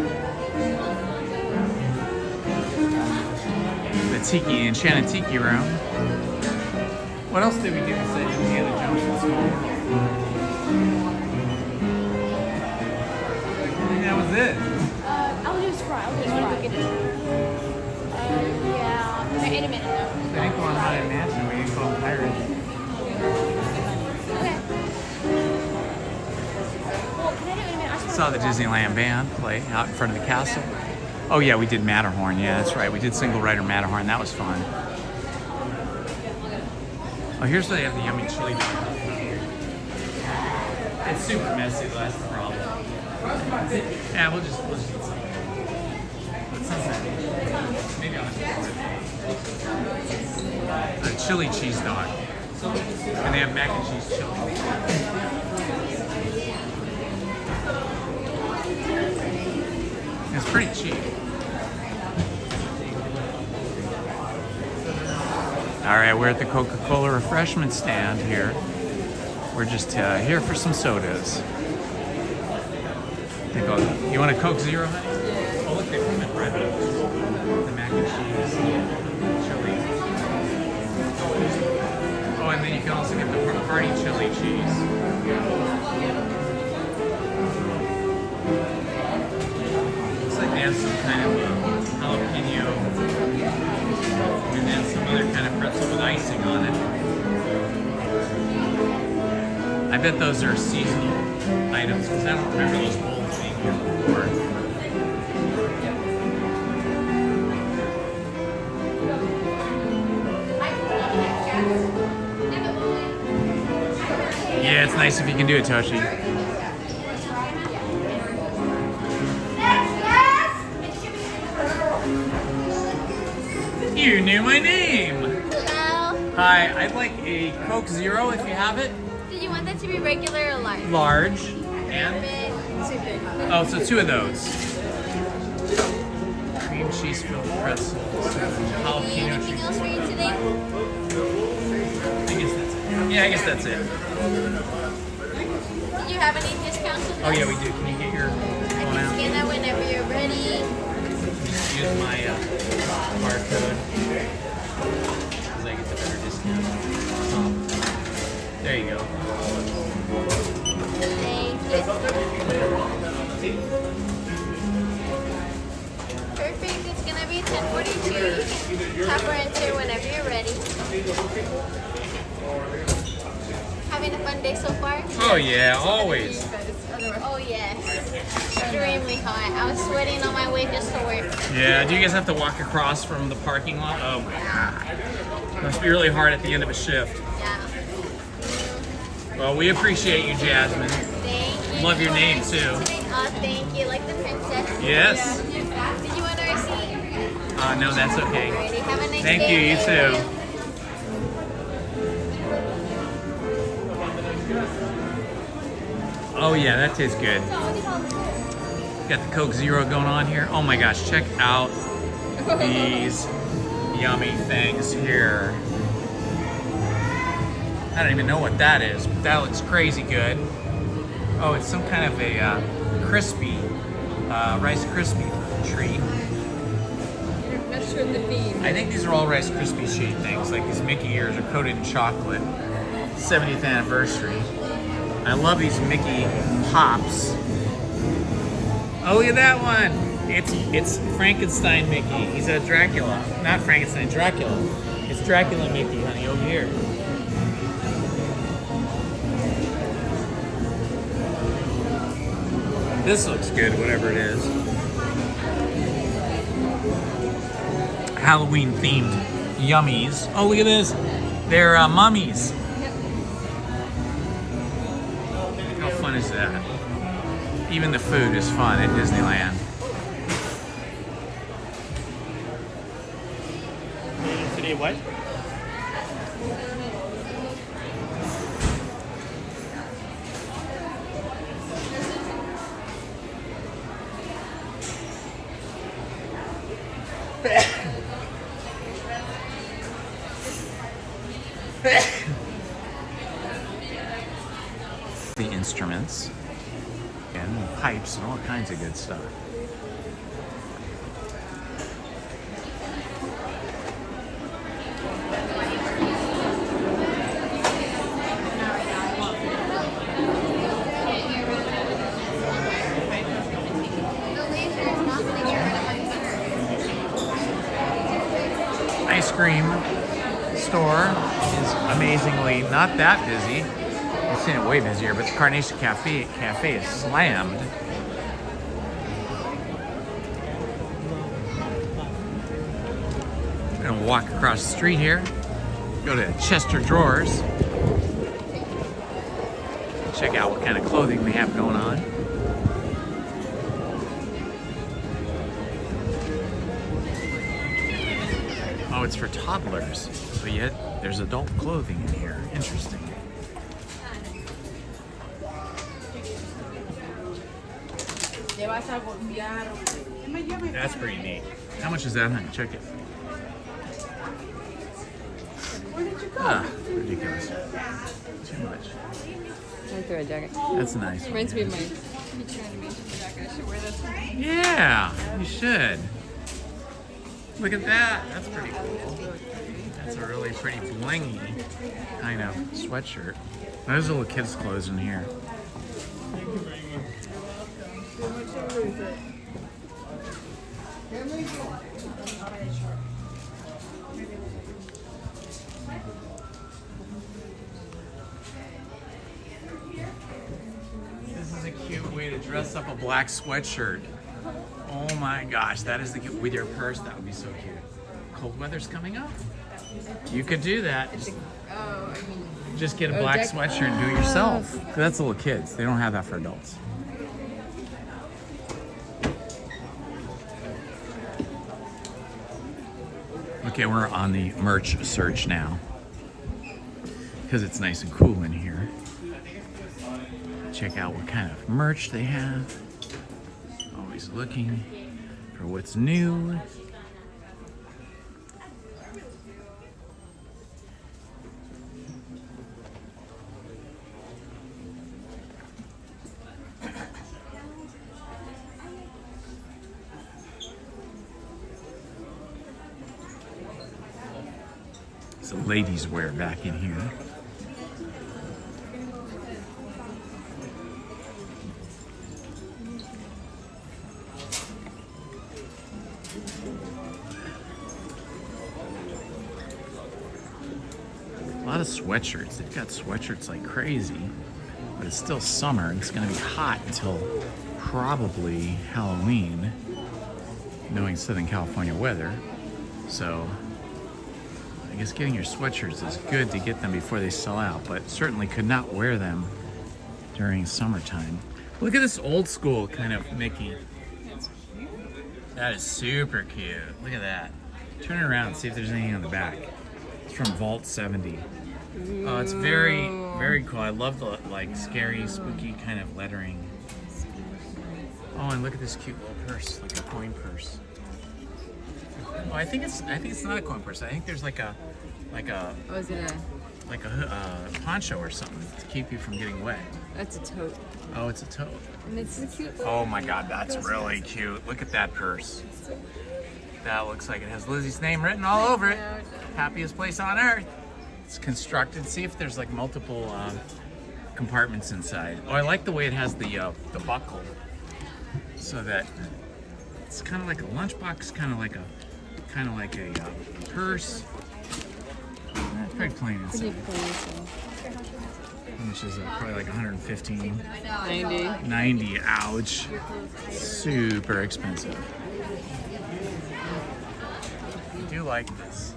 The Enchanted Tiki Room. What else did we do besides Indiana Jones and Small World? I think that was it. I'll just fry. Yeah. In a minute, though. They didn't go on Haunted Mansion, we didn't go on Pirates. Okay. Well, can I do it in a minute? Saw the Disneyland band play out in front of the castle. Oh yeah, we did Matterhorn. Yeah, that's right. We did single rider Matterhorn. That was fun. Oh, here's where they have the yummy chili dog. It's super messy, though. That's the problem. Yeah, we'll just eat some. Maybe I'll have a chili cheese dog. And they have mac and cheese chili. It's pretty cheap. All right, we're at the Coca-Cola refreshment stand here. We're just here for some sodas. You want a Coke Zero, honey? Oh, look, they put them in red. The mac and cheese, chili. Oh, and then you can also get the party chili cheese. Looks like they have some kind of jalapeno and then some other kind of pretzel with icing on it. I bet those are seasonal items because I don't remember those bowls being here before. Yeah, it's nice if you can do it, Toshi. You knew my name! Hello? Hi, I'd like a Coke Zero if you have it. Did you want that to be regular or large? Large. And? Oh, so two of those. Cream cheese filled pretzels. Jalapeno Anything else for you today? I guess that's it. Yeah, I guess that's it. Did you have any discounts with Oh us? yeah, we do. Can you get your phone out? Scan that whenever you're ready. use my barcode because I get the better discount. There you go. Perfect. It's gonna be 10:42. Tap or enter whenever you're ready. Having a fun day so far? Oh yeah, always. Oh yes. Extremely hot. I was sweating on my way just to work. Yeah, do you guys have to walk across from the parking lot? Oh my god. Must be really hard at the end of a shift. Yeah. Well, we appreciate you, Jasmine. Thank you. Love your name too. Oh, thank you. Like the princess. Yes. Did you want a receipt? No, that's okay. Alrighty, have a nice Thank day. you, you too. Oh yeah, that tastes good. Got the Coke Zero going on here. Oh my gosh, check out these yummy things here. I don't even know what that is, but that looks crazy good. Oh, it's some kind of a crispy, Rice Krispie treat. Not sure the theme. I think these are all Rice Krispie treat things, like these Mickey ears are coated in chocolate. 70th anniversary. I love these Mickey pops. Oh, look at that one. It's Frankenstein Mickey. He's a Dracula. Not Frankenstein, Dracula. It's Dracula Mickey, honey, over here. This looks good, whatever it is. Halloween themed yummies. Oh, look at this. They're mummies. How fun is that? Even the food is fun at Disneyland. Today what? The instruments and pipes and all kinds of good stuff. Ice cream store is amazingly not that busy. I've seen it way busier, but the Carnation Cafe is slammed. We're gonna walk across the street here, go to Chester Drawers, check out what kind of clothing they have going on. Oh, it's for toddlers, but yet there's adult clothing in here. Interesting. That's pretty neat. How much is that, honey? Check it. Ah, ridiculous. Too much. I threw a jacket. That's nice. Reminds me of my Enchanted jacket. I should wear this one. Yeah, you should. Look at that. That's pretty cool. That's a really pretty blingy kind of sweatshirt. There's little kids' clothes in here. This is a cute way to dress up a black sweatshirt. Oh my gosh, that is the cute. With your purse, that would be so cute. Cold weather's coming up. You could do that. Just get a black sweatshirt and do it yourself. That's little kids. They don't have that for adults. Okay, we're on the merch search now because it's nice and cool in here. Check out what kind of merch they have. Always looking for what's new. So ladies wear back in here. A lot of sweatshirts. They've got sweatshirts like crazy, but it's still summer and it's gonna be hot until probably Halloween, knowing Southern California weather. So I guess getting your sweatshirts is good to get them before they sell out, but certainly could not wear them during summertime. Look at this old school kind of Mickey. That is super cute. Look at that. Turn it around and see if there's anything on the back. It's from Vault 70. Oh, it's very, very cool. I love the like scary, spooky kind of lettering. Oh, and look at this cute little purse, like a coin purse. Oh, I think it's not a coin purse. I think there's like a Oh, is it poncho or something to keep you from getting wet. That's a tote. Oh, it's a tote. And it's a cute. Oh my God, that's really cute. Look at that purse. That looks like it has Lizzie's name written all over it. Happiest place on earth. It's constructed. See if there's like multiple compartments inside. Oh, I like the way it has the buckle, so that it's kind of like a lunchbox, kind of like a purse. It's pretty plain inside. Which is probably like 115. 90. Ouch. Super expensive. I do like this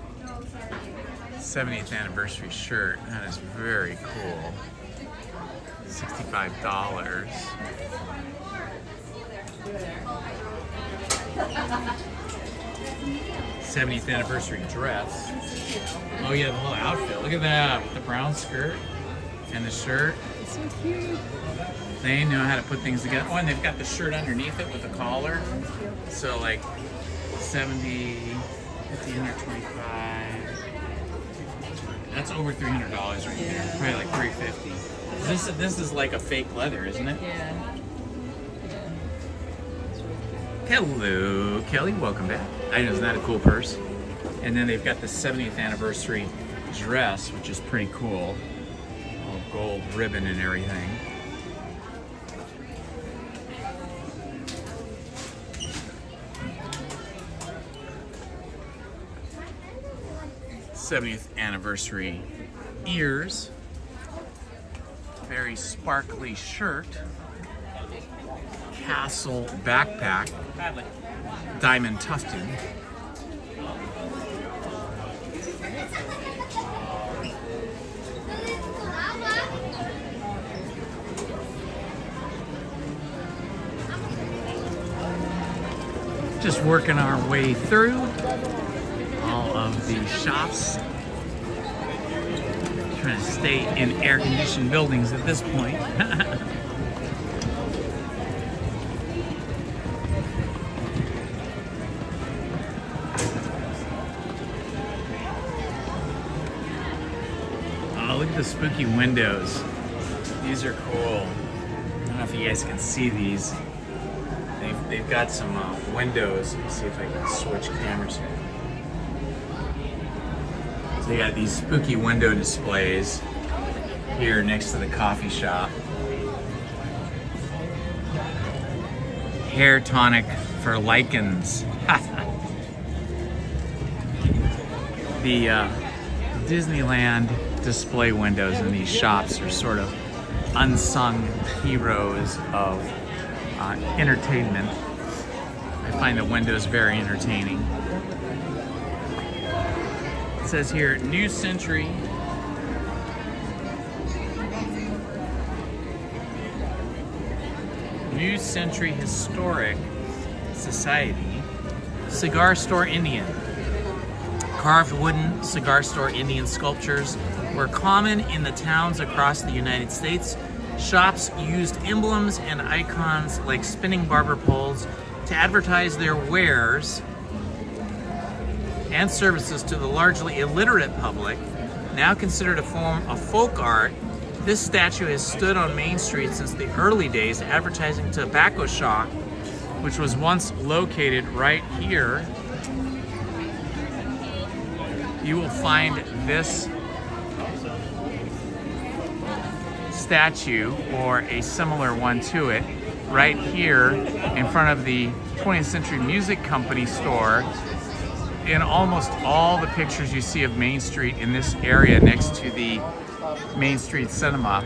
70th anniversary shirt. That is very cool. $65. '70th anniversary dress. Oh yeah, the whole outfit. Look at that with the brown skirt and the shirt. It's so cute. They know how to put things together. Oh, and they've got the shirt underneath it with the collar. So like 70, 50, 125. That's over $300 right there. Probably like $350. This is like a fake leather, isn't it? Yeah. Hello, Kelly. Welcome back. I know, isn't that a cool purse? And then they've got the 70th anniversary dress, which is pretty cool. All gold ribbon and everything. '70th anniversary ears. Very sparkly shirt. Castle backpack. Diamond tufted. Just working our way through all of the shops. Trying to stay in air-conditioned buildings at this point. Oh, look at the spooky windows. These are cool. I don't know if you guys can see these. They've got some windows. Let me see if I can switch cameras here. So they got these spooky window displays here next to the coffee shop. Hair tonic for lichens. The Disneyland display windows in these shops are sort of unsung heroes of entertainment. I find the windows very entertaining. It says here, New Century Historic Society Cigar Store Indian. Carved wooden cigar store Indian sculptures were common in the towns across the United States. Shops used emblems and icons like spinning barber poles to advertise their wares and services to the largely illiterate public. Now considered a form of folk art, this statue has stood on Main Street since the early days, advertising Tobacco Shop, which was once located right here. you will find this statue or a similar one to it right here in front of the 20th Century Music Company store. In almost all the pictures you see of Main Street in this area next to the Main Street Cinema.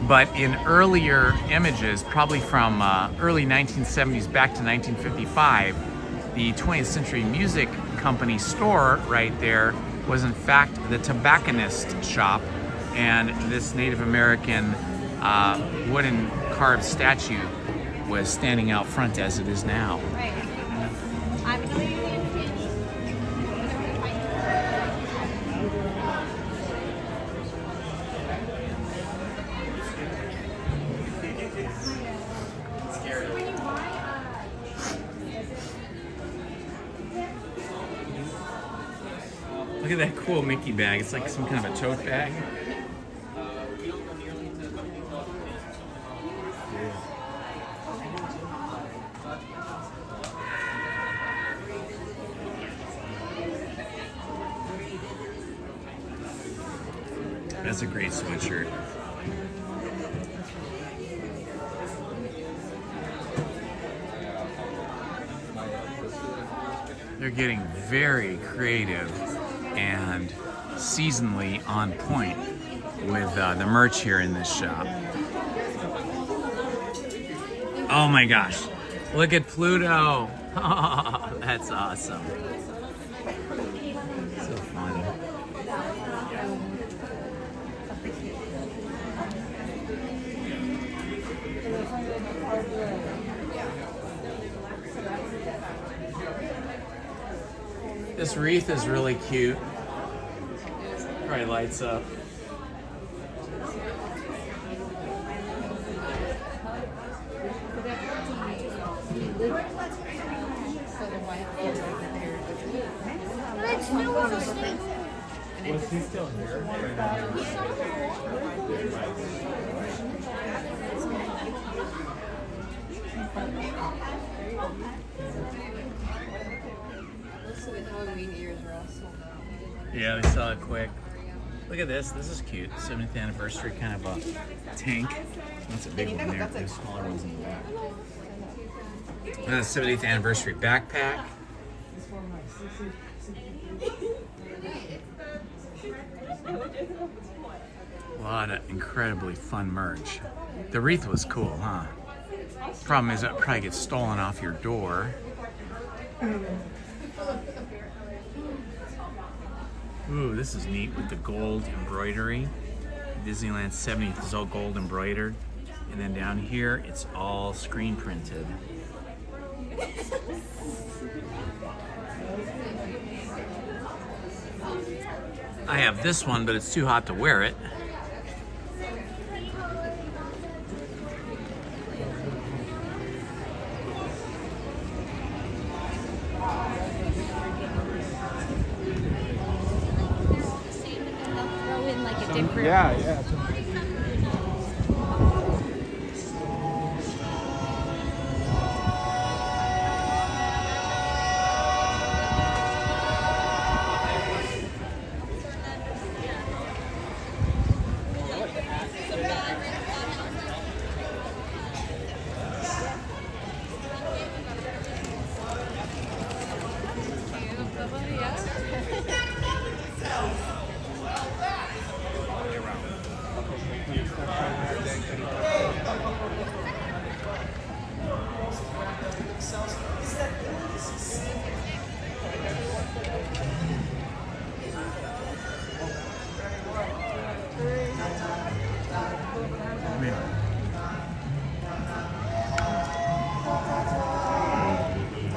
But in earlier images, probably from early 1970s back to 1955, the 20th Century Music Company store right there was in fact the tobacconist shop, and this Native American wooden carved statue was standing out front as it is now. Look at that cool Mickey bag. It's like some kind of a tote bag. That's a great sweatshirt. They're getting very creative and seasonally on point with the merch here in this shop. Oh my gosh, look at Pluto. Oh, that's awesome. So fun. This wreath is really cute. Probably lights up. Was he still here? Yeah, we saw it quick. Look at this. This is cute. 70th anniversary kind of a tank. That's a big one there. There's smaller ones in the back. And a 70th anniversary backpack. A lot of incredibly fun merch. The wreath was cool, huh? Problem is, it probably gets stolen off your door. Ooh, this is neat with the gold embroidery. Disneyland 70th is all gold embroidered. And then down here, it's all screen printed. I have this one, but it's too hot to wear it. Yeah.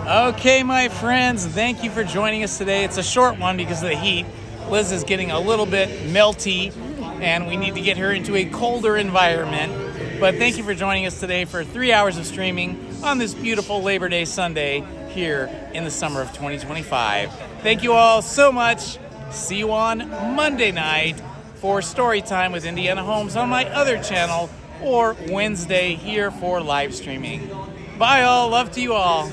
Okay, my friends, thank you for joining us today. It's a short one because of the heat. Liz is getting a little bit melty, and we need to get her into a colder environment. But thank you for joining us today for 3 hours of streaming on this beautiful Labor Day Sunday here in the summer of 2025. Thank you all so much. See you on Monday night for story time with Indiana Holmes on my other channel, or Wednesday here for live streaming. Bye all. Love to you all.